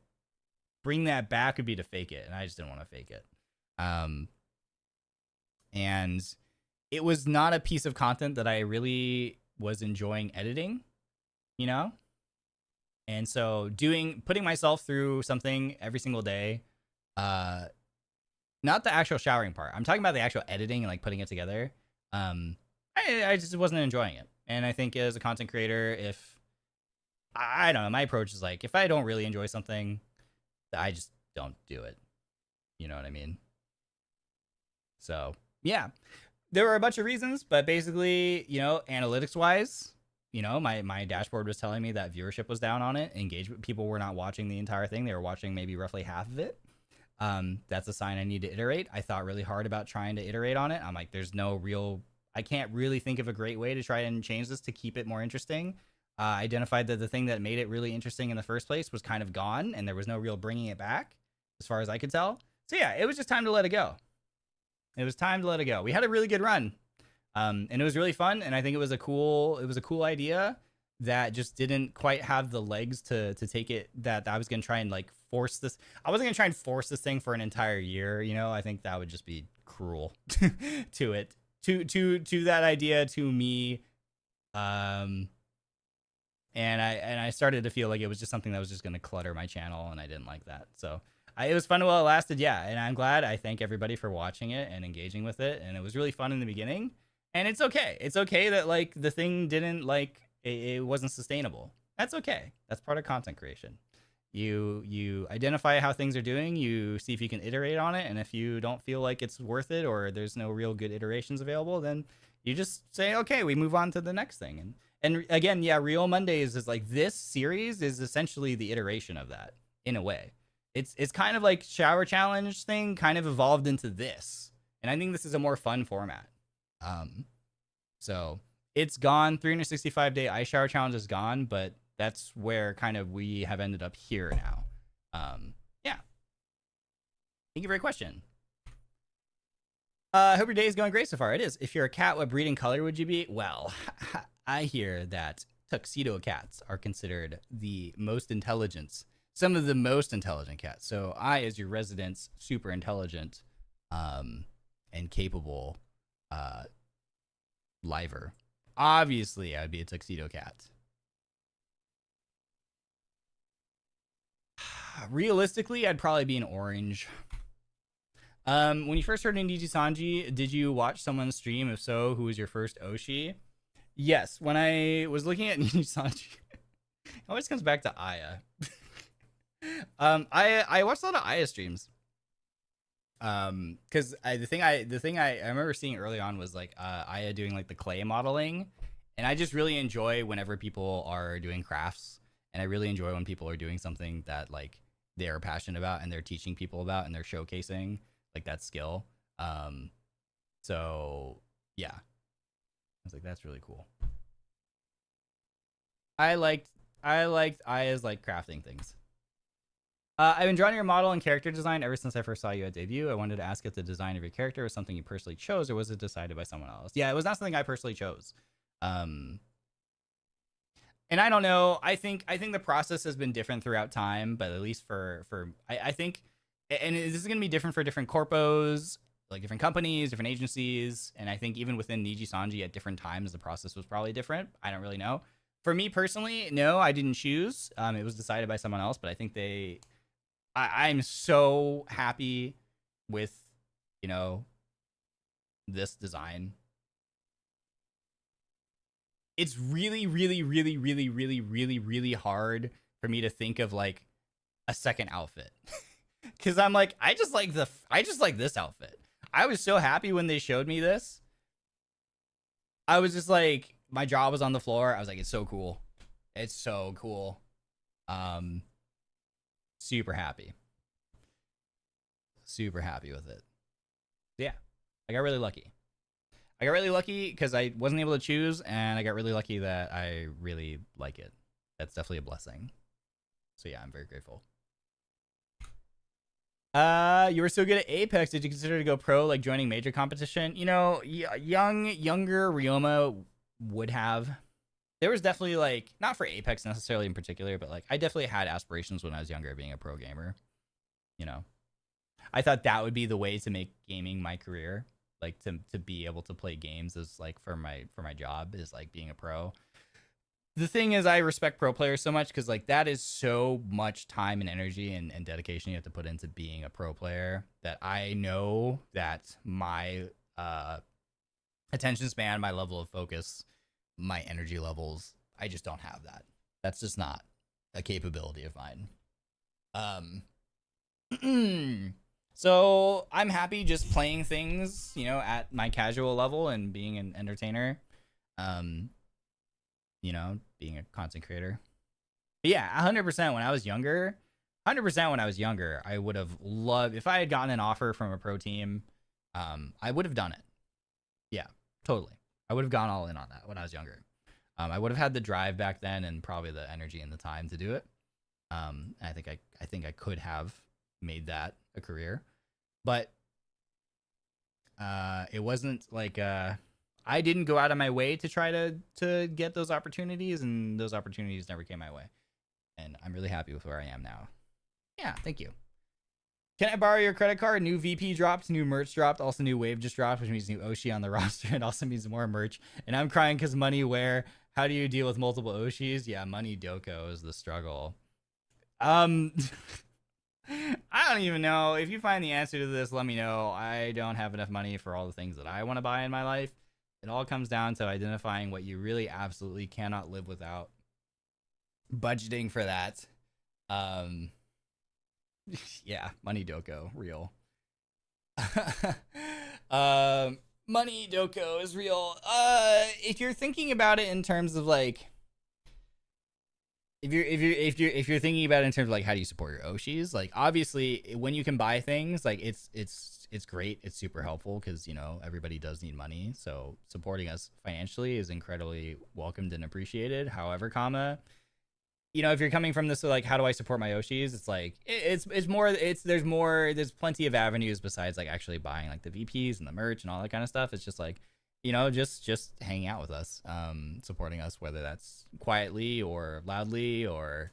bring that back would be to fake it, and I just didn't want to fake it. And it was not a piece of content that I really was enjoying editing, you know? And so putting myself through something every single day, not the actual showering part. I'm talking about the actual editing and like putting it together. I just wasn't enjoying it. And I think as a content creator, if I don't know, my approach is like, if I don't really enjoy something, I just don't do it. You know what I mean? So yeah, there were a bunch of reasons, but basically, you know, analytics wise, you know, my dashboard was telling me that viewership was down on it. Engagement, people were not watching the entire thing. They were watching maybe roughly half of it. That's a sign I need to iterate. I thought really hard about trying to iterate on it. I'm like, I can't really think of a great way to try and change this to keep it more interesting. Identified that the thing that made it really interesting in the first place was kind of gone, and there was no real bringing it back as far as I could tell. So yeah, it was just time to let it go. It was time to let it go. We had a really good run, and it was really fun. And I think it was a cool idea that just didn't quite have the legs to take it. That I was gonna try and like force this. I wasn't gonna try and force this thing for an entire year. You know, I think that would just be cruel to it, to that idea, to me. And I started to feel like it was just something that was just gonna clutter my channel, and I didn't like that. So. It was fun while it lasted, yeah, and I'm glad. I thank everybody for watching it and engaging with it, and it was really fun in the beginning. And it's okay. It's okay that like the thing didn't like it wasn't sustainable. That's okay. That's part of content creation. You identify how things are doing. You see if you can iterate on it, and if you don't feel like it's worth it or there's no real good iterations available, then you just say, okay, we move on to the next thing. And again, yeah, RyoMondays is like this series is essentially the iteration of that in a way. It's kind of like shower challenge thing kind of evolved into this. And I think this is a more fun format. So it's gone. 365-day ice shower challenge is gone, but that's where kind of we have ended up here now. Yeah. Thank you for your question. Hope your day is going great so far. It is. If you're a cat, what breed and color would you be? Well, I hear that tuxedo cats are considered the most intelligent. Some of the most intelligent cats. So I, as your resident, super intelligent, and capable, liver. Obviously, I'd be a tuxedo cat. Realistically, I'd probably be an orange. When you first heard of NIJISANJI, did you watch someone stream? If so, who was your first Oshi? Yes, when I was looking at NIJISANJI, it always comes back to Aya. I watched a lot of Aya streams. Because the thing I remember seeing early on was like Aya doing like the clay modeling, and I just really enjoy whenever people are doing crafts, and I really enjoy when people are doing something that like they're passionate about and they're teaching people about and they're showcasing like that skill. So yeah, I was like, that's really cool. I liked Aya's like crafting things. I've been drawing your model and character design ever since I first saw you at debut. I wanted to ask if the design of your character was something you personally chose, or was it decided by someone else? Yeah, it was not something I personally chose. And I don't know. I think the process has been different throughout time, but at least I think, and this is gonna be different for different corpos, like different companies, different agencies, and I think even within NIJISANJI at different times the process was probably different. I don't really know. For me personally, no, I didn't choose. It was decided by someone else, but I think I'm so happy with, you know, this design. It's really, really, really, really, really, really, really hard for me to think of like a second outfit. Cause I'm like, I just like this outfit. I was so happy when they showed me this. I was just like, my jaw was on the floor. I was like, it's so cool. It's so cool. Super happy. Super happy with it. Yeah, I got really lucky. I got really lucky because I wasn't able to choose, and I got really lucky that I really like it. That's definitely a blessing. So yeah, I'm very grateful. You were so good at Apex. Did you consider to go pro, like joining major competition? You know, younger Ryoma would have. There was definitely like, not for Apex necessarily in particular, but like I definitely had aspirations when I was younger of being a pro gamer. You know, I thought that would be the way to make gaming my career, like to be able to play games as like for my job is like being a pro. The thing is, I respect pro players so much because like that is so much time and energy and dedication you have to put into being a pro player that I know that my attention span, my level of focus, my energy levels, I just don't have that. That's just not a capability of mine. So I'm happy just playing things, you know, at my casual level and being an entertainer. You know, being a content creator. But yeah, 100% when I was younger, I would have loved, if I had gotten an offer from a pro team, I would have done it. Yeah, totally. I would have gone all in on that when I was younger. I would have had the drive back then and probably the energy and the time to do it. I think I could have made that a career, but it wasn't like I didn't go out of my way to try to get those opportunities, and those opportunities never came my way. And I'm really happy with where I am now. Yeah, thank you. Can I borrow your credit card? New VP dropped, new merch dropped, also new wave just dropped, which means new Oshi on the roster. It also means more merch. And I'm crying because money where? How do you deal with multiple Oshis? Yeah, money doko is the struggle. I don't even know. If you find the answer to this, let me know. I don't have enough money for all the things that I want to buy in my life. It all comes down to identifying what you really absolutely cannot live without. Budgeting for that. Yeah, money doko, real. Money doko is real. If you're thinking about it in terms of like, if you're thinking about it in terms of like how do you support your Oshis, like obviously when you can buy things, like it's great, it's super helpful because you know everybody does need money, so supporting us financially is incredibly welcomed and appreciated. However, you know, if you're coming from this like how do I support my Oshis, it's like there's plenty of avenues besides like actually buying like the VPs and the merch and all that kind of stuff. It's just like, you know, just hanging out with us, supporting us, whether that's quietly or loudly or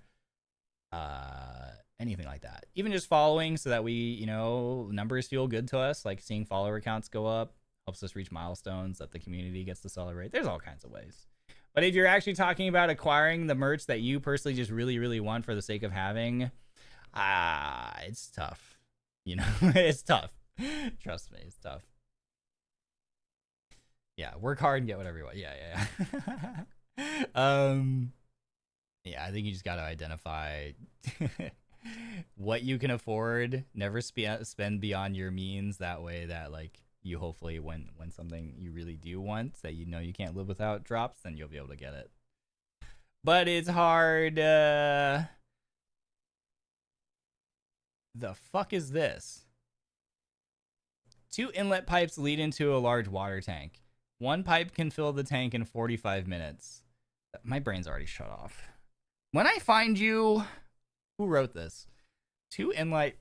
anything like that. Even just following so that we, you know, numbers feel good to us, like seeing follower counts go up helps us reach milestones that the community gets to celebrate. There's all kinds of ways. But if you're actually talking about acquiring the merch that you personally just really, really want for the sake of having, it's tough. You know, it's tough. Trust me, it's tough. Yeah, work hard and get whatever you want. Yeah. Yeah, I think you just got to identify what you can afford. Never spend beyond your means. That way, that like you hopefully when something you really do want that you know you can't live without drops, then you'll be able to get it. But it's hard. The fuck is this? 2 inlet pipes lead into a large water tank. 1 pipe can fill the tank in 45 minutes. My brain's already shut off. When I find you, who wrote this? 2 inlet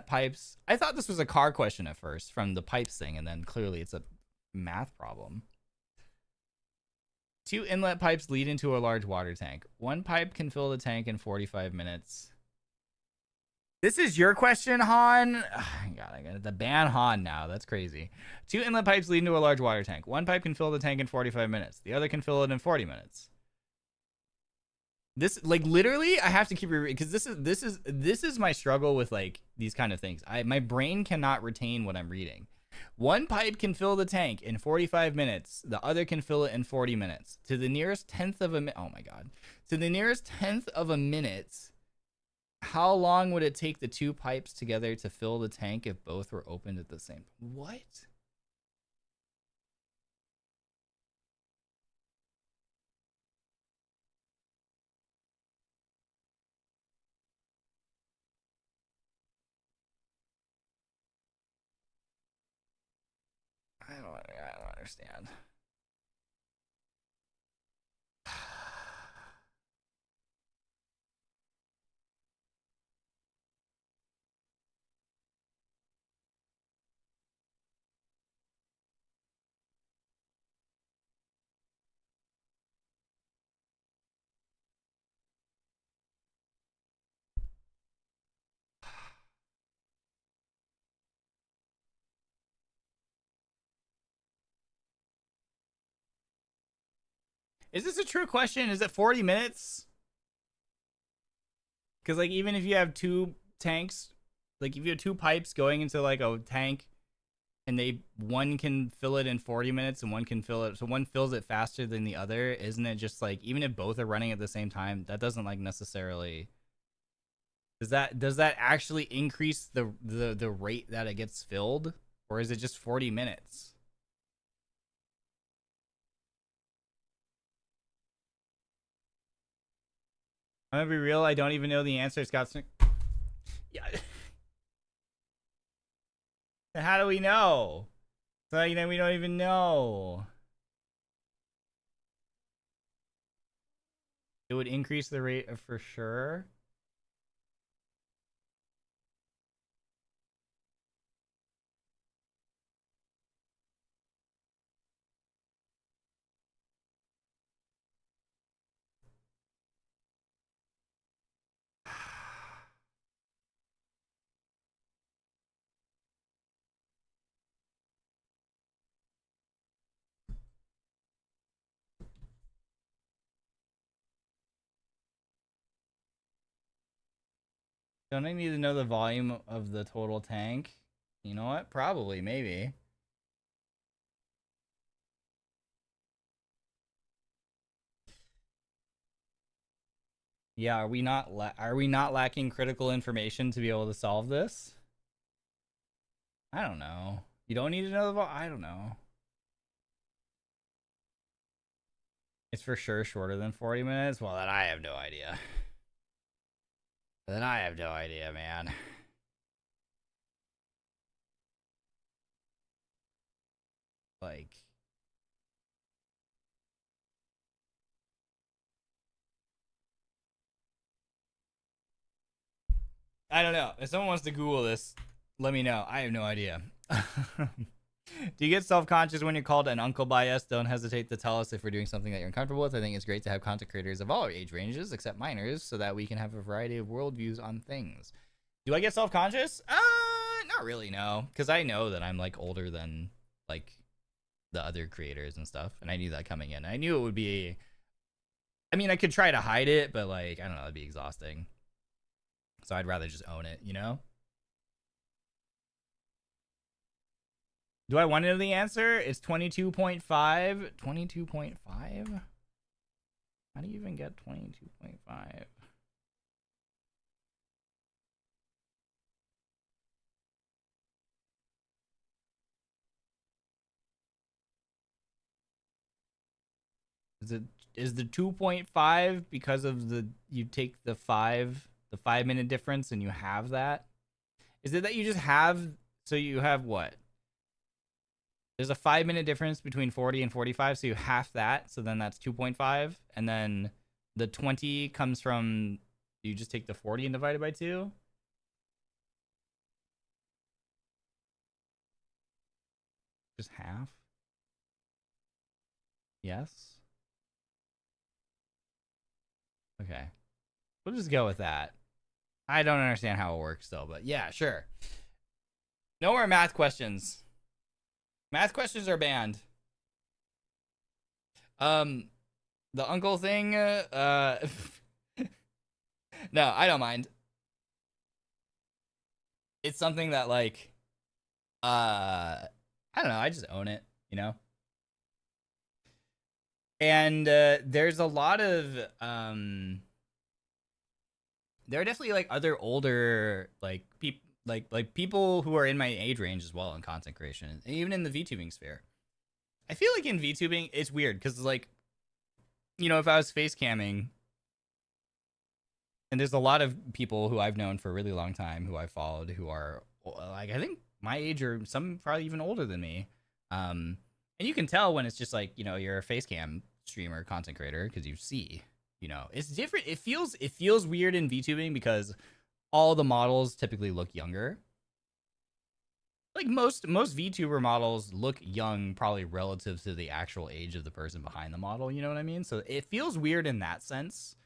pipes. I thought this was a car question at first from the pipes thing, and then clearly it's a math problem. 2 inlet pipes lead into a large water tank. 1 pipe can fill the tank in 45 minutes. This is your question, Han? God, I got to ban Han now. That's crazy. 2 inlet pipes lead into a large water tank. 1 pipe can fill the tank in 45 minutes. The other can fill it in 40 minutes. This, like, literally, I have to keep reading because this is my struggle with like these kind of things. My brain cannot retain what I'm reading. 1 pipe can fill the tank in 45 minutes. The other can fill it in 40 minutes. To the nearest tenth of a minute. Oh my god. To the nearest tenth of a minute. How long would it take the 2 pipes together to fill the tank if both were opened at the same time? What? don't understand. Is this a true question? Is it 40 minutes? Because, like, even if you have two tanks, like, if you have two pipes going into, like, a tank, and one can fill it in 40 minutes and one can fill it, so one fills it faster than the other, isn't it just, like, even if both are running at the same time, that doesn't, like, necessarily... Does that actually increase the rate that it gets filled? Or is it just 40 minutes? I'm gonna be real, I don't even know the answer. Scott Smith. Yeah. How do we know? So, you know, we don't even know. It would increase the rate of for sure. Don't I need to know the volume of the total tank? You know what? Probably, maybe. Yeah, are we not lacking critical information to be able to solve this? I don't know. You don't need to know the volume? I don't know. It's for sure shorter than 40 minutes? Well, then I have no idea. Then I have no idea, man. Like... I don't know. If someone wants to Google this, let me know. I have no idea. Do you get self-conscious when you're called an uncle by us? Don't hesitate to tell us if we're doing something that you're uncomfortable with. I think it's great to have content creators of all age ranges, except minors, so that we can have a variety of worldviews on things. Do I get self-conscious? Not really, no. Because I know that I'm, like, older than, like, the other creators and stuff. And I knew that coming in. I knew it would be... I mean, I could try to hide it, but, like, I don't know, it'd be exhausting. So I'd rather just own it, you know? Do I want to know the answer? It's 22.5. 22.5? How do you even get 22.5? Is the 2.5 because of you take the 5-minute difference and you have that? Is it that you just have, so you have what? There's a 5-minute difference between 40 and 45, so you half that, so then that's 2.5, and then the 20 comes from, you just take the 40 and divide it by 2? Just half? Yes? Okay. We'll just go with that. I don't understand how it works though, but yeah, sure. No more math questions. Math questions are banned. The uncle thing, no, I don't mind. It's something that, like, I don't know, I just own it, you know? And there's a lot of there are definitely, like, other older, like, people who are in my age range as well in content creation, even in the VTubing sphere. I feel like in VTubing it's weird because, like, you know, if I was face camming, and there's a lot of people who I've known for a really long time who I followed who are, like, I think my age or some probably even older than me, And you can tell when it's just like, you know, you're a face cam streamer, content creator, because you see, you know, it's different. It feels weird in VTubing because all the models typically look younger. Like most VTuber models look young, probably relative to the actual age of the person behind the model. You know what I mean? So it feels weird in that sense.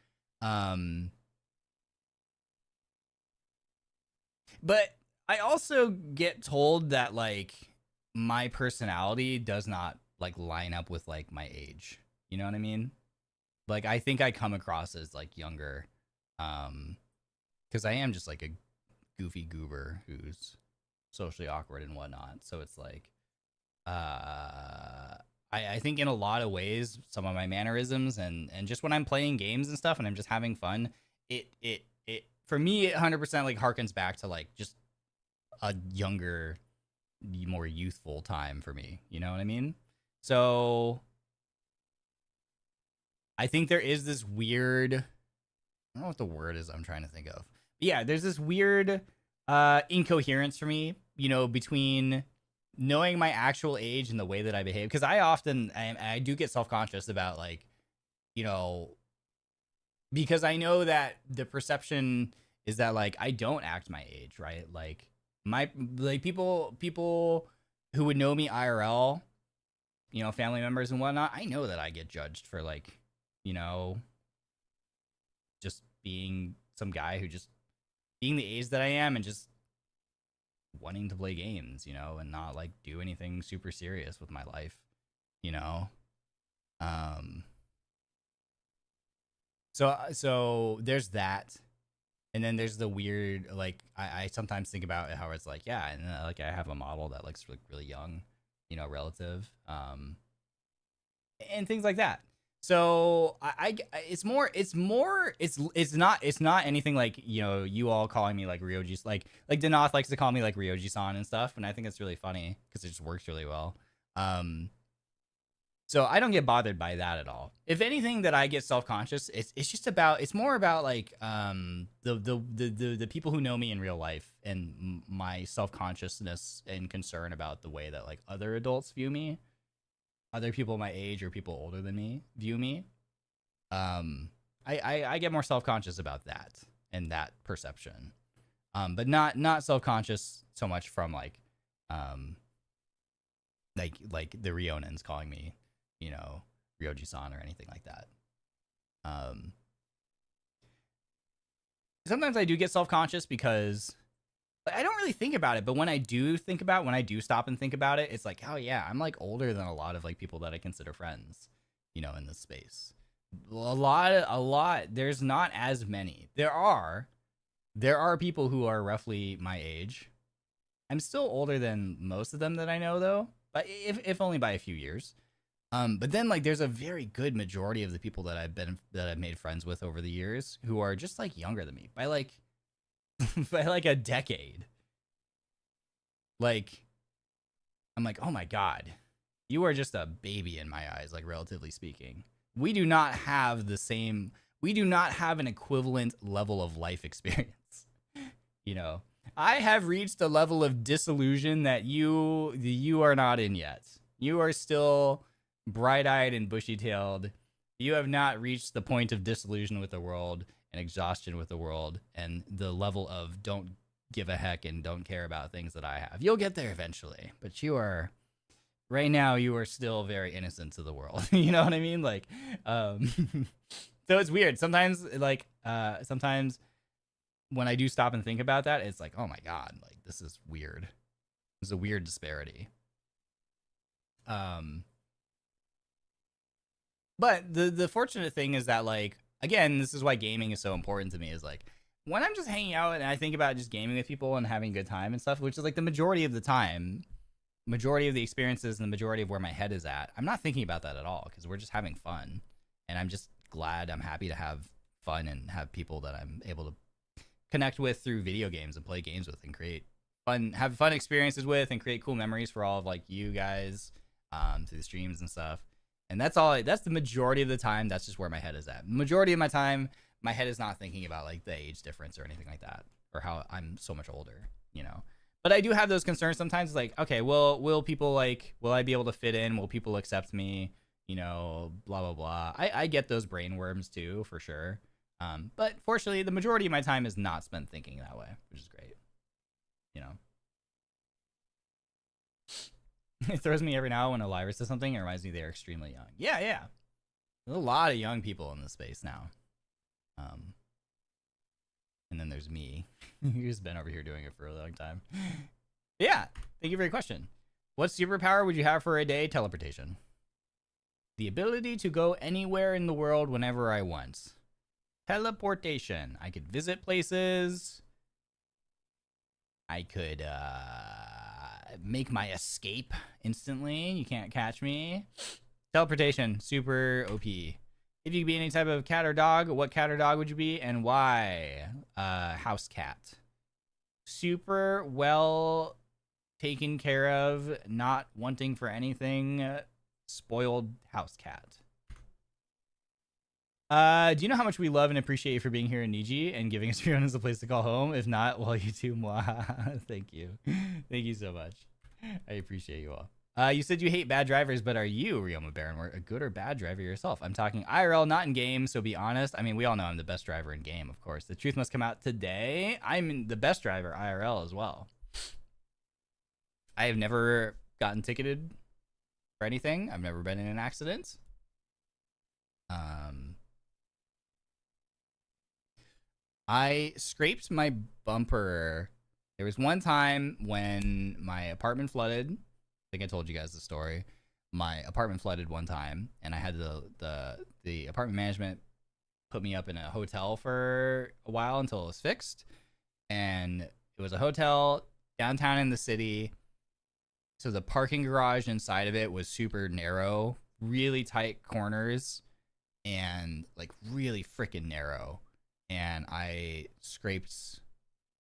But I also get told that like my personality does not like line up with like my age. You know what I mean? Like I think I come across as like younger, because I am just like a goofy goober who's socially awkward and whatnot. So it's like, I think in a lot of ways, some of my mannerisms and just when I'm playing games and stuff and I'm just having fun, it for me, it 100% like harkens back to like just a younger, more youthful time for me. You know what I mean? So I think there is this weird, I don't know what the word is I'm trying to think of. But yeah, there's this weird incoherence for me, you know, between knowing my actual age and the way that I behave. Because I do get self-conscious about like, you know, because I know that the perception is that like I don't act my age, right? Like people who would know me IRL, you know, family members and whatnot, I know that I get judged for like, you know, just being some guy who just being the age that I am and just wanting to play games, you know, and not like do anything super serious with my life, you know. So there's that. And then there's the weird, like, I sometimes think about how it's like, yeah, and like I have a model that looks really young, you know, relative, and things like that. So it's not anything like, you know, you all calling me like Ryoji, like Denauth likes to call me like Ryoji-san and stuff, and I think it's really funny because it just works really well. So I don't get bothered by that at all. If anything that I get self-conscious, it's more about like the people who know me in real life and my self-consciousness and concern about the way that like other adults view me, other people my age or people older than me view me. I get more self-conscious about that and that perception. But not self-conscious so much from like the Ryonins calling me, you know, Ryoji-san or anything like that. Sometimes I do get self-conscious because I don't really think about it, but when I do stop and think about it, it's like, oh yeah, I'm like older than a lot of like people that I consider friends, you know, in this space. A lot. There's not as many. There are people who are roughly my age. I'm still older than most of them that I know though, but if only by a few years. But then like there's a very good majority of the people that I've made friends with over the years who are just like younger than me by like by like a decade. Like I'm like, oh my God, you are just a baby in my eyes, like relatively speaking. We do not have an equivalent level of life experience. You know, I have reached a level of disillusion that you are not in yet. You are still bright-eyed and bushy-tailed. You have not reached the point of disillusion with the world and exhaustion with the world and the level of don't give a heck and don't care about things that I have. You'll get there eventually, but right now you are still very innocent to the world. You know what I mean? Like, so it's weird. Sometimes when I do stop and think about that, it's like, oh my God, like this is weird. It's a weird disparity. But the fortunate thing is that, like, again, this is why gaming is so important to me, is like when I'm just hanging out and I think about just gaming with people and having a good time and stuff, which is like the majority of the time, majority of the experiences and the majority of where my head is at, I'm not thinking about that at all because we're just having fun. And I'm just glad, I'm happy to have fun and have people that I'm able to connect with through video games and play games with and have fun experiences with and create cool memories for all of like you guys through the streams and stuff. And that's the majority of the time. That's just where my head is at. Majority of my time, my head is not thinking about like the age difference or anything like that, or how I'm so much older, you know. But I do have those concerns sometimes. Like, okay, will people like, will I be able to fit in? Will people accept me? You know, blah, blah, blah. I get those brain worms too, for sure. But fortunately, the majority of my time is not spent thinking that way, which is great. You know, it throws me every now when a liver says something. It reminds me they're extremely young. Yeah, yeah. There's a lot of young people in this space now. And then there's me, who's been over here doing it for a long time. Yeah, thank you for your question. What superpower would you have for a day? Teleportation. The ability to go anywhere in the world whenever I want. Teleportation. I could visit places. I could make my escape instantly. You can't catch me. Teleportation. Super OP. If you could be any type of cat or dog, what cat or dog would you be and why? House cat. Super well taken care of, not wanting for anything. Spoiled house cat. Do you know how much we love and appreciate you for being here in Niji and giving us Fiona as a place to call home? If not, well, you too. Mwah. Thank you. Thank you so much. I appreciate you all. You said you hate bad drivers, but are you, Ryoma Barrenwort, a good or bad driver yourself? I'm talking IRL, not in game, so be honest. I mean, we all know I'm the best driver in game, of course. The truth must come out today. I'm the best driver IRL as well. I have never gotten ticketed for anything. I've never been in an accident. I scraped my bumper. There was one time when my apartment flooded. I think I told you guys the story. My apartment flooded one time, and I had the apartment management put me up in a hotel for a while until it was fixed. And it was a hotel downtown in the city. So the parking garage inside of it was super narrow, really tight corners, and like really freaking narrow. And I scraped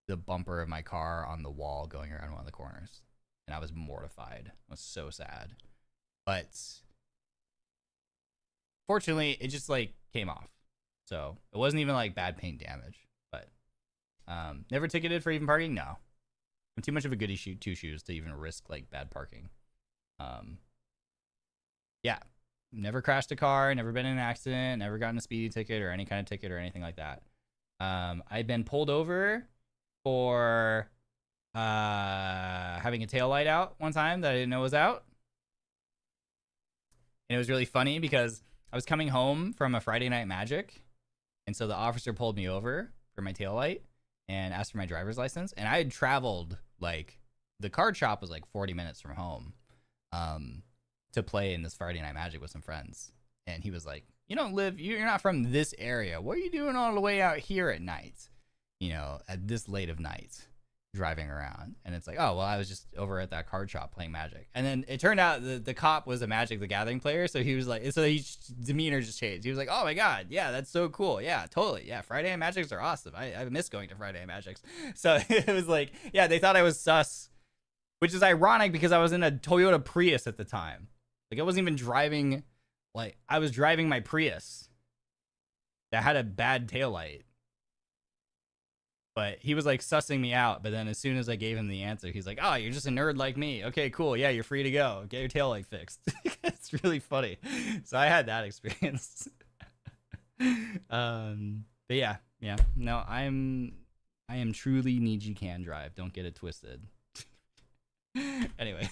the bumper of my car on the wall going around one of the corners. And I was mortified. I was so sad. But fortunately, it just like came off. So it wasn't even like bad paint damage. But never ticketed for even parking? No. I'm too much of a goody two shoes to even risk like bad parking. Yeah. Never crashed a car, never been in an accident, never gotten a speeding ticket or any kind of ticket or anything like that. I'd been pulled over for having a tail light out one time that I didn't know was out. And it was really funny because I was coming home from a Friday Night Magic, and so the officer pulled me over for my tail light and asked for my driver's license. And I had traveled, like, the card shop was like 40 minutes from home to play in this Friday Night Magic with some friends. And he was like, you don't live, you're not from this area. What are you doing all the way out here at night? You know, at this late of night, driving around. And it's like, oh, well, I was just over at that card shop playing Magic. And then it turned out the cop was a Magic the Gathering player. So he was like, so his demeanor just changed. He was like, oh my God, yeah, that's so cool. Yeah, totally. Yeah, Friday Night Magics are awesome. I miss going to Friday Night Magics. So it was like, yeah, they thought I was sus, which is ironic because I was in a Toyota Prius at the time. Like I wasn't even driving, like I was driving my Prius that had a bad taillight. But he was like sussing me out. But then as soon as I gave him the answer, he's like, oh, you're just a nerd like me. Okay, cool. Yeah, you're free to go. Get your taillight fixed. It's really funny. So I had that experience. But yeah. No, I am truly Niji can drive. Don't get it twisted. Anyway.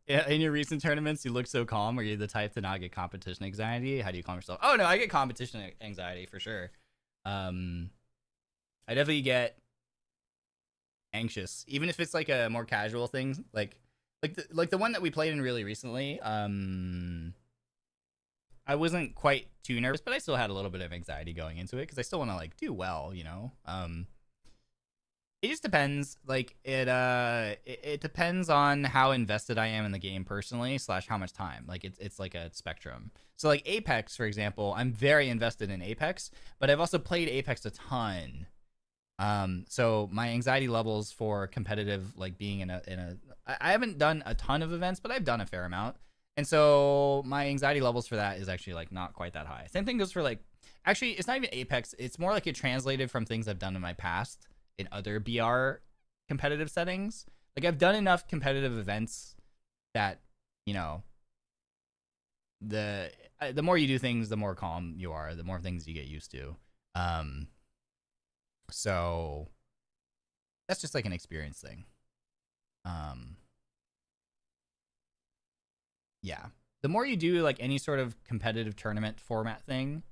Yeah, in your recent tournaments, you look so calm. Are you the type to not get competition anxiety? How do you calm yourself? Oh no, I get competition anxiety for sure. I definitely get anxious, even if it's like a more casual thing, like the one that we played in really recently. I wasn't quite too nervous, but I still had a little bit of anxiety going into it because I still want to like do well, you know. It just depends. Like it depends on how invested I am in the game personally, / how much time. Like it's like a spectrum. So like Apex, for example, I'm very invested in Apex, but I've also played Apex a ton. So my anxiety levels for competitive, like being in a I haven't done a ton of events, but I've done a fair amount. And so my anxiety levels for that is actually like not quite that high. Same thing goes for like, actually it's not even Apex. It's more like it translated from things I've done in my past. in other BR competitive settings. Like I've done enough competitive events that, you know, the more you do things, the more calm you are, the more things you get used to. So that's just like an experience thing. Yeah. The more you do like any sort of competitive tournament format thing,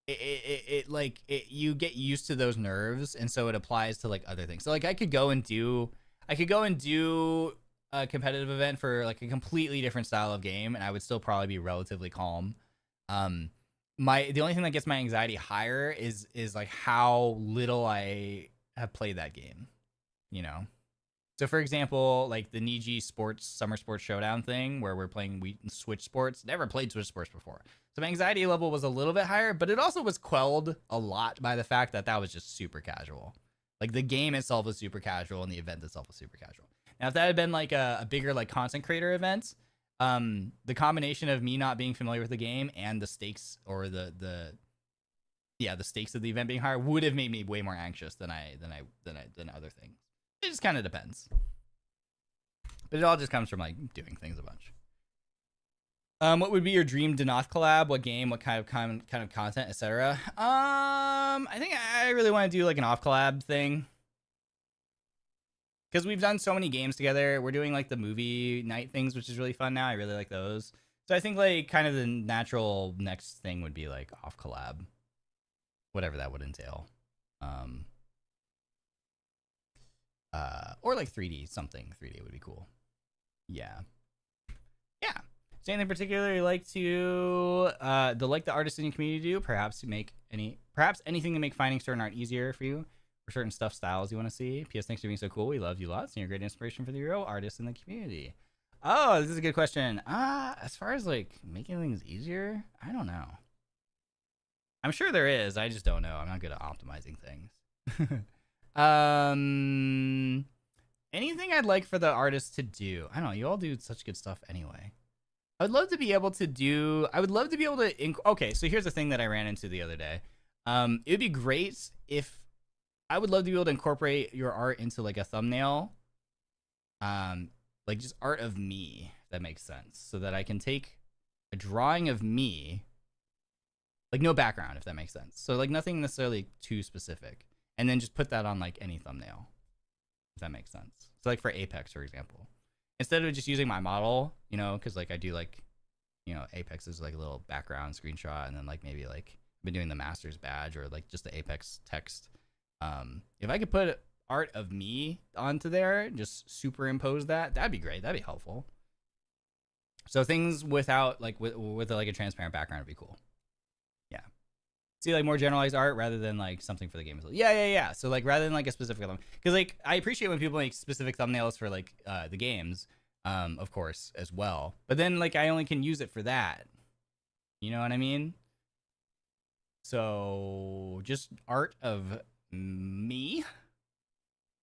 you get used to those nerves, and so it applies to like other things. So like I could go and do a competitive event for like a completely different style of game, and I would still probably be relatively calm. The only thing that gets my anxiety higher is like how little I have played that game, you know. So for example, like the Niji Sports Summer Sports Showdown thing where we switch sports. Never played Switch sports before. So my anxiety level was a little bit higher, but it also was quelled a lot by the fact that that was just super casual. Like the game itself was super casual and the event itself was super casual. Now if that had been like a bigger like content creator event, the combination of me not being familiar with the game and the stakes or the stakes of the event being higher would have made me way more anxious than other things. It just kind of depends. But it all just comes from like doing things a bunch. What would be your dream Denauth collab? What game? What kind of content, etc.? I think I really want to do like an off collab thing. Because we've done so many games together. We're doing like the movie night things, which is really fun now. I really like those. So I think like kind of the natural next thing would be like off collab. Whatever that would entail. Or like 3D something. 3D would be cool. Yeah. Yeah. Is anything particular you like to the artists in your community do? Perhaps anything to make finding certain art easier for you, or certain stuff styles you want to see. P.S. Thanks for being so cool. We love you lots, and you're a great inspiration for the real artists in the community. Oh, this is a good question. As far as like making things easier, I don't know. I'm sure there is. I just don't know. I'm not good at optimizing things. Anything I'd like for the artists to do. I don't know. You all do such good stuff anyway. I would love to be able to okay, so here's the thing that I ran into the other day. It would be great if I would love to be able to incorporate your art into like a thumbnail. Like just art of me, if that makes sense. So that I can take a drawing of me, like no background, if that makes sense. So like nothing necessarily too specific. And then just put that on like any thumbnail, if that makes sense. So like for Apex, for example. Instead of just using my model, you know, because like I do like, you know, Apex is like a little background screenshot, and then like maybe like I've been doing the master's badge or like just the Apex text. If I could put art of me onto there, just superimpose that, that'd be great. That'd be helpful. So things without like with like a transparent background would be cool. Yeah. See like more generalized art rather than like something for the game. Yeah. So like rather than like a specific one, because like I appreciate when people make specific thumbnails for like the games, of course as well. But then like I only can use it for that. You know what I mean? So just art of me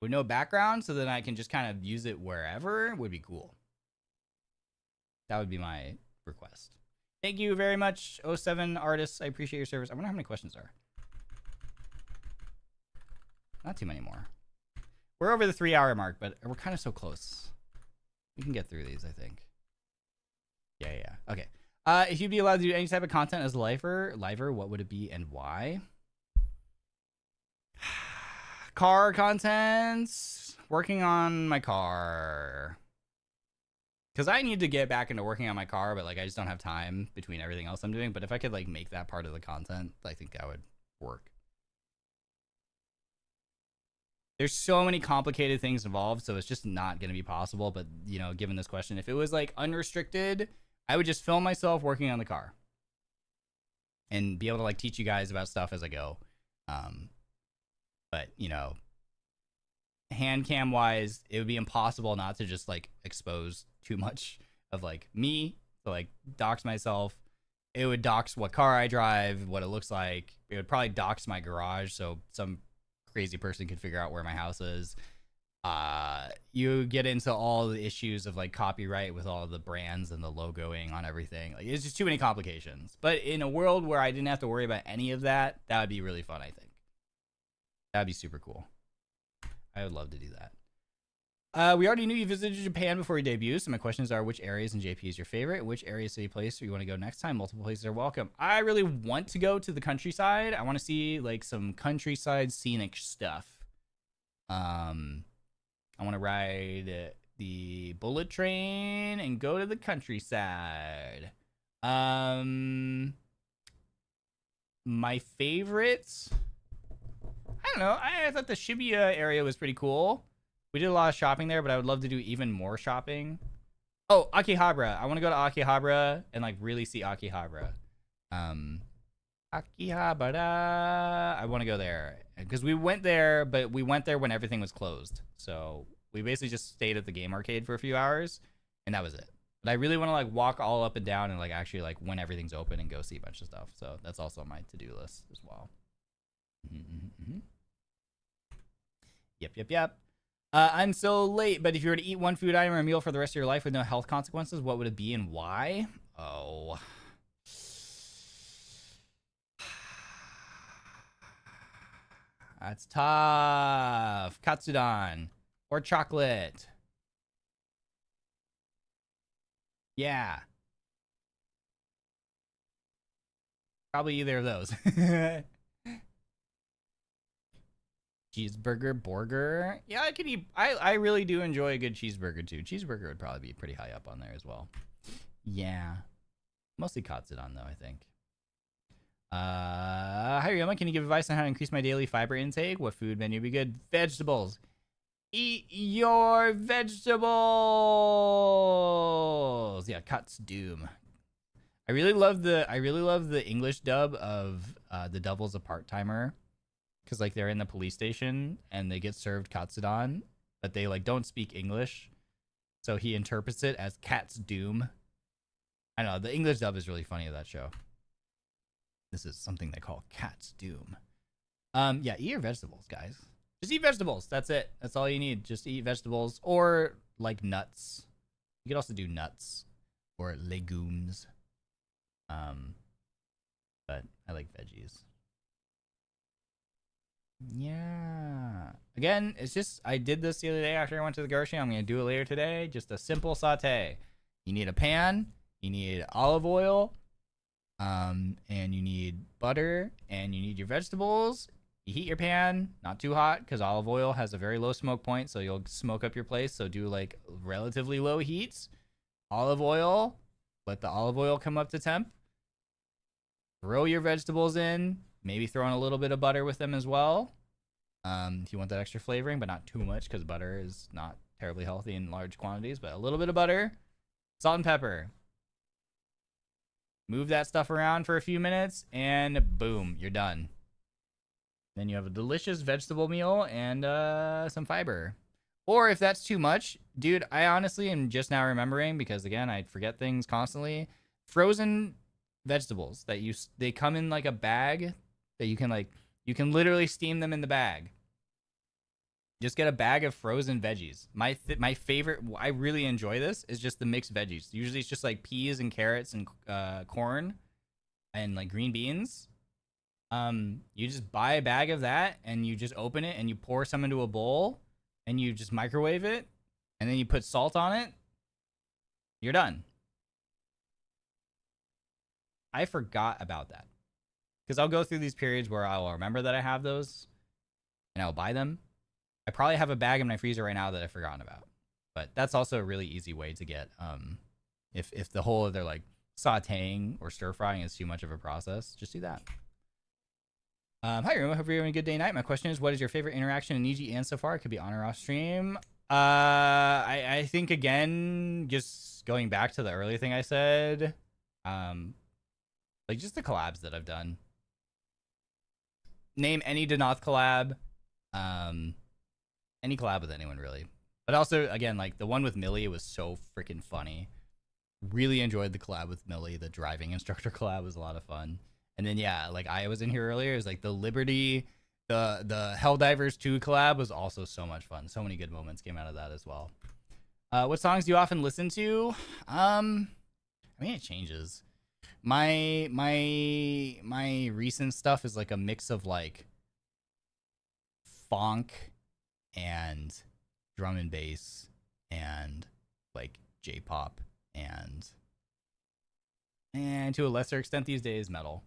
with no background, so that I can just kind of use it wherever would be cool. That would be my request. Thank you very much, 07 artists. I appreciate your service. I wonder how many questions there are. Not too many more. We're over the 3-hour mark, but we're kind of so close. We can get through these, I think. Yeah. Okay. If you'd be allowed to do any type of content as a lifer, what would it be and why? Car content. Working on my car. Because I need to get back into working on my car, but like I just don't have time between everything else I'm doing. But if I could like make that part of the content, I think that would work. There's so many complicated things involved, so it's just not going to be possible. But, you know, given this question, if it was like unrestricted, I would just film myself working on the car and be able to like teach you guys about stuff as I go. But, you know, hand cam wise, it would be impossible not to just like expose too much of like me, to like dox myself. It would dox what car I drive, what it looks like. It would probably dox my garage, so some crazy person could figure out where my house is. You get into all the issues of like copyright with all the brands and the logoing on everything. Like it's just too many complications. But in a world where I didn't have to worry about any of that, that would be really fun, I think. That'd be super cool. I would love to do that. We already knew you visited Japan before your debut, so my questions are: which areas in JP is your favorite? Which area, city, place do you want to go next time? Multiple places are welcome. I really want to go to the countryside. I want to see like some countryside scenic stuff. I want to ride the bullet train and go to the countryside. My favorites, I don't know. I thought the Shibuya area was pretty cool. We did a lot of shopping there, but I would love to do even more shopping. Oh, Akihabara. I want to go to Akihabara and like really see Akihabara. Akihabara. I want to go there because we went there, but we went there when everything was closed. So we basically just stayed at the game arcade for a few hours, and that was it. But I really want to like walk all up and down and like actually like when everything's open and go see a bunch of stuff. So that's also on my to-do list as well. Yep. I'm so late, but if you were to eat one food item or a meal for the rest of your life with no health consequences, what would it be and why? Oh. That's tough. Katsudon or chocolate. Yeah. Probably either of those. Cheeseburger, burger. Yeah, I could eat. I really do enjoy a good cheeseburger too. Cheeseburger would probably be pretty high up on there as well. Yeah. Mostly Katsudon though, I think. Hi Ryoma, can you give advice on how to increase my daily fiber intake? What food menu would be good? Vegetables. Eat your vegetables. Yeah, Cuts Doom. I really love the English dub of The Devil's a Part-Timer. Because like they're in the police station and they get served katsudon, but they like don't speak English, so he interprets it as Cat's Doom. I know the English dub is really funny of that show. This is something they call Cat's Doom. Yeah, eat your vegetables, guys. Just eat vegetables. That's it. That's all you need. Just eat vegetables or like nuts. You could also do nuts or legumes. But I like veggies. Yeah. Again, it's just I did this the other day after I went to the grocery. I'm gonna do it later today. Just a simple saute. You need a pan. You need olive oil. And you need butter. And you need your vegetables. You heat your pan, not too hot, because olive oil has a very low smoke point, so you'll smoke up your place. So do like relatively low heats. Olive oil. Let the olive oil come up to temp. Throw your vegetables in. Maybe throw in a little bit of butter with them as well. If you want that extra flavoring, but not too much because butter is not terribly healthy in large quantities. But a little bit of butter, salt and pepper. Move that stuff around for a few minutes and boom, you're done. Then you have a delicious vegetable meal and some fiber. Or if that's too much, dude, I honestly am just now remembering because again, I forget things constantly. Frozen vegetables that they come in like a bag that you can literally steam them in the bag. Just get a bag of frozen veggies. My favorite, I really enjoy this, is just the mixed veggies. Usually it's just like peas and carrots and corn and like green beans. You just buy a bag of that and you just open it and you pour some into a bowl and you just microwave it and then you put salt on it. You're done. I forgot about that. Because I'll go through these periods where I'll remember that I have those and I'll buy them. I probably have a bag in my freezer right now that I've forgotten about. But that's also a really easy way to get, if the whole of their like sauteing or stir frying is too much of a process, just do that. Hi, Ryoma. Hope you're having a good day night. My question is, what is your favorite interaction in NIJI EN so far? It could be on or off stream. I think, again, just going back to the earlier thing I said, like just the collabs that I've done. Name any Denauth collab. Any collab with anyone, really. But also, again, like the one with Millie was so freaking funny. Really enjoyed the collab with Millie. The driving instructor collab was a lot of fun. And then, yeah, like I was in here earlier. It was like the Liberty, the Helldivers 2 collab was also so much fun. So many good moments came out of that as well. What songs do you often listen to? I mean, it changes. My recent stuff is like a mix of like funk and drum and bass and like J-pop and to a lesser extent these days metal.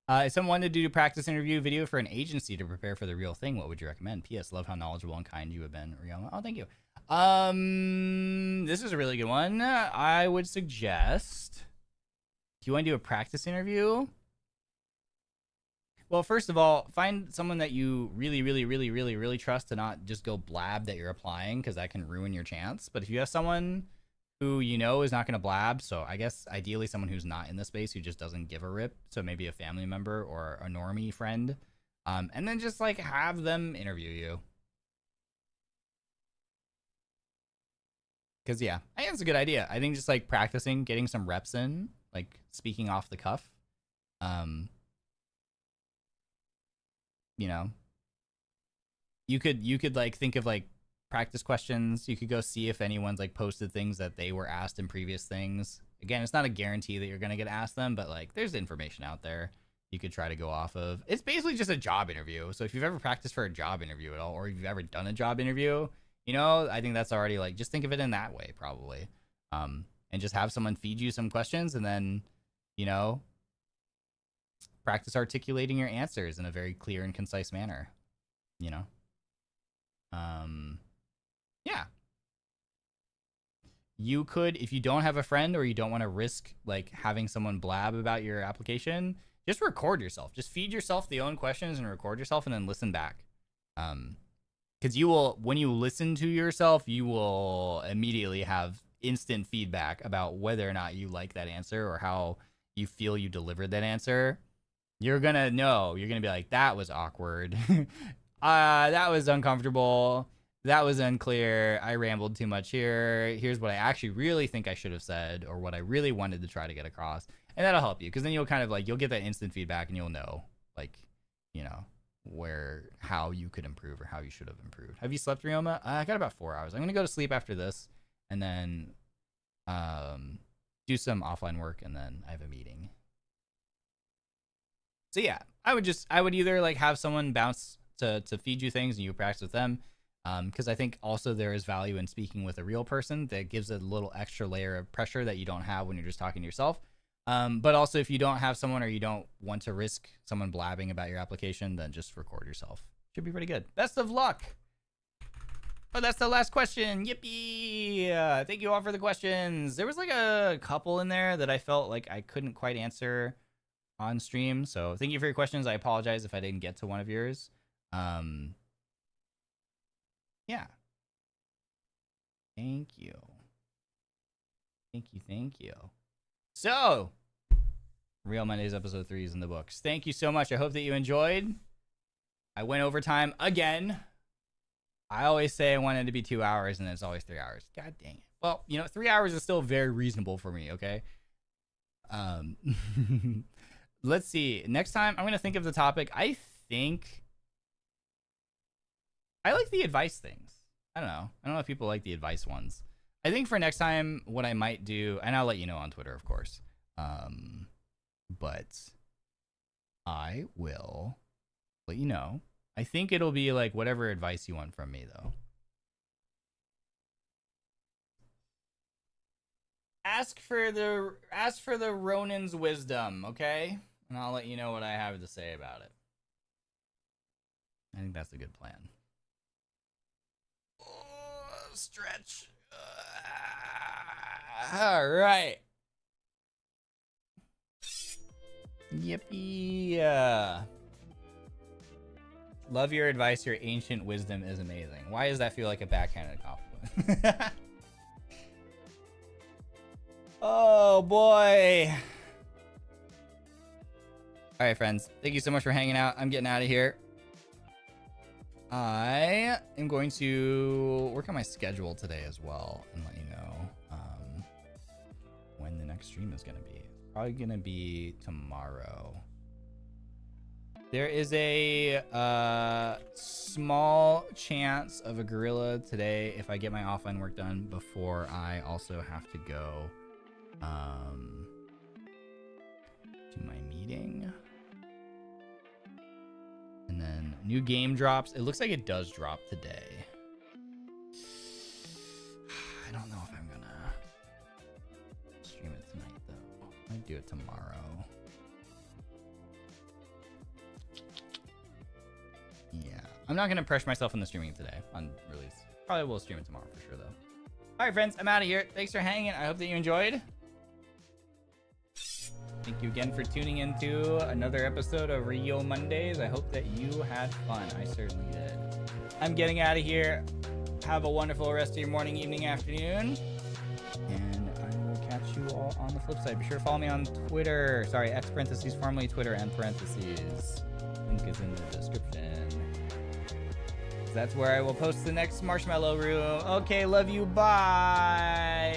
If someone wanted to do a practice interview video for an agency to prepare for the real thing, what would you recommend? P.S. Love how knowledgeable and kind you have been, Ryoma. Oh, thank you. This is a really good one. I would suggest, if you want to do a practice interview, well, first of all, find someone that you really trust to not just go blab that you're applying, because that can ruin your chance. But if you have someone who you know is not going to blab, so I guess ideally someone who's not in the space, who just doesn't give a rip, so maybe a family member or a normie friend, and then just like have them interview you. Because yeah, I think it's a good idea. I think just like practicing, getting some reps in, like speaking off the cuff, you know, you could like think of like practice questions. You could go see if anyone's like posted things that they were asked in previous things. Again, it's not a guarantee that you're gonna get asked them, but like there's information out there you could try to go off of. It's basically just a job interview. So if you've ever practiced for a job interview at all, or if you've ever done a job interview, you know, I think that's already like, just think of it in that way probably. And just have someone feed you some questions, and then, you know, practice articulating your answers in a very clear and concise manner, you know. Yeah, you could, if you don't have a friend or you don't want to risk like having someone blab about your application, just record yourself. Just feed yourself the own questions and record yourself, and then listen back. Because you will, when you listen to yourself, you will immediately have instant feedback about whether or not you like that answer or how you feel you delivered that answer. You're gonna know. You're gonna be like, that was awkward. That was uncomfortable. That was unclear. I rambled too much here. Here's what I actually really think I should have said, or what I really wanted to try to get across. And that'll help you, because then you'll kind of like, you'll get that instant feedback, and you'll know, like, you know, how you could improve or how you should have improved. Have you slept, Ryoma? I got about 4 hours. I'm gonna go to sleep after this, and then do some offline work, and then I have a meeting. So yeah, I would either like have someone bounce to feed you things and you practice with them. Because I think also there is value in speaking with a real person that gives a little extra layer of pressure that you don't have when you're just talking to yourself. But also, if you don't have someone, or you don't want to risk someone blabbing about your application, then just record yourself. Should be pretty good. Best of luck. Oh, that's the last question. Yippee! Thank you all for the questions. There was like a couple in there that I felt like I couldn't quite answer on stream. So thank you for your questions. I apologize if I didn't get to one of yours. Yeah. Thank you. Thank you. So, Real Mondays episode 3 is in the books. Thank you so much. I hope that you enjoyed. I went overtime again. I always say I wanted to be 2 hours, and it's always 3 hours. God dang it. Well, you know, 3 hours is still very reasonable for me, okay? Let's see. Next time, I'm going to think of the topic. I think I like the advice things. I don't know if people like the advice ones. I think for next time, what I might do, and I'll let you know on Twitter, of course. But I will let you know. I think it'll be like whatever advice you want from me, though. Ask for the Ronin's wisdom, okay? And I'll let you know what I have to say about it. I think that's a good plan. Stretch. All right. Yippee. Love your advice. Your ancient wisdom is amazing. Why does that feel like a backhanded compliment? Oh boy. All right, friends. Thank you so much for hanging out. I'm getting out of here. I am going to work on my schedule today as well and let you know when the next stream is going to be. It's probably going to be tomorrow. There is a small chance of a gorilla today if I get my offline work done before I also have to go to my meeting. And then new game drops. It looks like it does drop today. I don't know if I'm gonna stream it tonight though. I might do it tomorrow. Yeah, I'm not gonna pressure myself into streaming today on release. Probably will stream it tomorrow for sure though. All right, friends, I'm out of here. Thanks for hanging. I hope that you enjoyed. Thank you again for tuning into another episode of RyoMondays. I hope that you had fun. I certainly did. I'm getting out of here. Have a wonderful rest of your morning, evening, afternoon. And I will catch you all on the flip side. Be sure to follow me on Twitter. Sorry, X parentheses, formerly Twitter, and parentheses. Link is in the description. That's where I will post the next marshmallow room. Okay, love you. Bye.